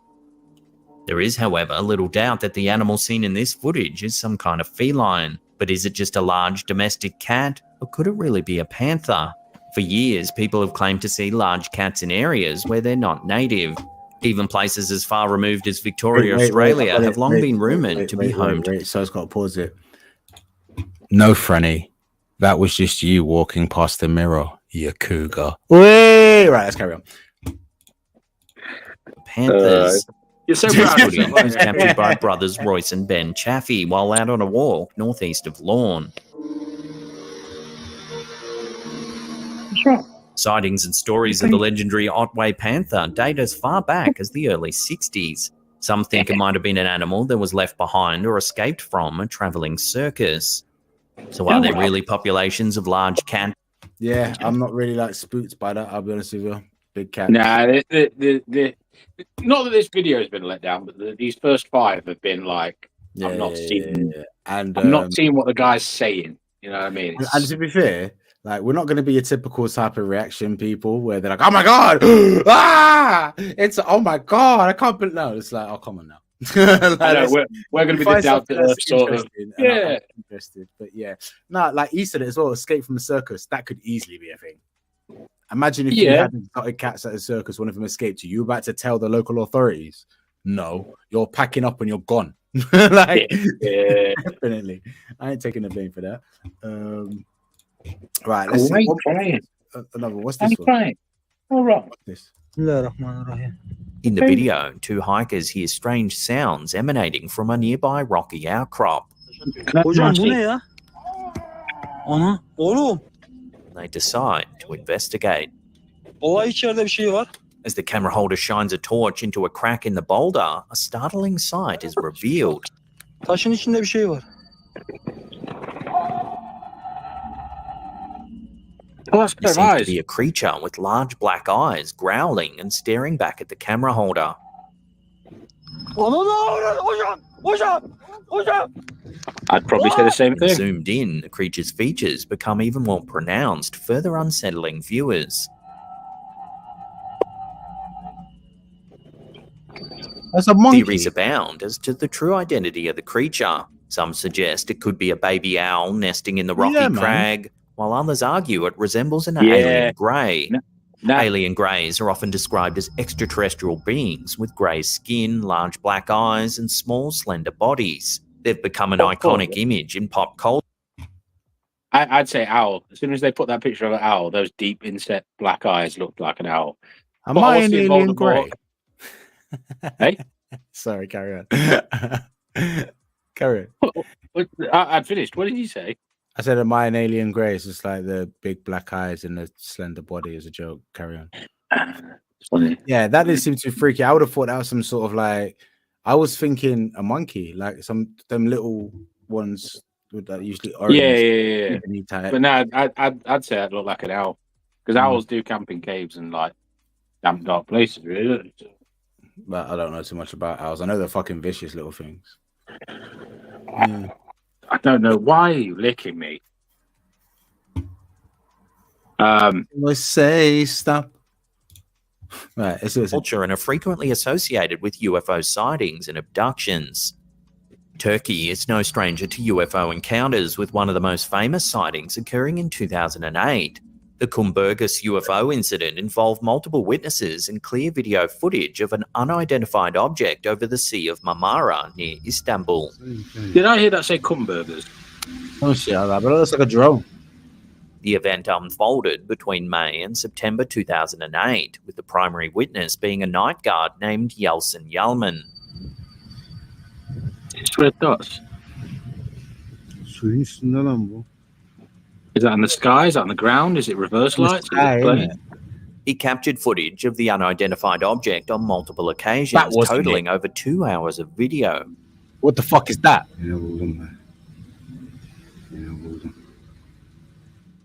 There is, however, little doubt that the animal seen in this footage is some kind of feline. But is it just a large domestic cat, or could it really be a panther? For years, people have claimed to see large cats in areas where they're not native. Even places as far removed as Victoria, Australia, have long been rumoured to be home to... So I've got to pause it. No, Franny. That was just you walking past the mirror, you cougar. Wait! Right, let's carry on. Panthers. You're so proud of Footage was captured by brothers Royce and Ben Chaffee while out on a walk northeast of Lorne. Sightings and stories of the legendary Otway panther date as far back as the early 60s. Some think it might have been an animal that was left behind or escaped from a travelling circus. So are there really populations of large cats? Yeah, I'm not really like spooked by that, I'll be honest with you. Big cat. Nah, not that this video has been let down, but these first 5 have been like, Yeah, I'm not seeing, and I'm not seeing what the guy's saying. You know what I mean? And to be fair, like we're not going to be a typical type of reaction people where they're like, "Oh my god, ah!" It's oh my god, I can't believe. No, it's like, oh come on now. Like, I know, we're going to be the down to earth sort of. Yeah, interested, but yeah, no, like he said it as well. Escape from the circus, that could easily be a thing. Imagine if you had exotic cats at a circus, one of them escaped you. You were about to tell the local authorities? No, you're packing up and you're gone. Like, definitely. I ain't taking the blame for that. Right, let's see. Another. What's this one? All right. What's this? In the video, 2 hikers hear strange sounds emanating from a nearby rocky outcrop. They decide to investigate. As the camera holder shines a torch into a crack in the boulder, a startling sight is revealed. There seems to be a creature with large black eyes growling and staring back at the camera holder. I'd probably say the same thing. Zoomed in, the creature's features become even more pronounced, further unsettling viewers. That's a monkey. Theories abound as to the true identity of the creature. Some suggest it could be a baby owl nesting in the rocky crag, while others argue it resembles an alien grey. Alien greys are often described as extraterrestrial beings with grey skin, large black eyes, and small, slender bodies. They've become an iconic image in pop culture. I'd say owl. As soon as they put that picture of an owl, those deep inset black eyes looked like an owl. Am I an alien grey? Hey? Sorry, carry on. Carry on. I'd finished. What did you say? I said, am I an alien grey? It's just like the big black eyes and the slender body as a joke. Carry on. Funny. Yeah, that did seem too freaky. I would have thought that was some sort of like, I was thinking a monkey, like some them little ones with that usually orange. Yeah. But no, I'd say I'd look like an owl because owls do camp in caves and like damp dark places, really. But I don't know too much about owls. I know they're fucking vicious little things. Yeah. I don't know why are you licking me. Let's say stop. Right, it's culture and are frequently associated with UFO sightings and abductions. Turkey is no stranger to UFO encounters, with one of the most famous sightings occurring in 2008. The Kumburgos UFO incident involved multiple witnesses and clear video footage of an unidentified object over the Sea of Marmara near Istanbul. Did I hear that say Kumburgers? oh shit, but it looks like a drone. The event unfolded between May and September 2008, with the primary witness being a night guard named Yeltsin Yalman. It's red dots. Suyun üstünde lan bu. Is that in the sky? Is that on the ground? Is it reverse lights? Is it plane? He captured footage of the unidentified object on multiple occasions, totaling over 2 hours of video. What the fuck is that? Yine buldum ben. Yine buldum.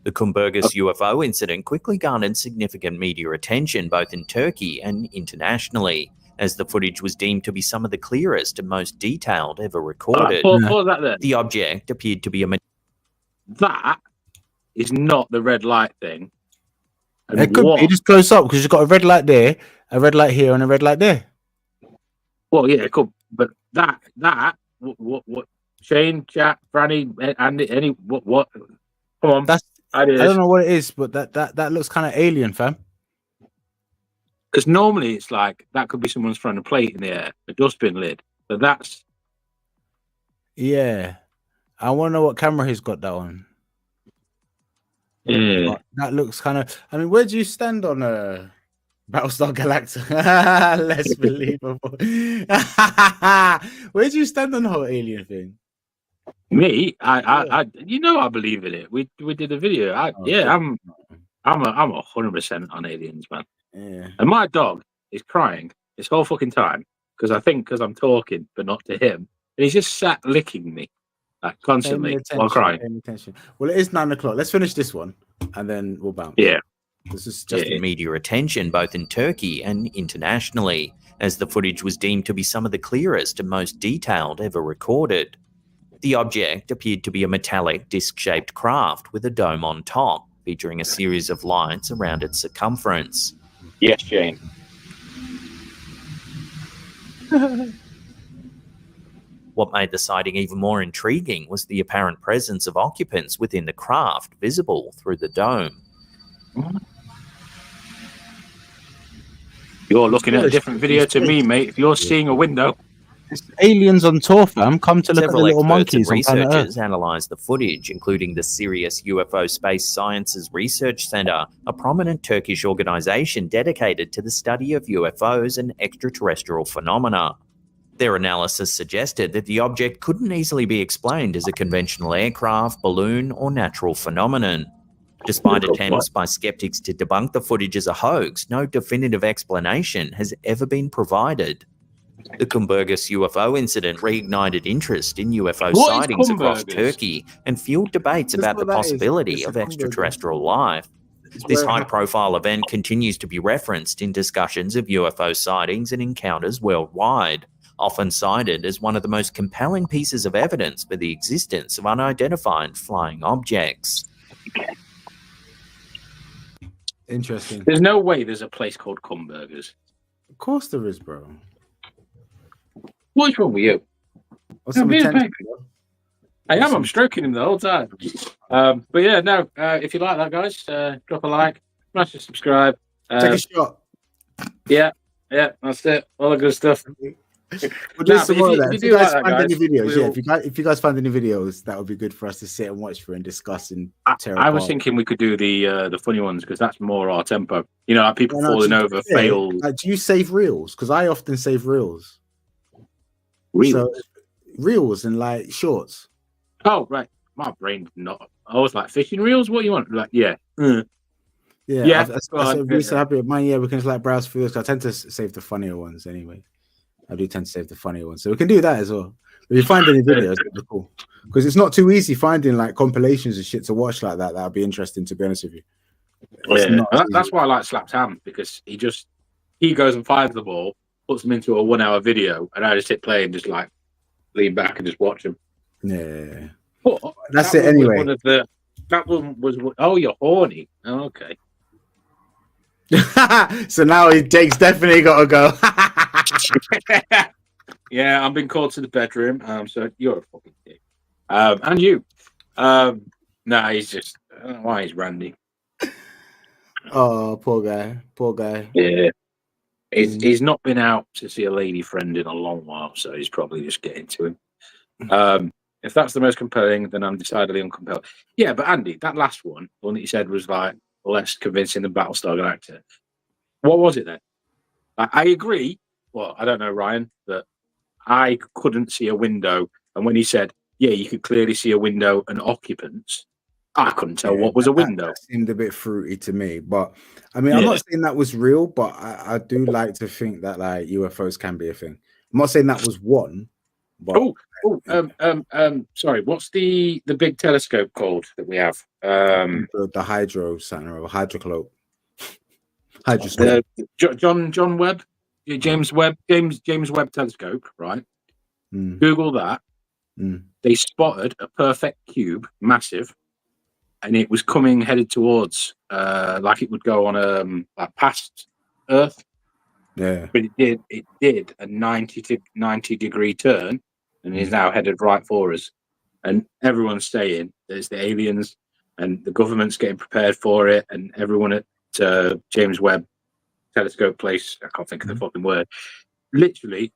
The Kumburgos UFO incident quickly garnered significant media attention both in Turkey and internationally, as the footage was deemed to be some of the clearest and most detailed ever recorded. Pause that there. The object appeared to be a... That is not the red light thing. And It could be just close up because you've got a red light there, a red light here, and a red light there. Well, yeah, it could. But that, what? Shane, Jack, Franny, Andy, any, what? Come on. I don't know what it is, but that looks kind of alien, fam. Because normally it's like that could be someone's throwing a plate in the air, a dustbin lid. But that's yeah. I want to know what camera he's got that on. yeah. That looks kind of. I mean, where do you stand on Battlestar Galactica? Less believable. Where do you stand on the whole alien thing? Me, I I believe in it. We did a video. I'm 100% on aliens, man. Yeah. And my dog is crying this whole fucking time because I'm talking, but not to him. And he's just sat licking me like constantly while crying. Paying attention. Well, it is 9 o'clock. Let's finish this one and then we'll bounce. Yeah. This is just media attention both in Turkey and internationally, as the footage was deemed to be some of the clearest and most detailed ever recorded. The object appeared to be a metallic disc-shaped craft with a dome on top, featuring a series of lights around its circumference. Yes, Jane. What made the sighting even more intriguing was the apparent presence of occupants within the craft, visible through the dome. You're looking at a different video to me, mate. If you're seeing a window. It's aliens on tour, fam. Come to look Several at the little experts monkeys on and planet Earth. researchers analysed the footage, including the Sirius UFO Space Sciences Research Centre, a prominent Turkish organisation dedicated to the study of UFOs and extraterrestrial phenomena. Their analysis suggested that the object couldn't easily be explained as a conventional aircraft, balloon, or natural phenomenon. Despite attempts by skeptics to debunk the footage as a hoax, no definitive explanation has ever been provided. The Kumburgos UFO incident reignited interest in UFO sightings across Turkey and fueled debates about the possibility of extraterrestrial life. This high-profile event continues to be referenced in discussions of UFO sightings and encounters worldwide, often cited as one of the most compelling pieces of evidence for the existence of unidentified flying objects. Interesting. There's no way there's a place called Kumburgers. Of course there is, bro. What's wrong with you? What's some attention, bro? I am. I'm stroking him the whole time. But yeah, no. If you like that, guys, drop a like, smash the subscribe. Take a shot. Yeah, that's it. All the good stuff. We'll do some more of that. If you guys find any videos, if you guys find any videos, that would be good for us to sit and watch for and discuss and tear I was apart. thinking we could do the funny ones because that's more our tempo. You know, like people falling over, fail. Do you save reels? Because I often save reels. Reels? So, reels and like shorts. Oh, right. My brain's not. I was like fishing reels. What do you want? Like, yeah. Yeah. I'm so happy with mine. Yeah, we can just like browse through this. I tend to save the funnier ones anyway. I do tend to save the funnier ones, so we can do that as well. If you find any videos, that'd be cool. Because it's not too easy finding like compilations and shit to watch like that. That'd be interesting, to be honest with you. That's why I like Slapped Ham, because he goes and finds the ball, puts them into a 1 hour video, and I just hit play and just like lean back and just watch him. Yeah. But that's it anyway. That one was, oh, you're horny. Oh, okay. So now Jake's definitely got to go. Yeah, I've been called to the bedroom. So you're a fucking dick. And you. No, he's just. I don't know why he's randy. Oh, poor guy. Poor guy. Yeah. He's not been out to see a lady friend in a long while, so he's probably just getting to him. If that's the most compelling, then I'm decidedly uncompelled. Yeah, but Andy, that last one, the one that you said was like less convincing than Battlestar Galactica. What was it then? I agree. Well, I don't know, Ryan, that I couldn't see a window. And when he said, yeah, you could clearly see a window and occupants, I couldn't tell what was a window. That seemed a bit fruity to me. But I mean, I'm not saying that was real, but I do like to think that like UFOs can be a thing. I'm not saying that was one. But sorry, what's the big telescope called that we have? The hydro center or hydrocloak. Hydroscope. John Webb, James Webb telescope, right? Google that. They spotted a perfect cube, massive, and it was coming headed towards like it would go on like past Earth. Yeah. But it did a 90 degree turn and is now headed right for us. And everyone's saying there's the aliens and the government's getting prepared for it, and everyone at James Webb telescope place, I can't think of the fucking word, literally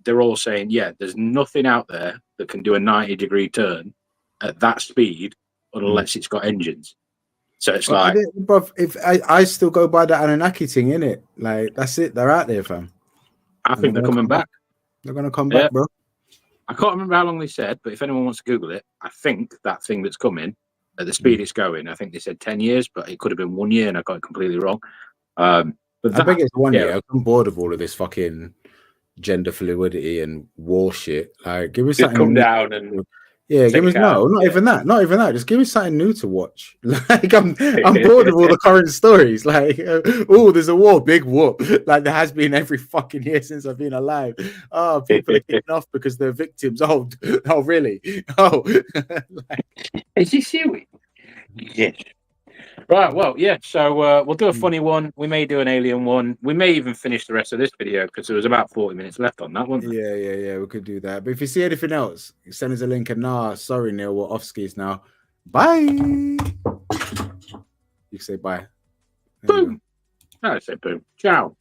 they're all saying, yeah, there's nothing out there that can do a 90 degree turn at that speed unless it's got engines. So it's like, bro, if I still go by the Anunnaki thing, innit? Like that's it, they're out there, fam. I think they're coming back. They're gonna come back, bro. I can't remember how long they said, but if anyone wants to Google it, I think that thing that's coming at the speed it's going, I think they said 10 years, but it could have been 1 year and I got it completely wrong. But I think it's 1 year. I'm bored of all of this fucking gender fluidity and war shit. Like, give me something. Come down and give me even that. Not even that. Just give me something new to watch. Like, I'm bored of all the current stories. Like, oh, there's a war, big whoop. Like there has been every fucking year since I've been alive. Oh, people are kicking off because they're victims. Oh, really? Oh, is this you? Yes. Right, well, yeah, so we'll do a funny one. We may do an alien one. We may even finish the rest of this video because there was about 40 minutes left on that one. Yeah, we could do that. But if you see anything else, send us a link. And sorry, Neil, we're off skis now. Bye. You say bye. Boom. I say boom. Ciao.